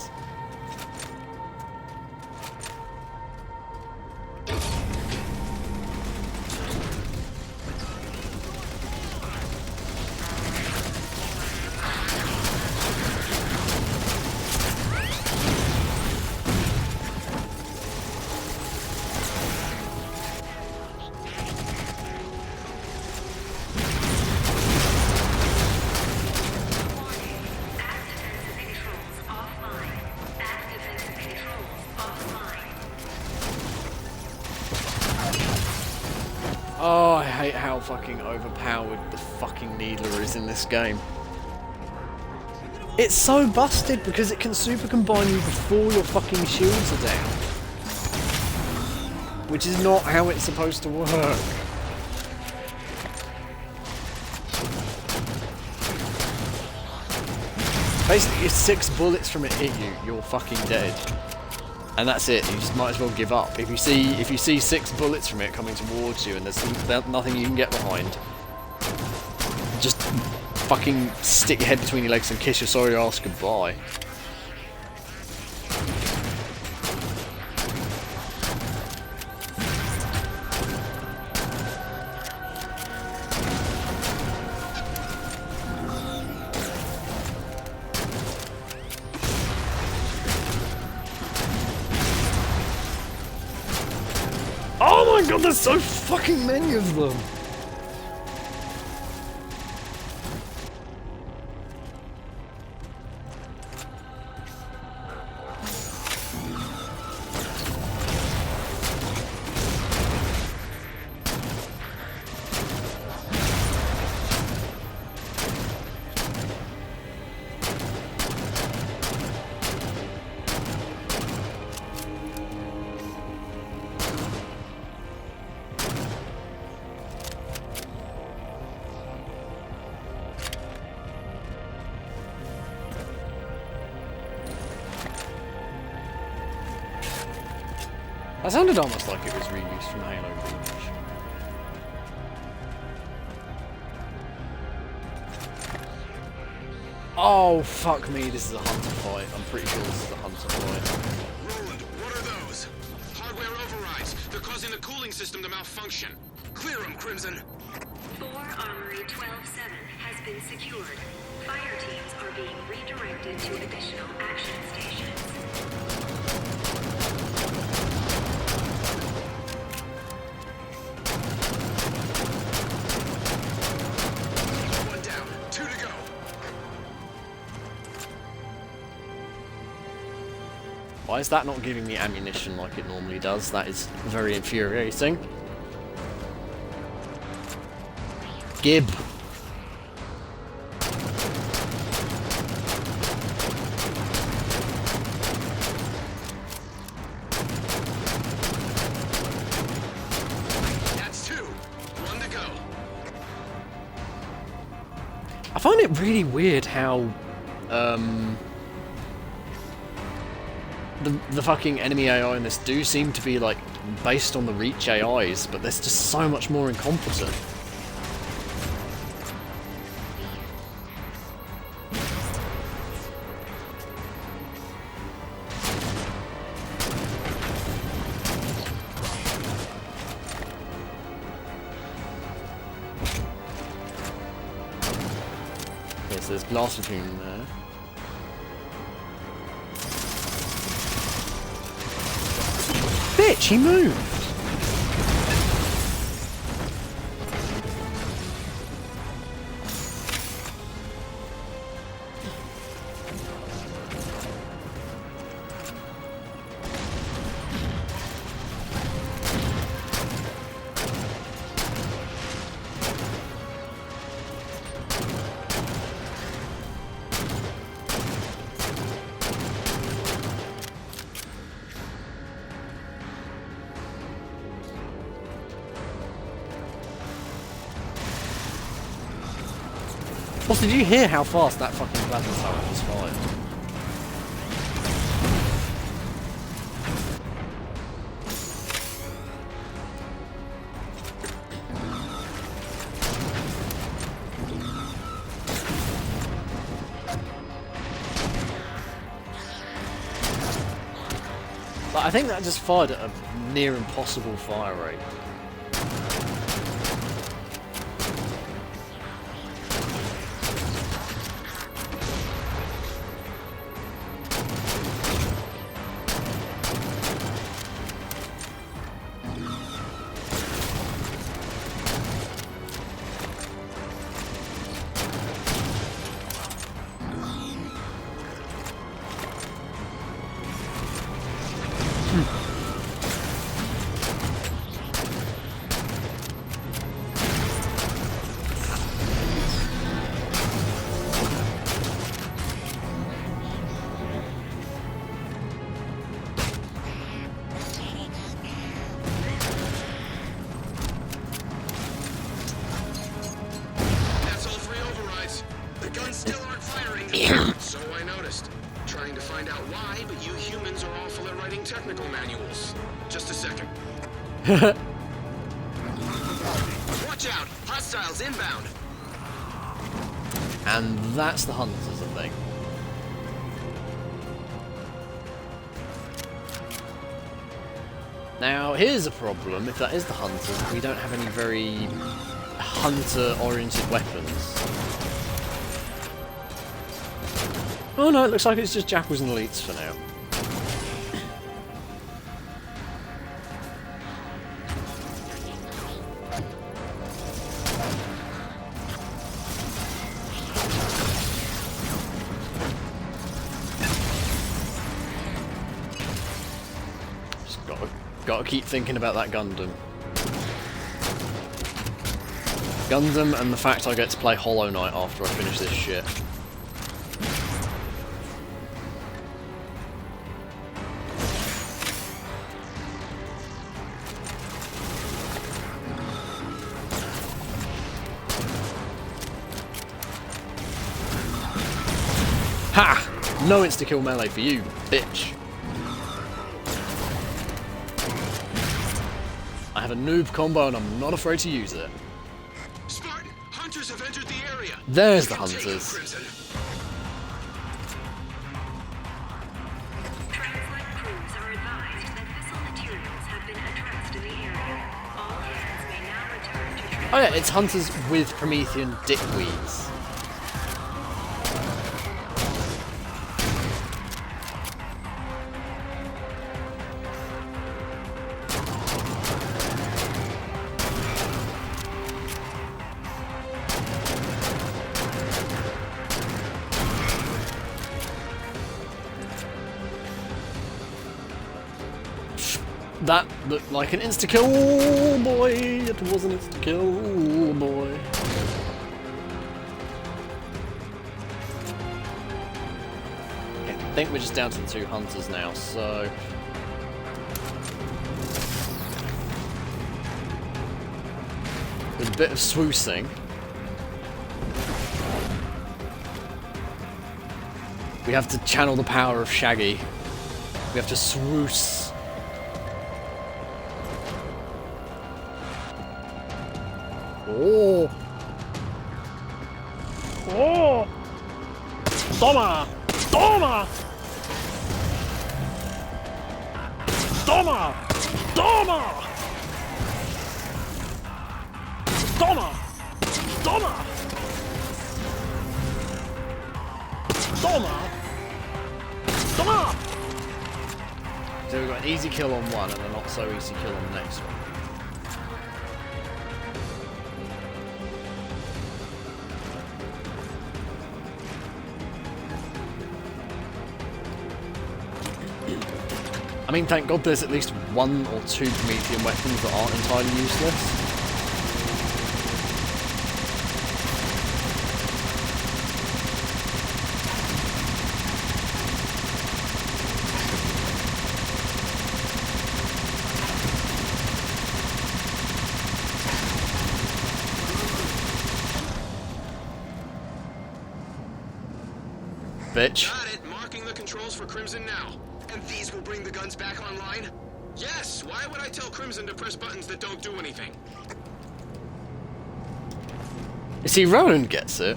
Oh, I hate how fucking overpowered the fucking Needler is in this game. It's so busted because it can super combine you before your fucking shields are down. Which is not how it's supposed to work. Basically, if 6 bullets from it hit you, you're fucking dead. And that's it. You just might as well give up. If you see 6 bullets from it coming towards you and there's nothing you can get behind, just fucking stick your head between your legs and kiss your sorry ass goodbye. Oh my god, there's so fucking many of them! That sounded almost like it was reused from Halo Reach. Oh, fuck me, this is a hunter fight. I'm pretty sure this is a hunter fight. Roland, what are those? Hardware overrides. They're causing the cooling system to malfunction. Clear them, Crimson. 4 Armory 12-7 has been secured. Fire teams are being redirected to additional action stations. One down, 2 to go. Why is that not giving me ammunition like it normally does? That is very infuriating. Gib. That's 2. 1 to go. I find it really weird how the fucking enemy AI in this do seem to be like based on the Reach AIs, but there's just so much more incompetent. Okay, so there's glass between them there. Bitch, he moved! Also, did you hear how fast that fucking plasma turret was fired? But I think that just fired at a near impossible fire rate. That's all 3 overrides. The guns still aren't firing. So I noticed. Trying to find out why, but you humans are awful at writing technical manuals. Just a second. Watch out! Hostiles inbound! And that's the hunters, I think. Now, here's a problem. If that is the hunters, we don't have any very hunter-oriented weapons. Oh no, it looks like it's just jackals and elites for now. Just gotta keep thinking about that Gundam. Gundam and the fact I get to play Hollow Knight after I finish this shit. Ha! No insta-kill melee for you, bitch. I have a noob combo and I'm not afraid to use it. Spartan, hunters have entered the area. There's the You can take them, hunters. Crimson. Translate crews are advised that fissile materials have been addressed in the area. All hands may now return to Oh yeah, it's hunters with Promethean dickweeds. That looked like an insta-kill, boy. It was an insta-kill, boy. Okay, I think we're just down to the 2 hunters now, so... with a bit of swoosing. We have to channel the power of Shaggy. We have to swoose. Oh! Oh! Toma! Toma! Toma! Toma! Toma! Toma! Toma! Toma! So we've got an easy kill on one and a not so easy kill on the next one. I mean, thank God there's at least 1 or 2 Promethean weapons that aren't entirely useless. bitch. Got it. Marking the controls for Crimson now. And these will bring the guns back online? Yes. Why would I tell Crimson to press buttons that don't do anything? You see, Roland gets it.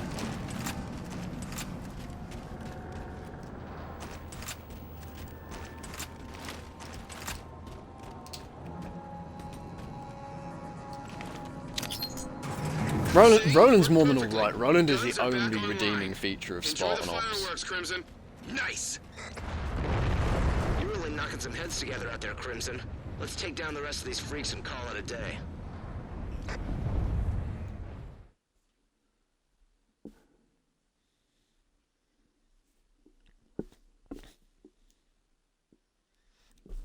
Roland's more than alright. Roland is the only redeeming feature of Enjoy the Spartan Ops. fireworks, Crimson. Nice. You're really knocking some heads together out there, Crimson. Let's take down the rest of these freaks and call it a day.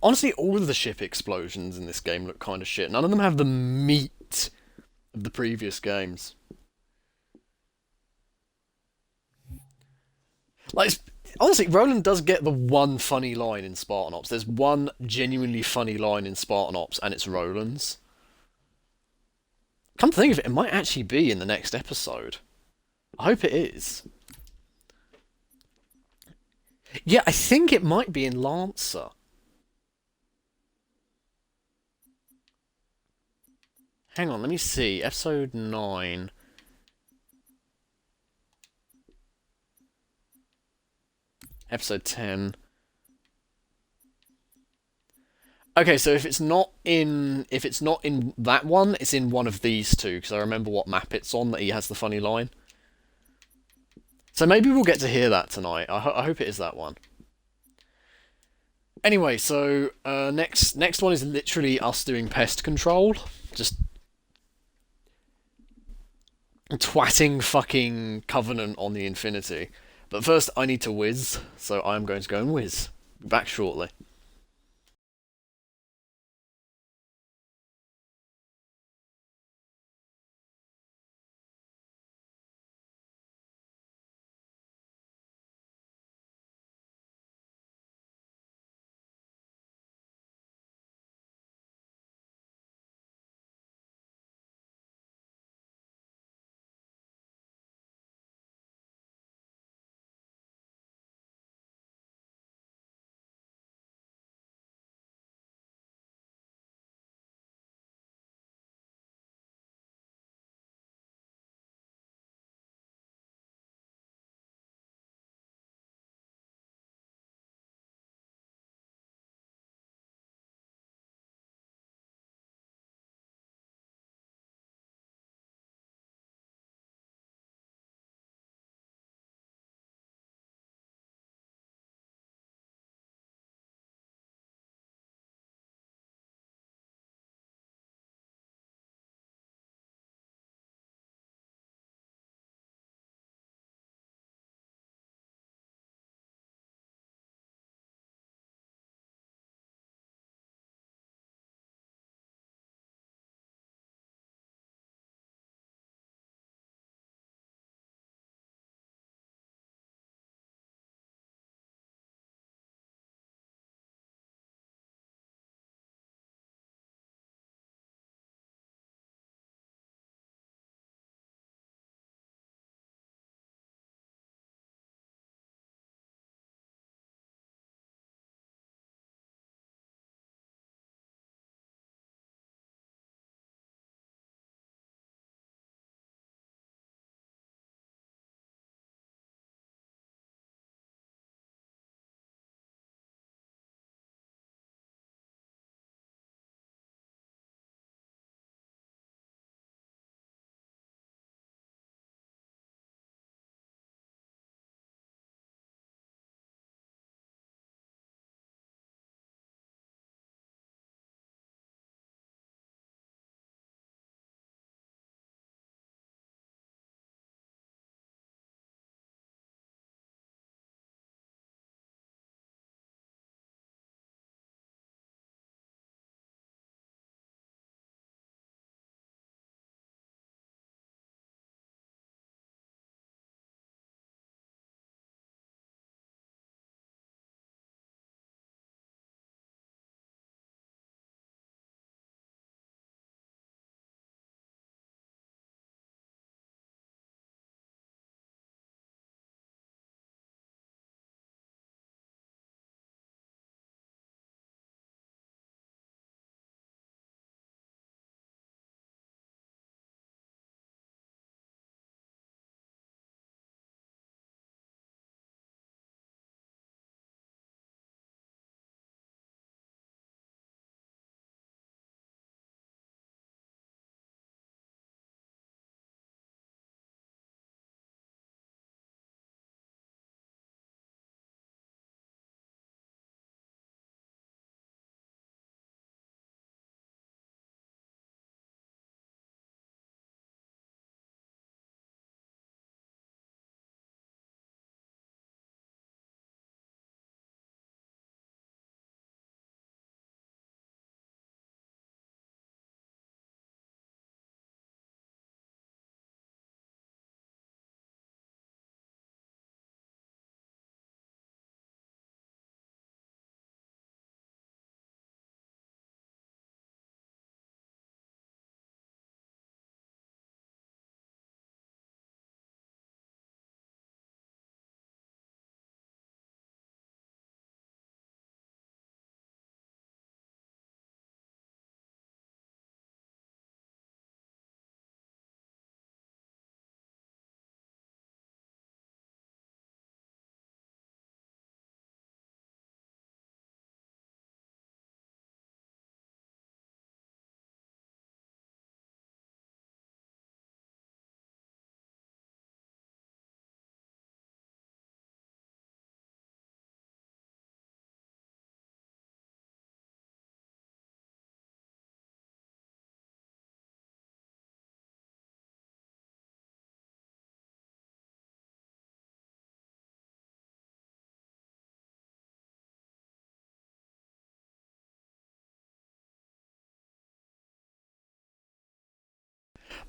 Honestly, all of the ship explosions in this game look kind of shit. None of them have the meat of the previous games. Like, honestly, Roland does get the one funny line in Spartan Ops. There's one genuinely funny line in Spartan Ops, and it's Roland's. Come to think of it, it might actually be in the next episode. I hope it is. Yeah, I think it might be in Lancer. Hang on, let me see. Episode 9. Episode 10. Okay, so if it's not in that one, it's in one of these two, because I remember what map it's on that he has the funny line. So maybe we'll get to hear that tonight. I hope it is that one. Anyway, so next one is literally us doing pest control. Just twatting fucking Covenant on the Infinity. But first, I need to whiz, so I'm going to go and whiz. Be back shortly.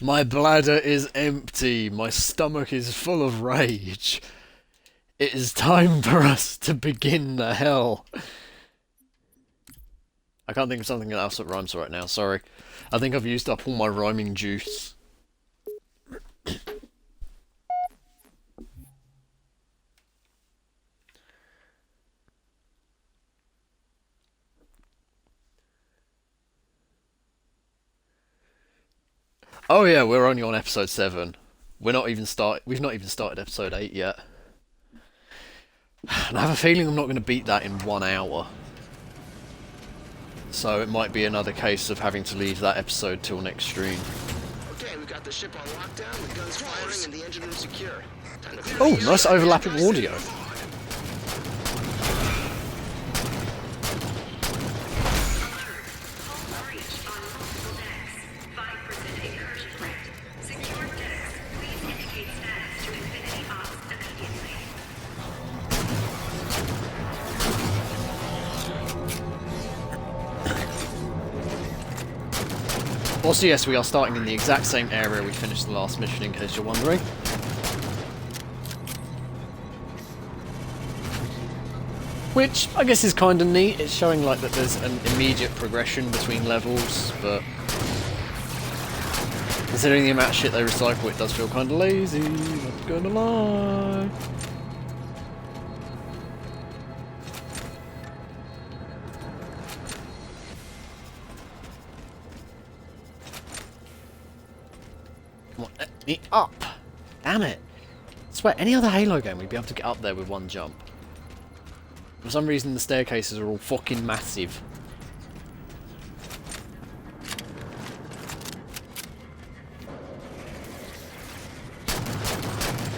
My bladder is empty. My stomach is full of rage. It is time for us to begin the hell. I can't think of something else that rhymes right now, sorry. I think I've used up all my rhyming juice. Oh yeah, we're only on episode 7. We've not even started episode 8 yet. And I have a feeling I'm not going to beat that in 1 hour. So it might be another case of having to leave that episode till next stream. Okay, we've got the ship on lockdown, the guns firing, and the engine room secure. Time to Oh, nice overlapping audio. Also, yes, we are starting in the exact same area we finished the last mission, in case you're wondering. Which, I guess, is kind of neat. It's showing, like, that there's an immediate progression between levels, but considering the amount of shit they recycle, it does feel kind of lazy, not gonna lie. Come on, let me up! Damn it! I swear, any other Halo game we'd be able to get up there with one jump. For some reason the staircases are all fucking massive.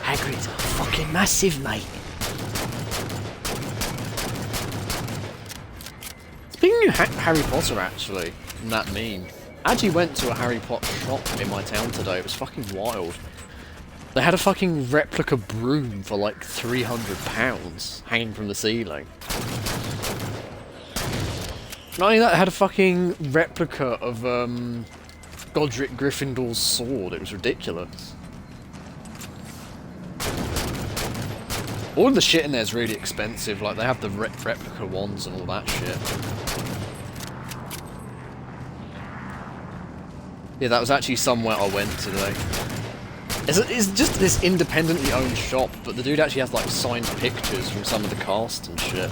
Hagrid's fucking massive, mate. Speaking of Harry Potter, actually, and that meme, I actually went to a Harry Potter shop in my town today. It was fucking wild. They had a fucking replica broom for like £300 hanging from the ceiling. Not only that, they had a fucking replica of Godric Gryffindor's sword. It was ridiculous. All of the shit in there is really expensive. Like, they have the replica wands and all that shit. Yeah, that was actually somewhere I went today. It's just this independently owned shop, but the dude actually has like signed pictures from some of the cast and shit.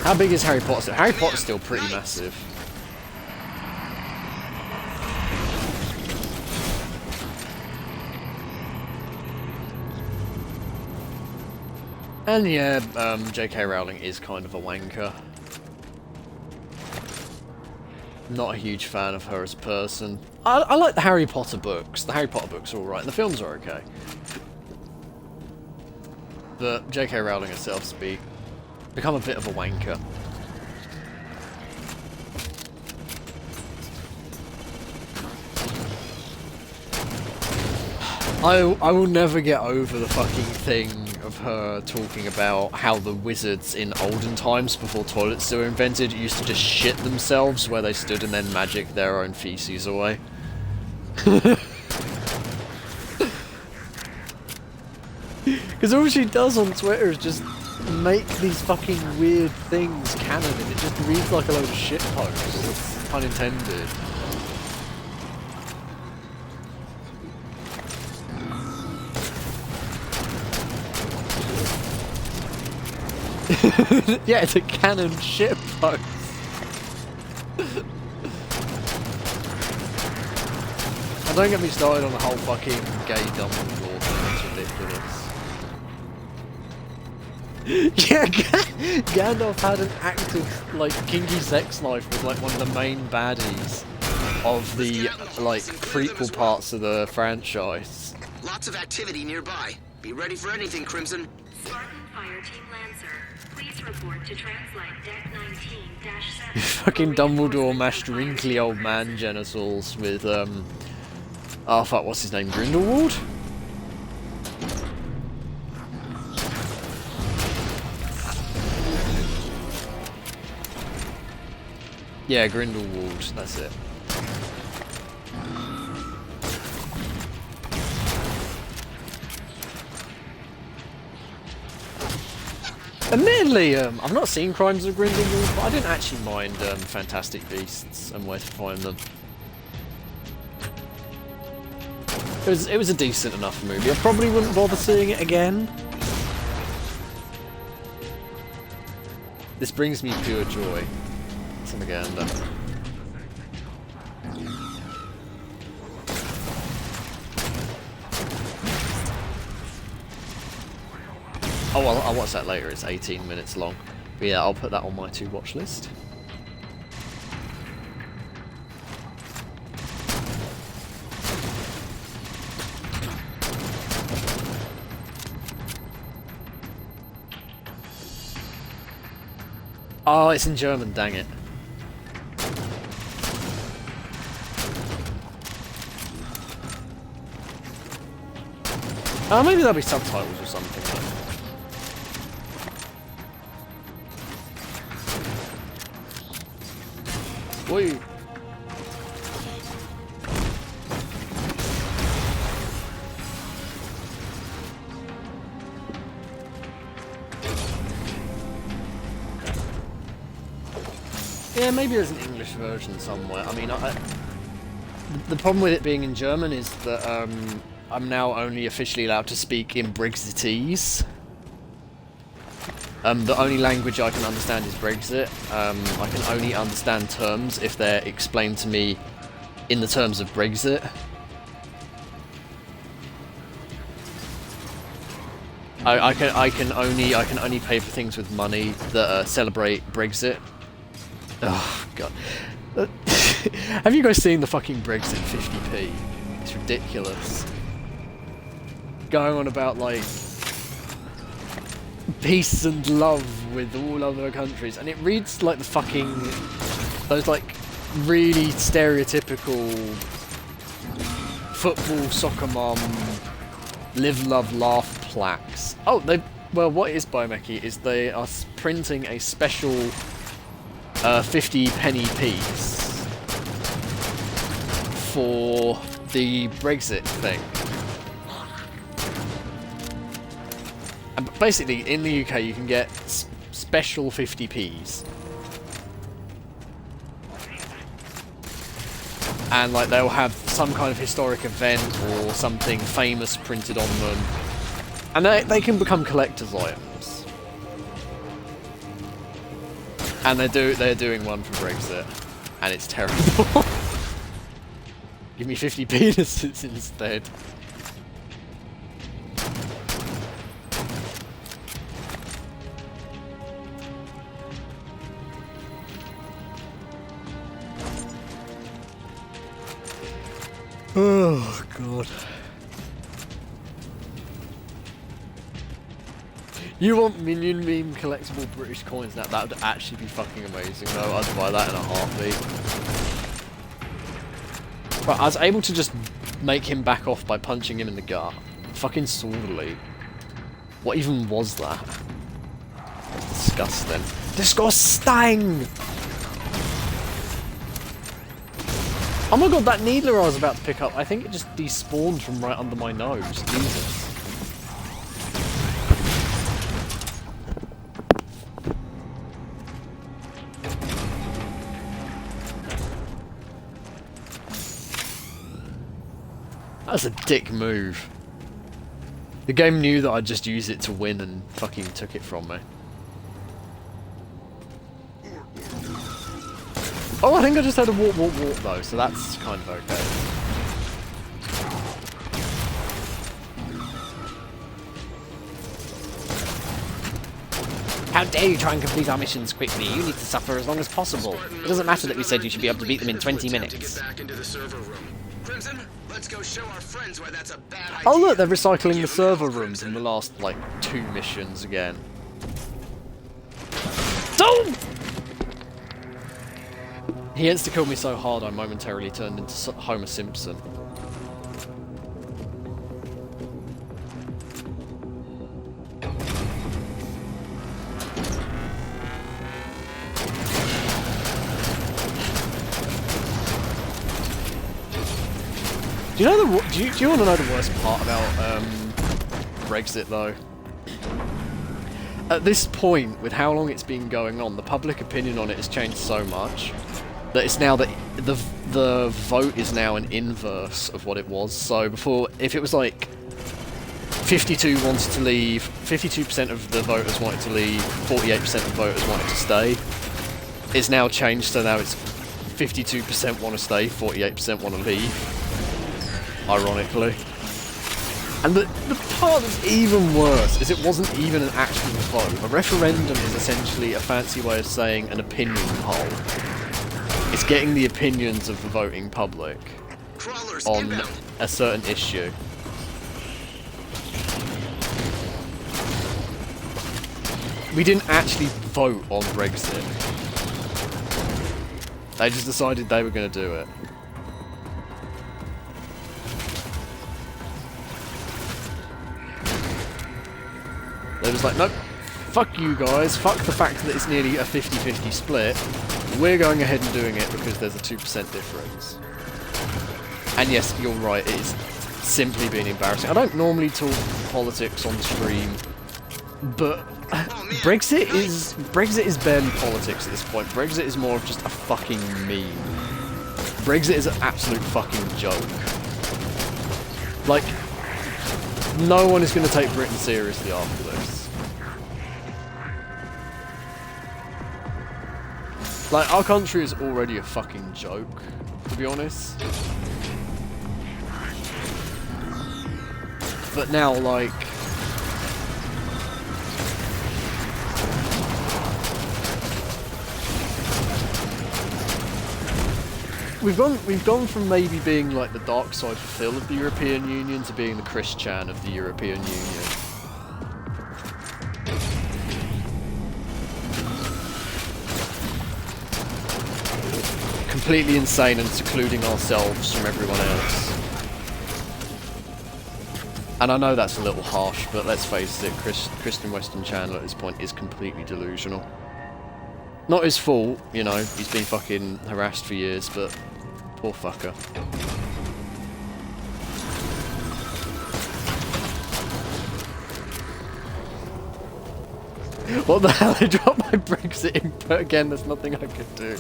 How big is Harry Potter? Harry Potter's still pretty massive. And yeah, J.K. Rowling is kind of a wanker. Not a huge fan of her as a person. I like the Harry Potter books. The Harry Potter books are alright, and the films are okay. But J.K. Rowling herself's become a bit of a wanker. I will never get over the fucking thing of her talking about how the wizards in olden times, before toilets were invented, used to just shit themselves where they stood and then magic their own feces away. Because all she does on Twitter is just make these fucking weird things canon, and it just reads like a load of shit posts. Pun intended. Yeah, it's a canon shit post. And don't get me started on the whole fucking gay Dumbledore thing, it's ridiculous. Yeah, Gandalf had an active, like, kinky sex life with, like, one of the main baddies of the, like, prequel parts of the franchise. Lots of activity nearby. Be ready for anything, Crimson. Spartan Fire Team Lancer, please report to Translite Deck 19-7. Fucking Dumbledore mashed wrinkly old man genitals with, oh fuck, what's his name? Grindelwald? Yeah, Grindelwald, that's it. Admittedly, I've not seen Crimes of Grindelwald, but I didn't actually mind Fantastic Beasts and Where to Find Them. It was a decent enough movie. I probably wouldn't bother seeing it again. This brings me pure joy. Something again. Oh, well, I'll watch that later. It's 18 minutes long. But yeah, I'll put that on my to-watch list. Oh, it's in German, dang it. Maybe there'll be subtitles or something. Woo! Yeah, maybe there's an English version somewhere. I mean, the problem with it being in German is that I'm now only officially allowed to speak in Brexitese. The only language I can understand is Brexit. I can only understand terms if they're explained to me in the terms of Brexit. I can only pay for things with money that celebrate Brexit. Oh god. Have you guys seen the fucking Brexit 50p? It's ridiculous. Going on about like peace and love with all other countries, and it reads like the fucking those like really stereotypical football soccer mom live love laugh plaques. Oh, well, what is Biomechy is they are printing a special 50 penny piece for the Brexit thing. And basically, in the UK, you can get special 50p's. And like they'll have some kind of historic event or something famous printed on them. And they can become collector's items. And they're doing one for Brexit. And it's terrible. Give me 50 penises instead. Oh god. You want Minion Meme collectible British coins now? That would actually be fucking amazing though. I'd buy that in a heartbeat. But I was able to just make him back off by punching him in the gut. Fucking swordly. What even was that? That's disgusting. Disgusting! Oh my god, that needler I was about to pick up, I think it just despawned from right under my nose. Jesus. That's a dick move. The game knew that I'd just use it to win and fucking took it from me. Oh, I think I just had a walk though, so that's kind of okay. How dare you try and complete our missions quickly? You need to suffer as long as possible. It doesn't matter that we said you should be able to beat them in 20 minutes. Crimson, let's go show our friends why that's a bad idea. Oh look, they're recycling the server rooms in the last, like, 2 missions again. Don't! He insta-killed me so hard I momentarily turned into Homer Simpson. Do you know do you want to know the worst part about Brexit though? at this point, with how long it's been going on, the public opinion on it has changed so much that it's now that the vote is now an inverse of what it was. So before, if it was like 52 wanted to leave, 52% of the voters wanted to leave, 48% of the voters wanted to stay. It's now changed, so now it's 52% want to stay, 48% want to leave. Ironically. And the part that's even worse is it wasn't even an actual vote. A referendum is essentially a fancy way of saying an opinion poll. It's getting the opinions of the voting public Crawlers on inbound. a certain issue. We didn't actually vote on Brexit. They just decided they were going to do it. They was like, nope, fuck you guys, fuck the fact that it's nearly a 50-50 split. We're going ahead and doing it because there's a 2% difference. And yes, you're right, it is simply being embarrassing. I don't normally talk politics on stream, but Brexit is barely politics at this point. Brexit is more of just a fucking meme. Brexit is an absolute fucking joke. Like, no one is going to take Britain seriously after this. Like, our country is already a fucking joke, to be honest. But now, like... We've gone from maybe being like the dark side for Phil of the European Union to being the Christian of the European Union. Completely insane and secluding ourselves from everyone else. And I know that's a little harsh, but let's face it, Christian Western Chandler at this point is completely delusional. Not his fault, you know, he's been fucking harassed for years, but poor fucker. What the hell? I dropped my Brexit input again, there's nothing I could do.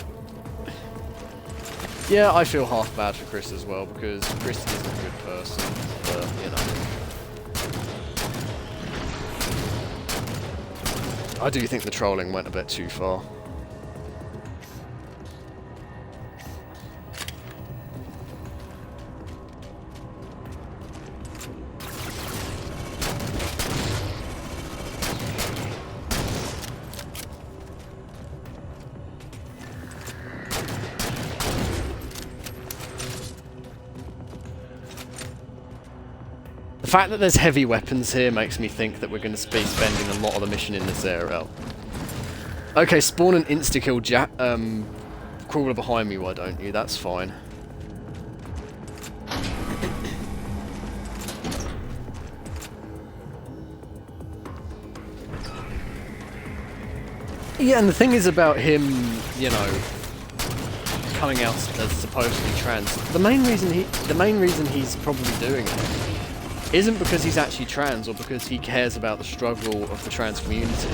Yeah, I feel half bad for Chris as well, because Chris isn't a good person, but, you know. I do think the trolling went a bit too far. The fact that there's heavy weapons here makes me think that we're going to be spending a lot of the mission in this area. Okay, spawn an insta-kill crawler behind me, why don't you? That's fine. Yeah, and the thing is about him, you know, coming out as supposedly trans. The main reason he's probably doing it isn't because he's actually trans or because he cares about the struggle of the trans community.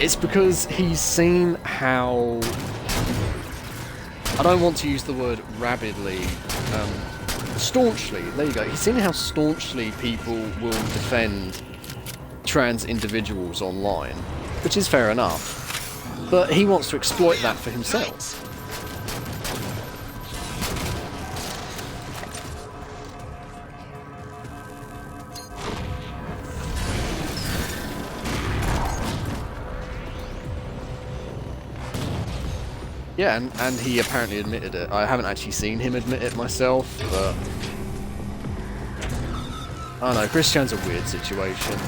It's because he's seen how... I don't want to use the word rabidly, staunchly, there you go. He's seen how staunchly people will defend trans individuals online, which is fair enough. But he wants to exploit that for himself. Yeah, and he apparently admitted it. I haven't actually seen him admit it myself, but... I don't know, Christian's a weird situation.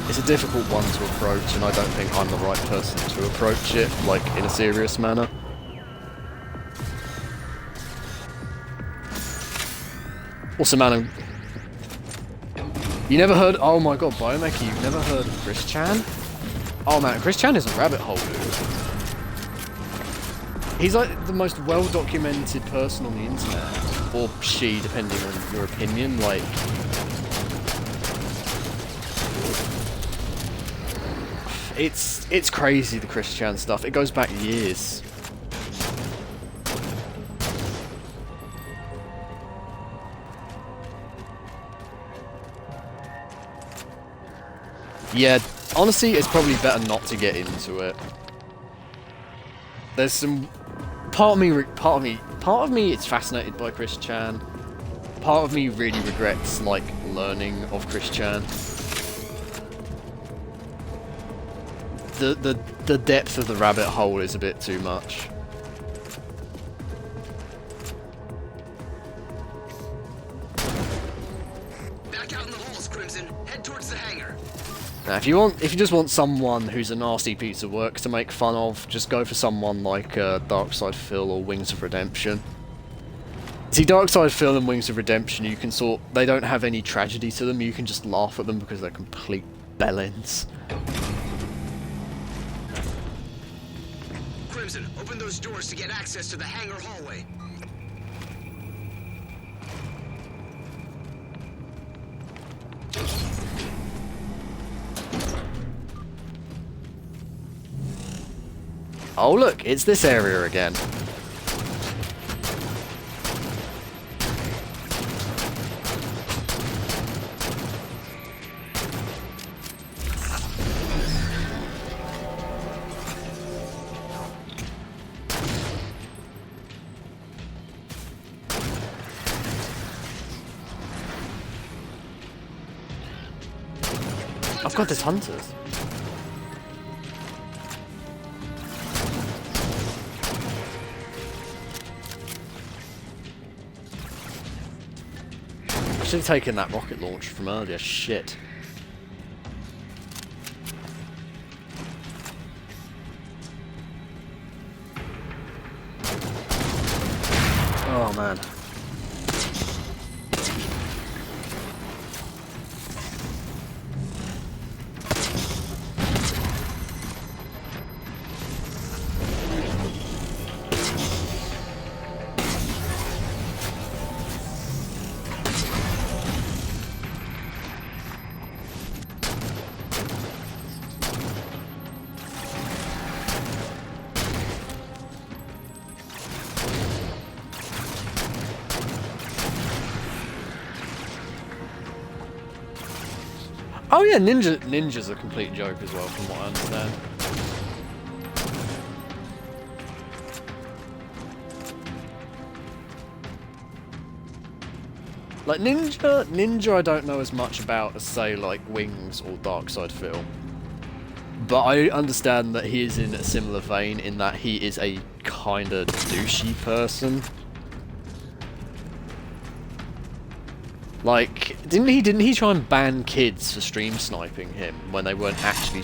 It's a difficult one to approach, and I don't think I'm the right person to approach it, like, in a serious manner. Also, man, you never heard... Oh my god, Biomecha, you've never heard of Christian? Oh man, Christian is a rabbit hole, dude. He's like the most well-documented person on the internet. Or she, depending on your opinion, like... it's crazy, the Christian stuff. It goes back years. Yeah, honestly, it's probably better not to get into it. There's some part of me it's fascinated by Chris Chan. Part of me really regrets like learning of Chris Chan. The depth of the rabbit hole is a bit too much. Back out in the halls, Crimson. Head towards the hangar. Now, if you just want someone who's a nasty piece of work to make fun of, just go for someone like Darkside Phil or Wings of Redemption. See, Darkside Phil and Wings of Redemption, they don't have any tragedy to them. You can just laugh at them because they're complete bellends. Crimson, open those doors to get access to the hangar hallway. Oh look, it's this area again. I've got this hunters. I should have taken that rocket launch from earlier. Shit. Oh man. Oh yeah, Ninja's a complete joke as well, from what I understand. Like Ninja I don't know as much about as say like Wings or Darkside Phil. But I understand that he is in a similar vein in that he is a kinda douchey person. Like, didn't he try and ban kids for stream sniping him when they weren't actually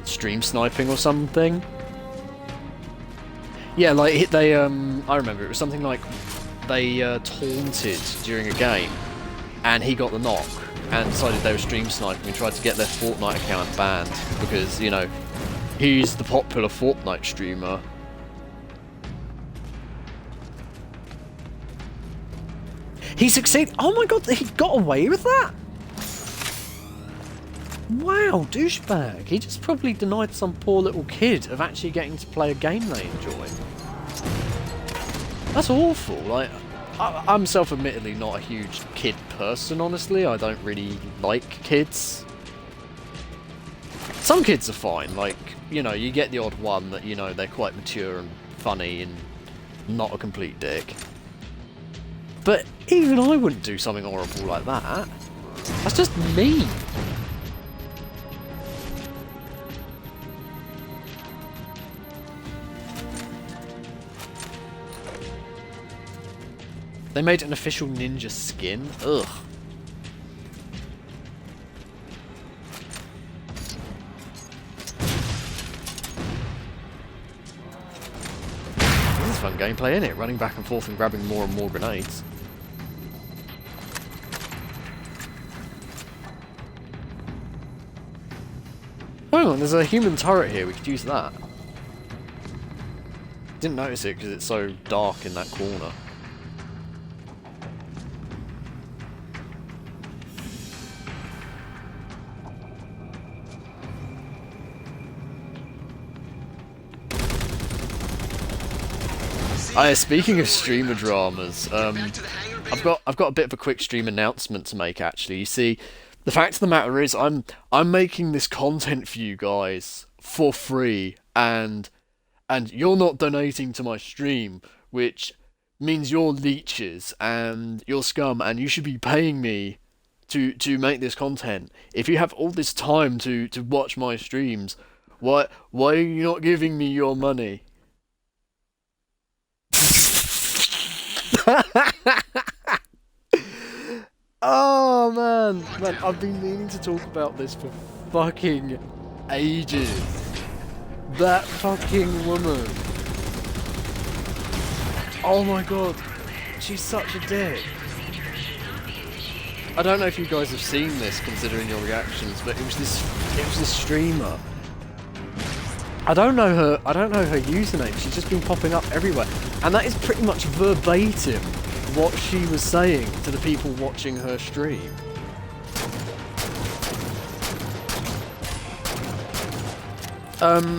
stream sniping or something? Yeah, like they I remember it was something like they taunted during a game, and he got the knock and decided they were stream sniping and tried to get their Fortnite account banned because, you know, he's the popular Fortnite streamer. He succeeded. Oh my god, he got away with that? Wow, douchebag. He just probably denied some poor little kid of actually getting to play a game they enjoy. That's awful. Like, I'm self-admittedly not a huge kid person, honestly. I don't really like kids. Some kids are fine. Like, you know, you get the odd one that, you know, they're quite mature and funny and not a complete dick. But even I wouldn't do something horrible like that. That's just mean. They made an official ninja skin? Ugh. This is fun gameplay, isn't it? Running back and forth and grabbing more and more grenades. Hang on, there's a human turret here, we could use that. Didn't notice it because it's so dark in that corner. Speaking of streamer dramas, I've got a bit of a quick stream announcement to make. Actually, you see, the fact of the matter is, I'm making this content for you guys for free, and you're not donating to my stream, which means you're leeches and you're scum, and you should be paying me to make this content. If you have all this time to watch my streams, why are you not giving me your money? Oh man, I've been meaning to talk about this for fucking ages. That fucking woman. Oh my god, she's such a dick. I don't know if you guys have seen this, considering your reactions, but it was this streamer. I don't know her username. She's just been popping up everywhere, and that is pretty much verbatim what she was saying to the people watching her stream.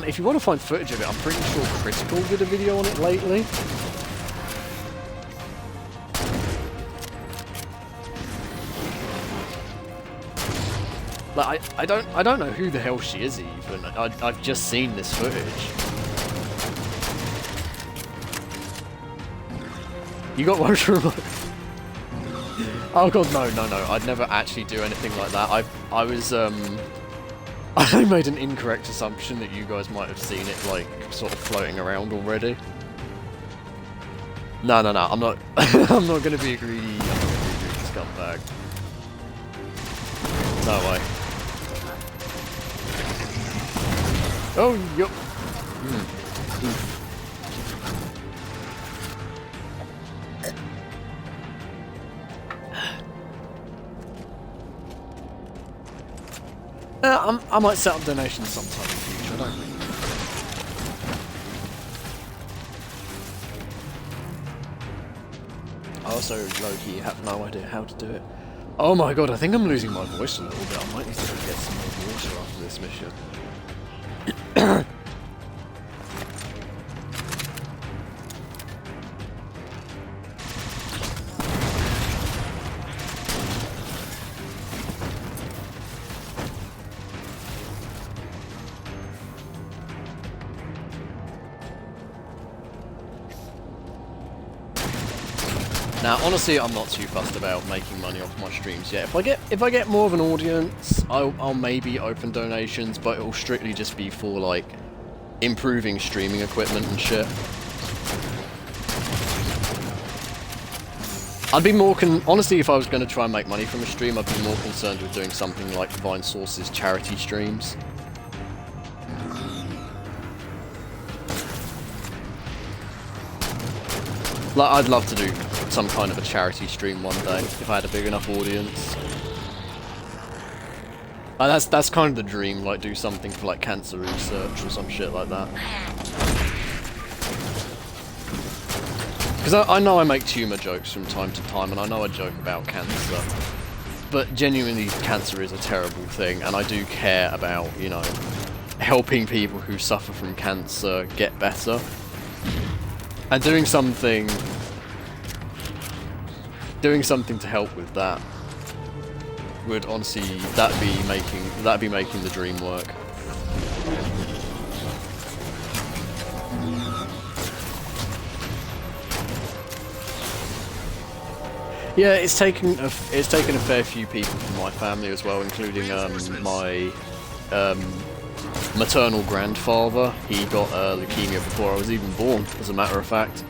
If you want to find footage of it, I'm pretty sure Critical did a video on it lately. Like, I don't know who the hell she is even. I've just seen this footage. You got one from... Oh god, no, I'd never actually do anything like that. I was, I made an incorrect assumption that you guys might have seen it, like, sort of floating around already. No, I'm not, I'm not gonna be a greedy, scumbag. No way. Oh, yup. I might set up donations sometime in the future, I don't really know. I also, low-key, have no idea how to do it. Oh my god, I think I'm losing my voice a little bit. I might need to go get some more water after this mission. Now, honestly, I'm not too fussed about making money off my streams yet. If I get more of an audience, I'll maybe open donations, but it'll strictly just be for like improving streaming equipment and shit. I'd be more honestly, if I was going to try and make money from a stream, I'd be more concerned with doing something like Divine Source's charity streams. Like, I'd love to do some kind of a charity stream one day, if I had a big enough audience. That's kind of the dream, like do something for like cancer research or some shit like that. Because I know I make tumour jokes from time to time, and I know I joke about cancer, but genuinely cancer is a terrible thing, and I do care about, you know, helping people who suffer from cancer get better. And doing something to help with that would honestly, that'd be making the dream work. Yeah, it's taken a fair few people from my family as well, including my maternal grandfather. He got leukemia before I was even born, as a matter of fact.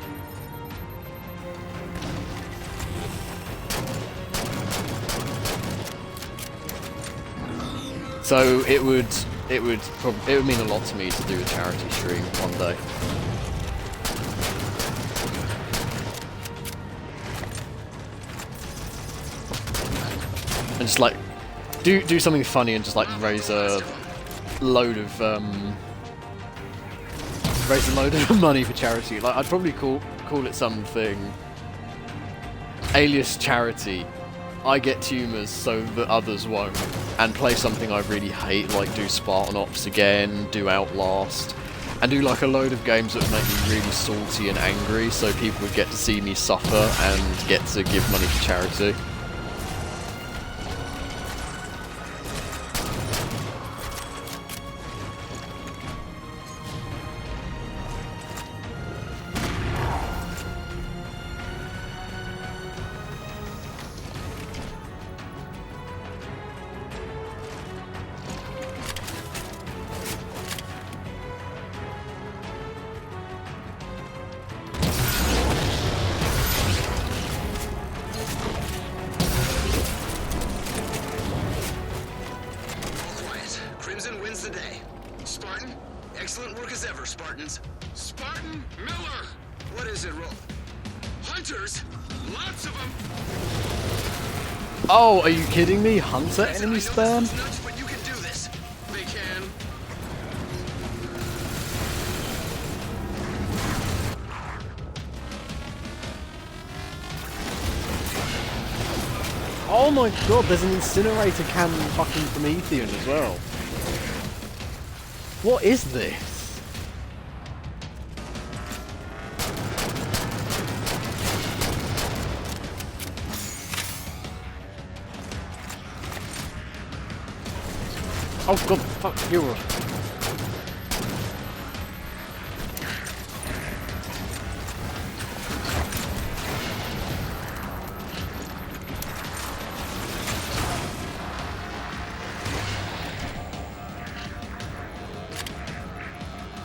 So it would mean a lot to me to do a charity stream one day. And just like do something funny and just like raise a load of money for charity. Like, I'd probably call it something Alias Charity. I get tumours so that others won't, and play something I really hate, like do Spartan Ops again, do Outlast, and do like a load of games that would make me really salty and angry, so people would get to see me suffer and get to give money to charity. Crimson wins the day. Spartan, excellent work as ever, Spartans. Spartan, Miller, What is it, Roll? hunters, lots of them. Oh, are you kidding me? Hunter enemy spam? Nuts, but you can do this. They can. Oh my god, there's an incinerator cannon fucking Promethean as well. What is this? Oh god, fuck you.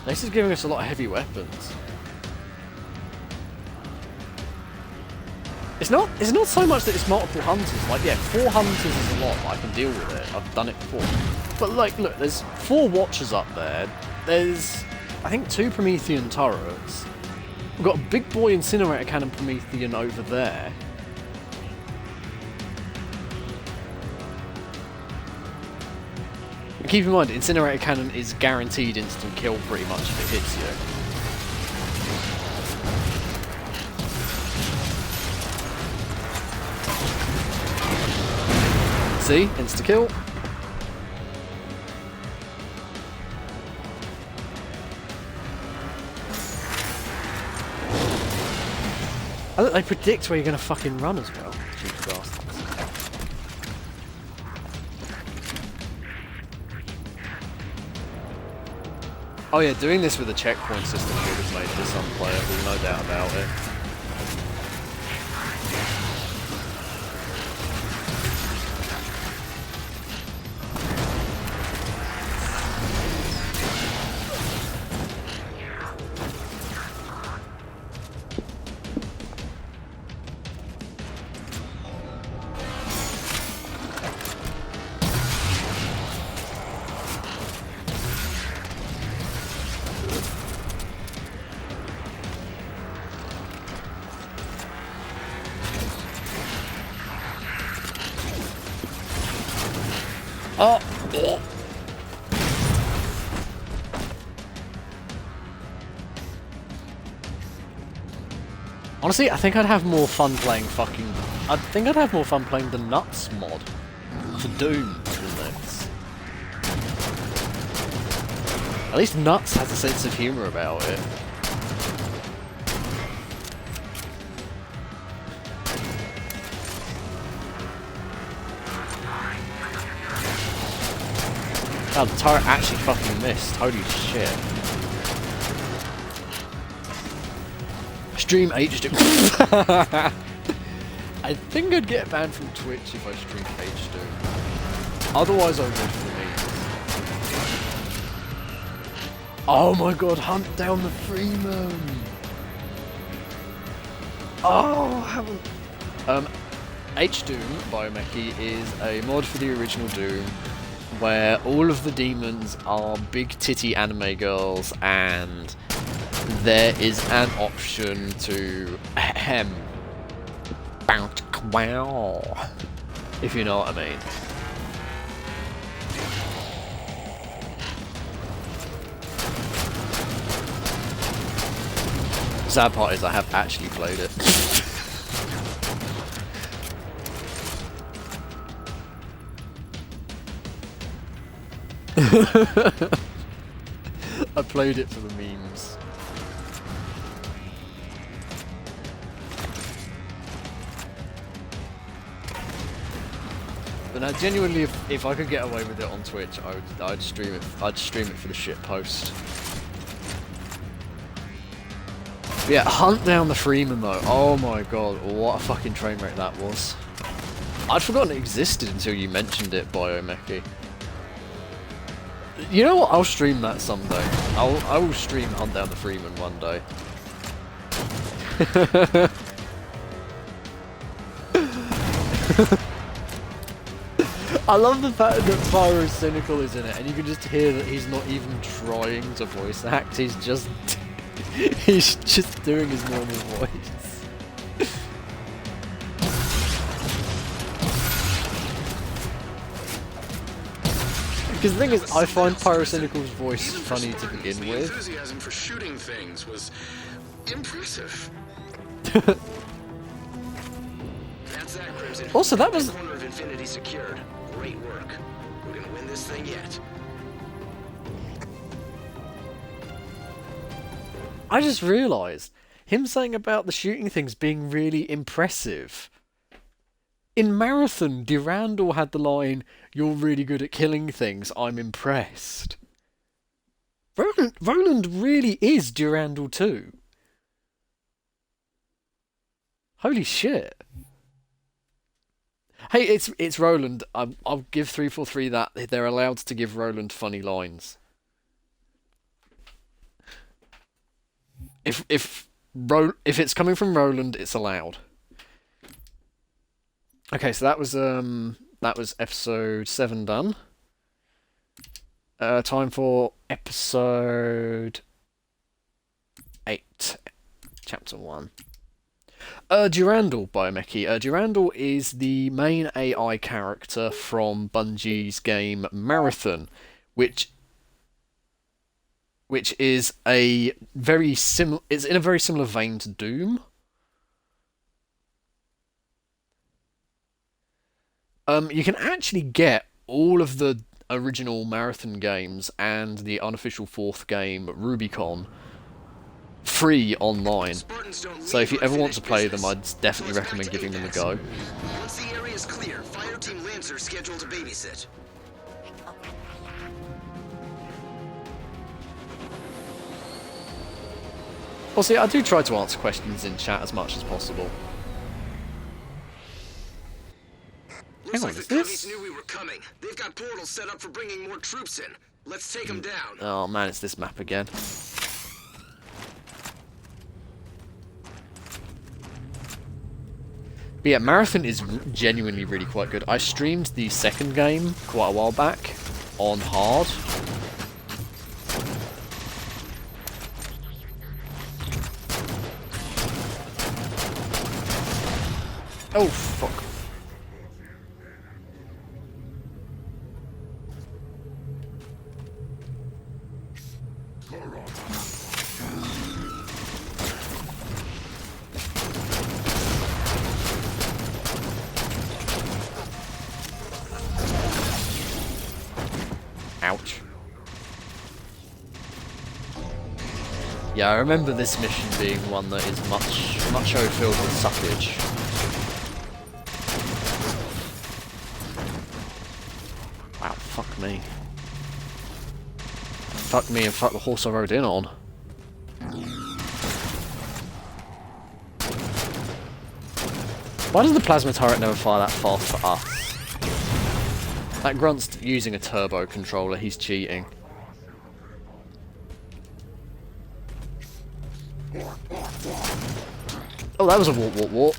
This is giving us a lot of heavy weapons. It's not so much that it's multiple hunters. Like, yeah, 4 hunters is a lot, but I can deal with it. I've done it before. But like, look, there's 4 watchers up there. There's, I think, 2 Promethean turrets. We've got a big boy incinerator cannon Promethean over there. Keep in mind, incinerator cannon is guaranteed instant kill pretty much if it hits you. See? Insta kill. I look, they predict where you're gonna fucking run as well. Stupid bastards. Oh yeah, doing this with a checkpoint system would have made this unplayable, no doubt about it. Oh! Honestly, I think I'd have more fun playing the Nuts mod for Doom than this. At least Nuts has a sense of humour about it. Oh, the turret actually fucking missed. Holy shit. Stream HD. I think I'd get banned from Twitch if I streamed HD. Otherwise I would for me. Oh my god, hunt down the Freeman! Oh, I haven't... H-Doom, Biomechy, is a mod for the original Doom, where all of the demons are big titty anime girls, and there is an option to bounce wow, if you know what I mean. Sad part is I have actually played it. I played it for the memes. But now, genuinely, if I could get away with it on Twitch, I'd stream it. I'd stream it for the shit post. But yeah, hunt down the Freeman though. Oh my god, what a fucking train wreck that was. I'd forgotten it existed until you mentioned it, Biomeki. You know what? I'll stream that someday. I will stream Hunt Down the Freeman one day. I love the fact that Pyrocynical is in it, and you can just hear that he's not even trying to voice act. He's just doing his normal voice. Because the thing is, I find Pyrocynical's voice funny to begin with. Enthusiasm for shooting things was impressive. That's that, Crimson. Also, that was... Corner of Infinity secured. Great work. We're gonna win this thing yet. I just realised, him saying about the shooting things being really impressive. In Marathon, Durandal had the line, "You're really good at killing things, I'm impressed." Roland really is Durandal too. Holy shit. Hey, it's Roland. I'll give 343 that they're allowed to give Roland funny lines. If it's coming from Roland, it's allowed. Okay, so that was episode 7 done. Time for episode 8, chapter 1. Durandal, Biomeki. Durandal is the main AI character from Bungie's game Marathon, which is a very similar. It's in a very similar vein to Doom. You can actually get all of the original Marathon games and the unofficial 4th game, Rubicon, free online. So if you ever want to play them, I'd definitely recommend giving them a go. Once the area is clear, Fireteam Lancer is scheduled to babysit. Well, see, I do try to answer questions in chat as much as possible. Looks Hang on, like is the Coveys this? knew we were coming. They've got portals set up for bringing more troops in. Let's take them down. Oh man, it's this map again. But yeah, Marathon is genuinely really quite good. I streamed the second game quite a while back on hard. Oh fuck. Ouch. Yeah, I remember this mission being one that is much filled with suckage. Wow, fuck me. Fuck me and fuck the horse I rode in on. Why does the plasma turret never fire that fast for us? That grunt's using a turbo controller, he's cheating. Oh, that was a wart.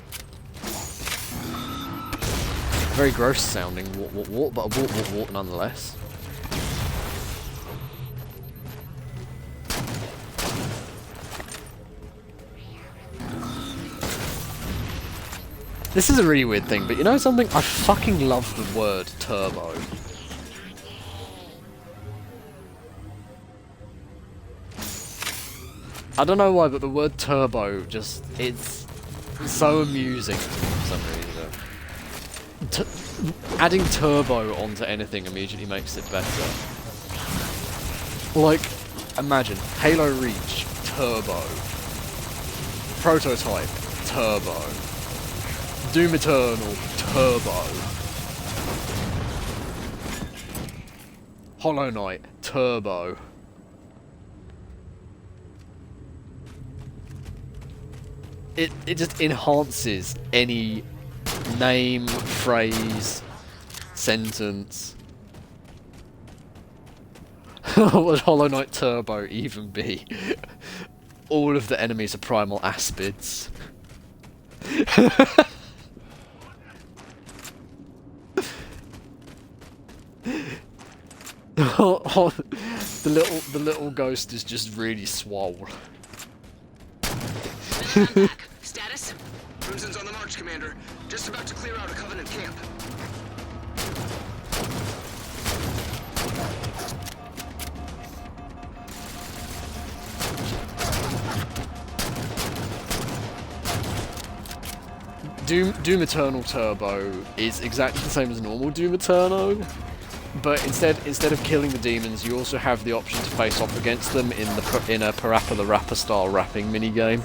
Very gross sounding wart, but a wart nonetheless. This is a really weird thing, but you know something? I fucking love the word turbo. I don't know why, but the word turbo just, it's so amusing to me for some reason. Adding turbo onto anything immediately makes it better. Like, imagine Halo Reach Turbo, Prototype Turbo, Doom Eternal Turbo, Hollow Knight Turbo. It just enhances any name, phrase, sentence. What would Hollow Knight Turbo even be? All of the enemies are primal aspids. The little ghost is just really swole. Status? Crimson's on the march, Commander. Just about to clear out a Covenant camp. Doom Eternal Turbo is exactly the same as normal Doom Eternal, but instead of killing the demons, you also have the option to face off against them in a Parappa the Rapper style rapping minigame.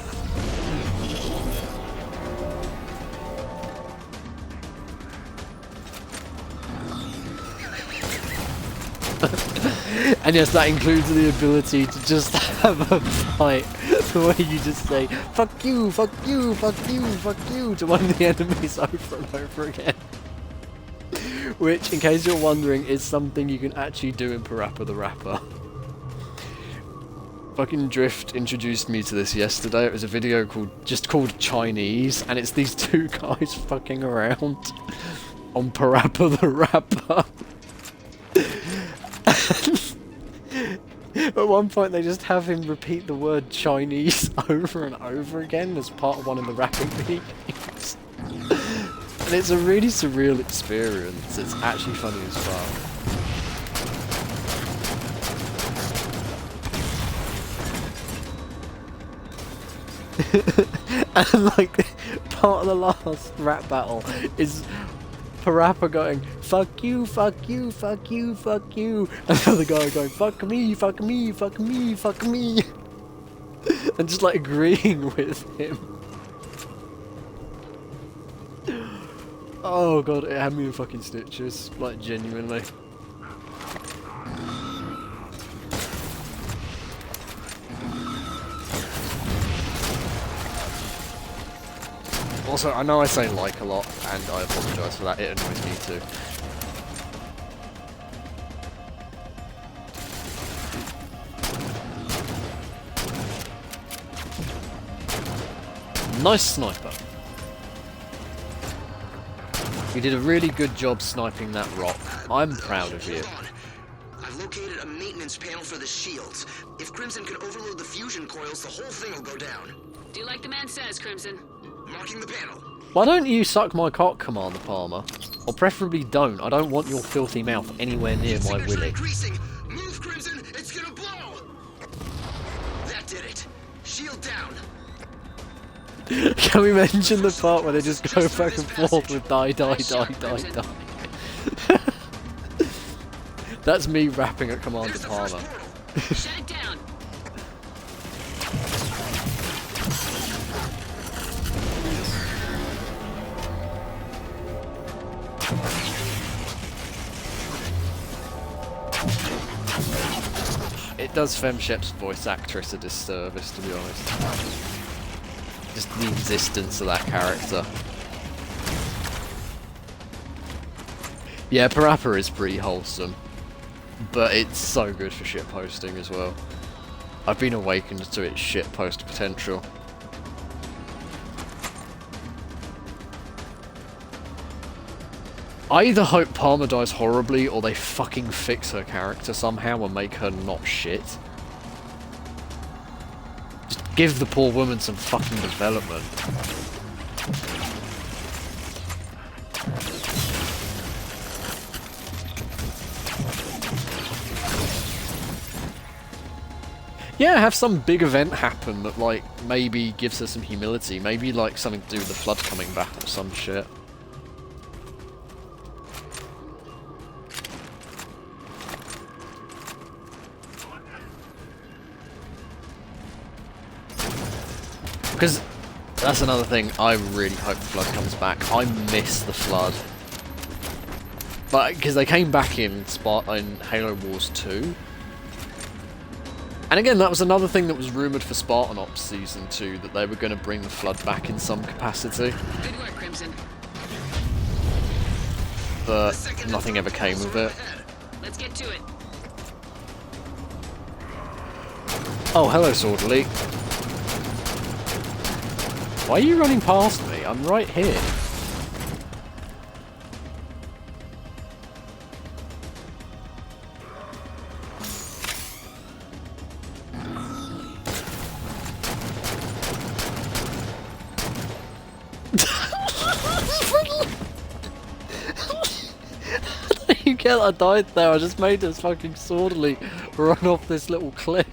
And yes, that includes the ability to just have a fight where you just say, fuck you, fuck you, fuck you, fuck you, to one of the enemies over and over again. Which, in case you're wondering, is something you can actually do in Parappa the Rapper. Fucking Drift introduced me to this yesterday. It was a video called Chinese, and it's these two guys fucking around on Parappa the Rapper. At one point they just have him repeat the word Chinese over and over again as part of one of the rapping videos. And it's a really surreal experience. It's actually funny as fuck. And like, part of the last rap battle is Parappa going, fuck you, fuck you, fuck you, fuck you. And the other guy going, fuck me, fuck me, fuck me, fuck me. And just like agreeing with him. Oh god, it had me in fucking stitches. Like, genuinely. Also, I know I say like a lot, and I apologise for that, it annoys me too. Nice sniper. You did a really good job sniping that rock. I'm proud of you. Hold on. I've located a maintenance panel for the shields. If Crimson can overload the fusion coils, the whole thing will go down. Do like the man says, Crimson. Marking the panel. Why don't you suck my cock, Commander Palmer? Or preferably don't. I don't want your filthy mouth anywhere near my Signatures willy. increasing. Move, Crimson. It's gonna blow. That did it. Shield down. Can we mention the part where they just go back and forth with die, die, die, die, die? That's me rapping at Commander There's the first Palmer. portal. Shut it down. It does Femshep's voice actress a disservice, to be honest. Just the existence of that character. Yeah, Parappa is pretty wholesome, but it's so good for shitposting as well. I've been awakened to its shitpost potential. I either hope Palmer dies horribly, or they fucking fix her character somehow and make her not shit. Just give the poor woman some fucking development. Yeah, have some big event happen that, like, maybe gives her some humility. Maybe, like, something to do with the flood coming back or some shit. Because that's another thing, I really hope the Flood comes back. I miss the Flood. But, because they came back in Spartan Halo Wars 2. And again, that was another thing that was rumoured for Spartan Ops Season 2, that they were going to bring the Flood back in some capacity. Good work, Crimson. But nothing ever came of it. Let's get to it. Oh, hello, Swordly. Why are you running past me? I'm right here. You get I died there, I just made this fucking Swordly run off this little cliff.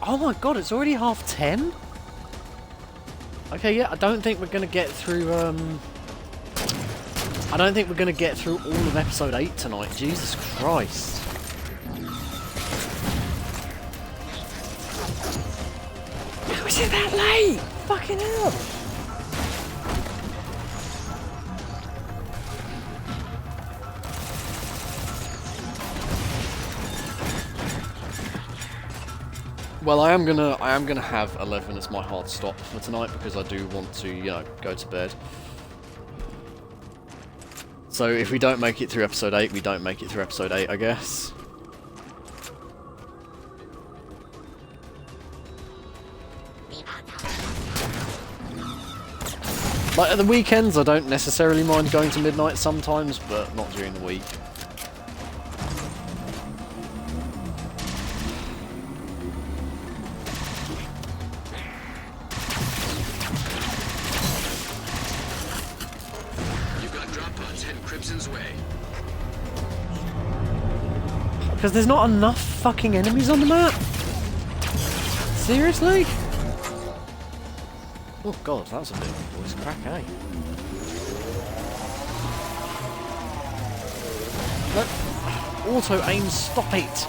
Oh my god, it's already 10:30? Okay, yeah, I don't think we're gonna get through, I don't think we're gonna get through all of episode 8 tonight, Jesus Christ. How is it that late? Fucking hell. Well, I am gonna have 11 as my hard stop for tonight because I do want to, you know, go to bed. So if we don't make it through episode 8, we don't make it through episode 8, I guess. Like at the weekends, I don't necessarily mind going to midnight sometimes, but not during the week. Because there's not enough fucking enemies on the map? Seriously? Oh god, that was a bit of a voice crack, eh? Look, auto-aim, stop it!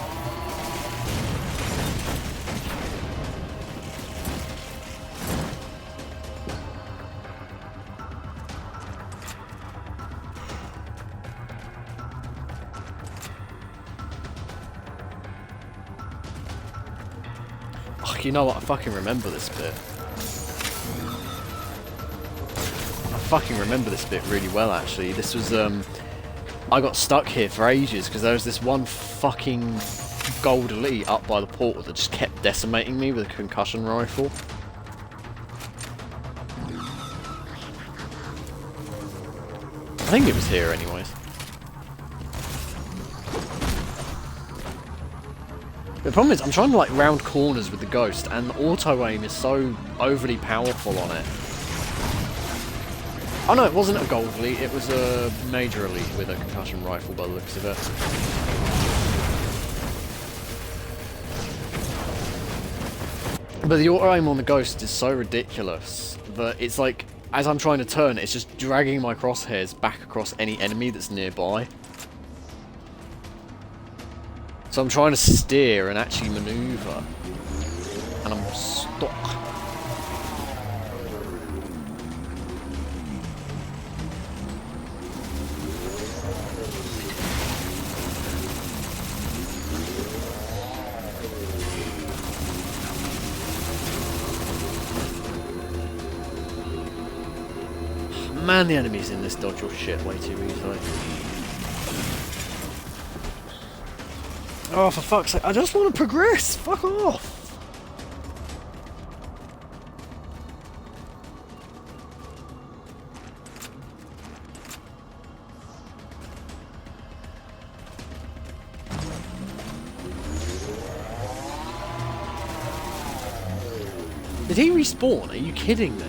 You know what, I fucking remember this bit. I fucking remember this bit really well, actually. This was, I got stuck here for ages, because there was this one fucking gold elite up by the portal that just kept decimating me with a concussion rifle. I think it was here, anyways. The problem is, I'm trying to like round corners with the Ghost, and the auto-aim is so overly powerful on it. Oh no, it wasn't a gold elite, it was a major elite with a concussion rifle by the looks of it. But the auto-aim on the Ghost is so ridiculous that it's like, as I'm trying to turn, it's just dragging my crosshairs back across any enemy that's nearby. So I'm trying to steer and actually maneuver, and I'm stuck. Man, the enemies in this dodge your shit way too easily. Oh, for fuck's sake, I just want to progress! Fuck off! Did he respawn? Are you kidding me?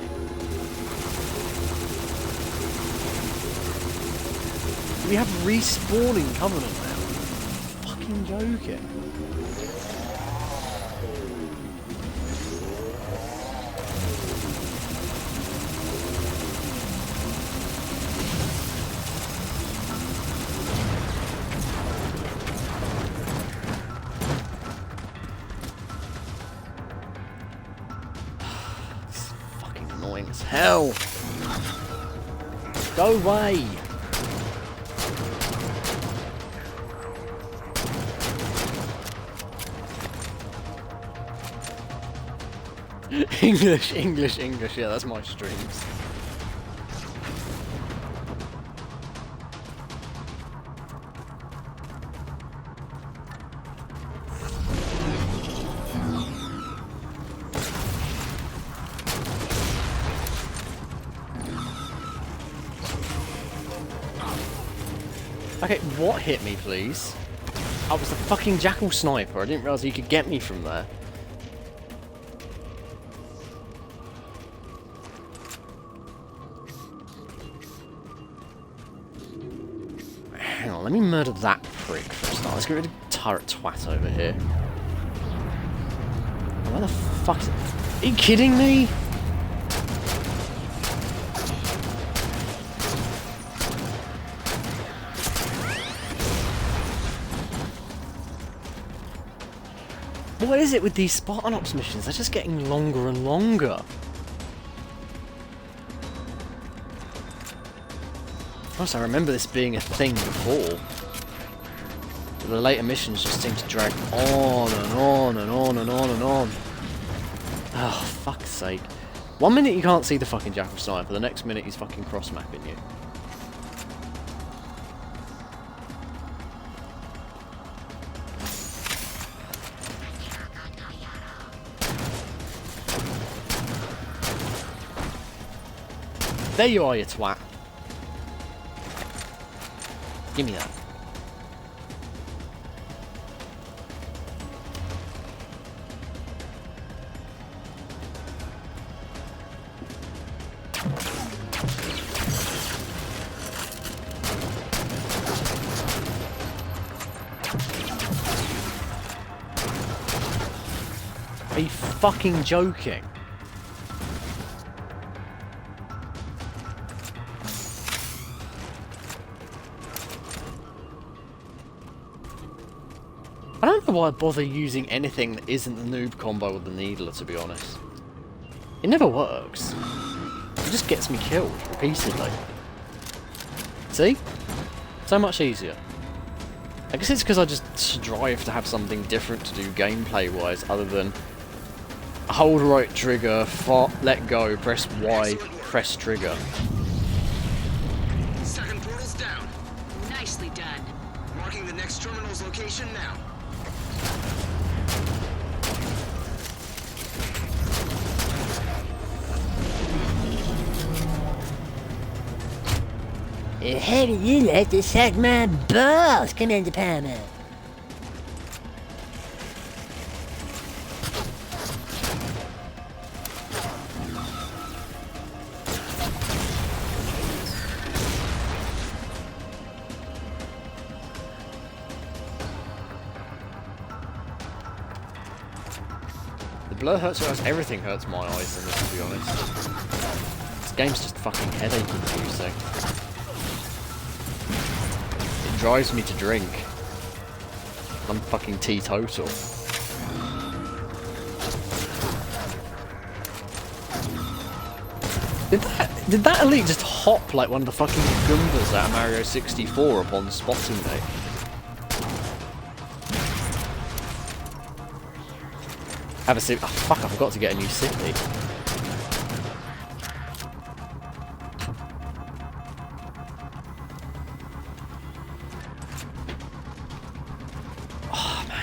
We have respawning Covenant now. Fucking joking. It's fucking annoying as hell. Go away. English, English, English, yeah, that's my streams. Okay, what hit me, please? I was the fucking Jackal Sniper. I didn't realise you could get me from there. Hang on, let me murder that prick for a start. Let's get rid of turret twat over here. Where the fuck is it? Are you kidding me? What is it with these Spartan Ops missions? They're just getting longer and longer. Plus, I remember this being a thing before. The later missions just seem to drag on and on and on and on and on. Oh, fuck's sake. 1 minute you can't see the fucking Jackal Sniper, the next minute he's fucking cross-mapping you. There you are, you twat. Give me that. Are you fucking joking? I don't know why I bother using anything that isn't the noob combo with the needler, to be honest. It never works. It just gets me killed repeatedly. See? So much easier. I guess it's because I just strive to have something different to do gameplay-wise other than hold right trigger, let go, press Y, press trigger. Second portal's down. Nicely done. Marking the next terminal's location now. How do you like to suck my balls, Commander Palmer? The blur hurts your eyes, everything hurts my eyes in this, to be honest. This game's just fucking headache inducing. It drives me to drink. I'm fucking teetotal. Did that elite just hop like one of the fucking Goombas out of Mario 64 upon spotting me? Have a city. Oh fuck, I forgot to get a new city. Oh man.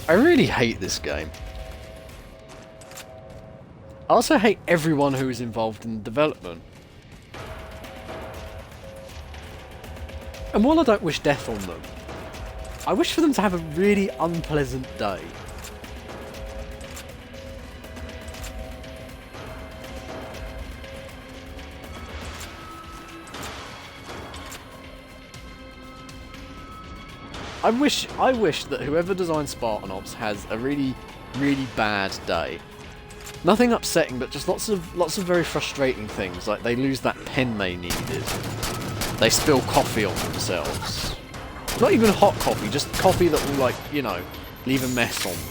I really hate this game. I also hate everyone who is involved in the development. And while I don't wish death on them, I wish for them to have a really unpleasant day. I wish that whoever designed Spartan Ops has a really, really bad day. Nothing upsetting, but just lots of very frustrating things, like they lose that pen they needed. They spill coffee on themselves. Not even hot coffee, just coffee that will, like, you know, leave a mess on them.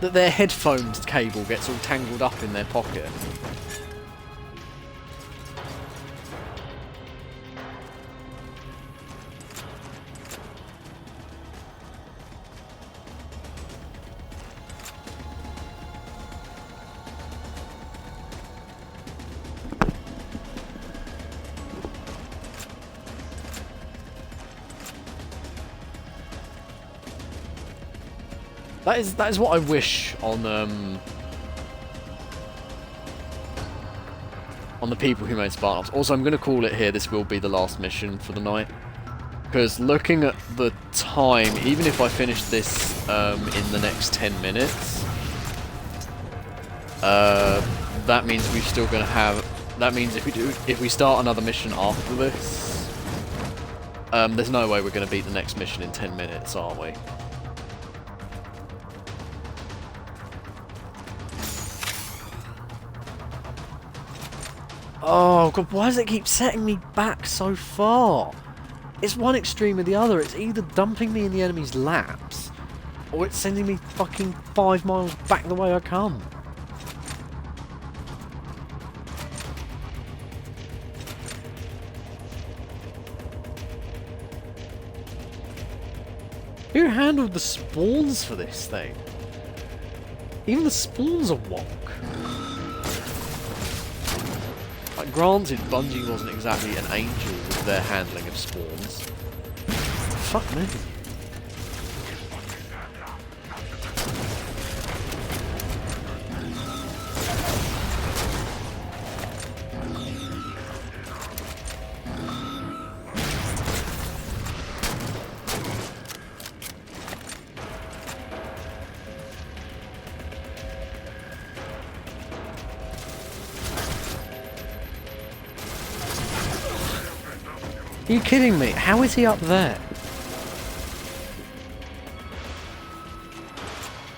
That their headphones cable gets all tangled up in their pocket. That is what I wish on the people who made Spartan Ops. Also, I'm going to call it here. This will be the last mission for the night, because looking at the time, even if I finish this in the next 10 minutes, that means we're still going to have. That means if we start another mission after this, there's no way we're going to beat the next mission in 10 minutes, are we? Oh god, why does it keep setting me back so far? It's one extreme or the other. It's either dumping me in the enemy's laps, or it's sending me fucking 5 miles back the way I come. Who handled the spawns for this thing? Even the spawns are wonk. Like, granted, Bungie wasn't exactly an angel with their handling of spawns. Fuck me. Are you kidding me? How is he up there?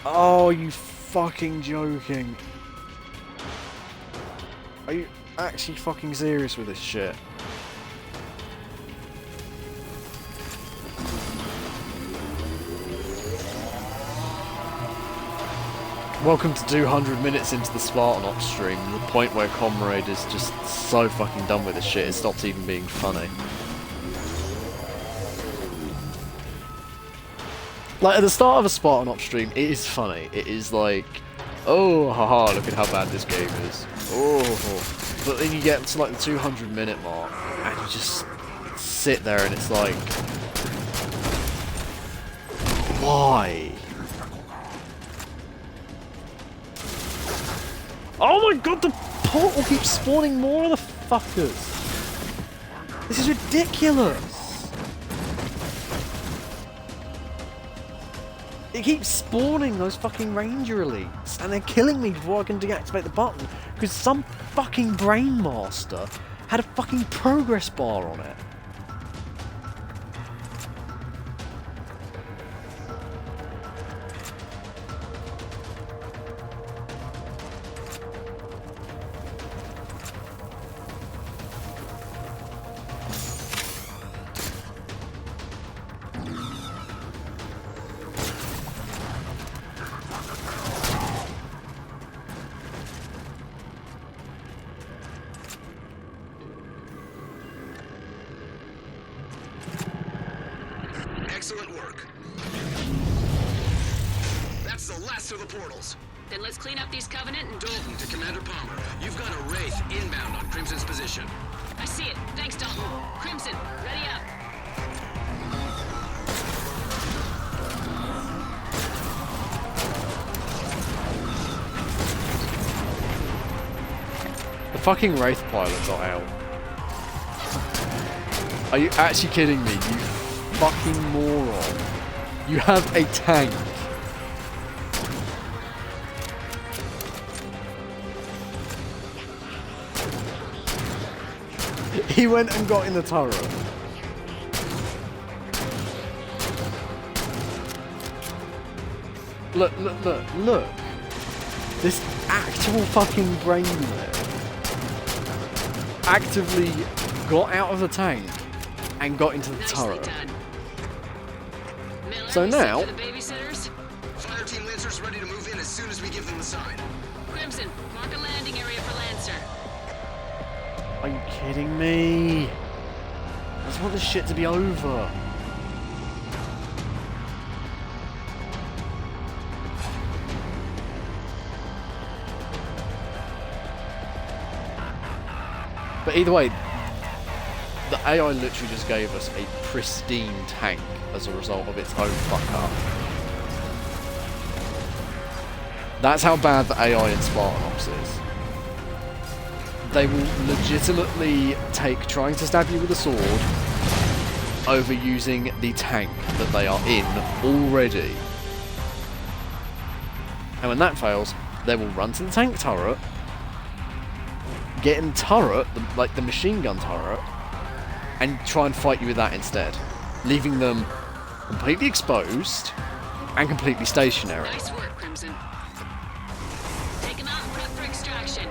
Oh, you fucking joking. Are you actually fucking serious with this shit? Welcome to 200 minutes into the Spartan Ops stream, the point where Comrade is just so fucking done with this shit, it stops even being funny. Like, at the start of a Spartan Ops stream, it is funny. It is like, oh, haha, look at how bad this game is. Oh, but then you get to like the 200 minute mark, and you just sit there and it's like, why? Oh my god, the portal keeps spawning more of the fuckers. This is ridiculous. It keeps spawning those fucking Ranger elites, and they're killing me before I can deactivate the button, because some fucking Brain Master had a fucking progress bar on it. Excellent work. That's the last of the portals. Then let's clean up these Covenant and... Dalton to Commander Palmer. You've got a Wraith inbound on Crimson's position. I see it. Thanks, Dalton. Crimson, ready up. fucking Wraith pilot got out. Are you actually kidding me? You fucking moron. You have a tank. He went and got in the turret. Look, look, look, look. This actual fucking brain there actively got out of the tank and got into the Nicely turret. done. Miller, So you set now- for the babysitters? Fire team Lancers ready to move in as soon as we give them the sign. Crimson, mark a landing area for Lancer. Are you kidding me? I just want this shit to be over. But either way, the AI literally just gave us a pristine tank as a result of its own fuck up. That's how bad the AI in Spartan Ops is. They will legitimately take trying to stab you with a sword over using the tank that they are in already. And when that fails, they will run to the tank turret, get in turret, like the machine gun turret, and try and fight you with that instead, leaving them completely exposed and completely stationary. Nice work, Crimson. Take him out and prep for extraction.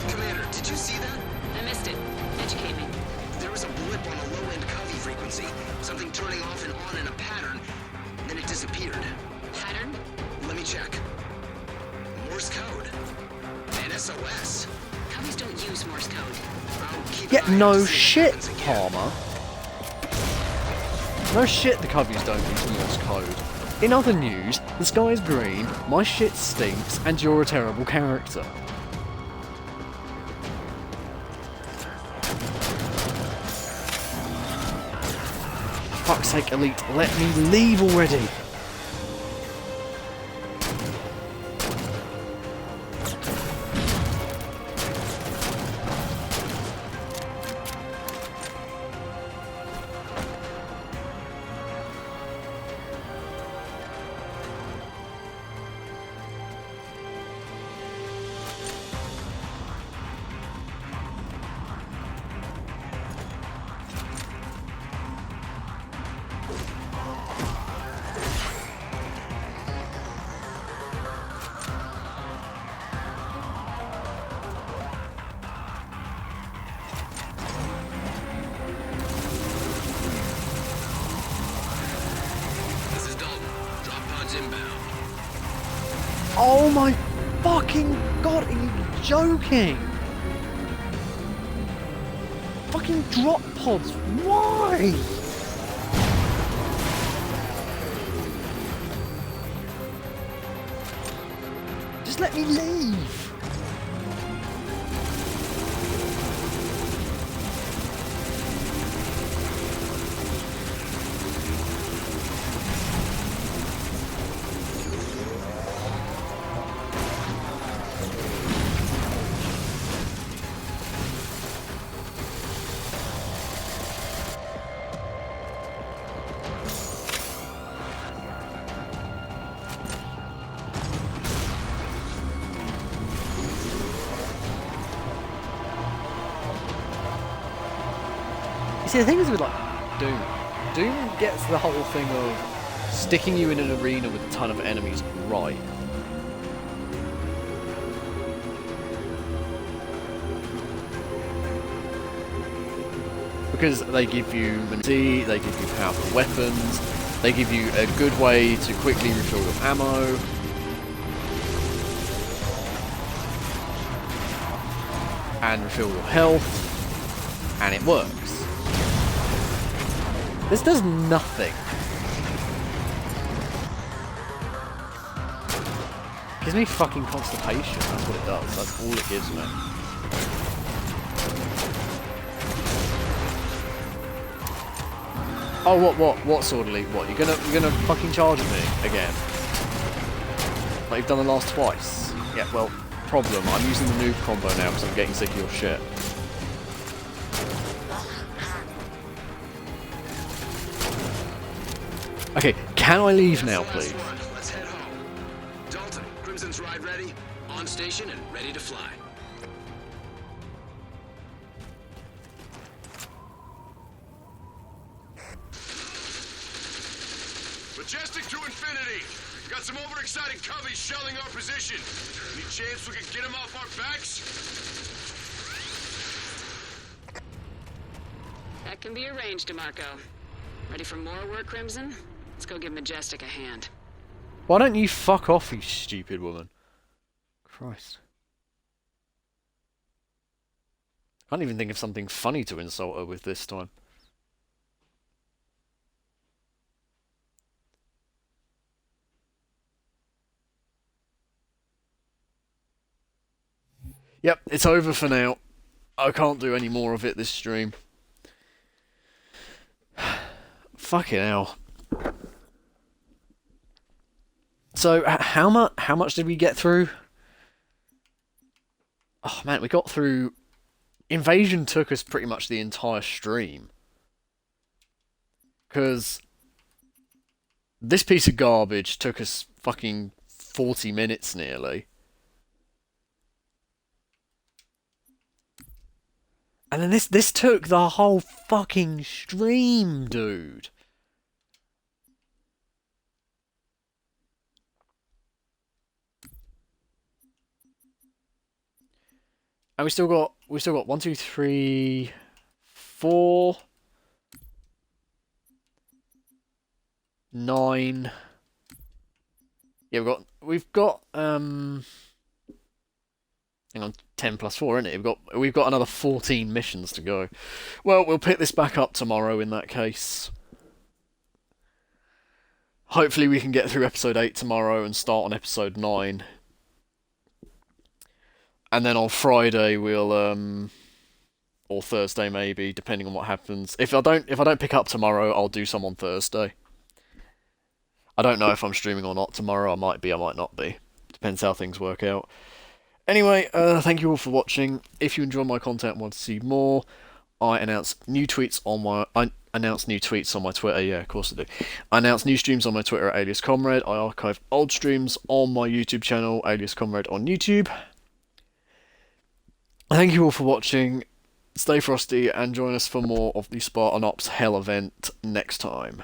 Commander, did you see that? I missed it. Educate me. There was a blip on a low-end covey frequency. Something turning off and on in a pattern. Then it disappeared. Pattern? Let me check. Morse code. And SOS. Coveys don't use Morse code. I'll keep Yeah, an eye out no to see if it shit, happens again. Palmer. No shit, the Coveys don't use Morse code. In other news, the sky's green, my shit stinks, and you're a terrible character. For fuck's sake, Elite, let me leave already! This is Dalton. Drop pods inbound. Oh my fucking god, are you joking? Fucking drop pods, why? Just let me leave. You see, the thing is with like Doom gets the whole thing of sticking you in an arena with a ton of enemies right. Because they give you mobility, they give you powerful weapons, they give you a good way to quickly refill your ammo. And refill your health, and it works. This does nothing. Gives me fucking constipation, that's what it does. That's all it gives me. Oh, what, Sword Elite? What, you're gonna fucking charge at me again? Like you've done the last twice. Yeah, well, problem. I'm using the noob combo now because I'm getting sick of your shit. Okay, can I leave now, please? Let's head home. Dalton, Crimson's ride ready, on station and ready to fly. Majestic to infinity! Got some overexcited coveys shelling our position. Any chance we could get them off our backs? That can be arranged, DeMarco. Ready for more work, Crimson? Let's go give Majestic a hand. Why don't you fuck off, you stupid woman? Christ. I can't even think of something funny to insult her with this time. Yep, it's over for now. I can't do any more of it this stream. Fucking hell. So, how much did we get through? Oh man, we got through... Invasion took us pretty much the entire stream. Because... this piece of garbage took us fucking 40 minutes nearly. And then this took the whole fucking stream, dude. And we still got 1, 2, 3, 4, 9. Yeah, we've got hang on, 10 plus 4, isn't it? We've got another 14 missions to go. Well, we'll pick this back up tomorrow in that case. Hopefully we can get through episode 8 tomorrow and start on episode 9. And then on Friday we'll or Thursday maybe, depending on what happens. If I don't pick up tomorrow, I'll do some on Thursday. I don't know if I'm streaming or not tomorrow. I might be, I might not be. Depends how things work out. Anyway, thank you all for watching. If you enjoy my content and want to see more, I announce new tweets on my Twitter. Yeah, of course I do. I announce new streams on my Twitter at AliasComrade. I archive old streams on my YouTube channel, AliasComrade on YouTube. Thank you all for watching. Stay frosty and join us for more of the Spartan Ops Hell event next time.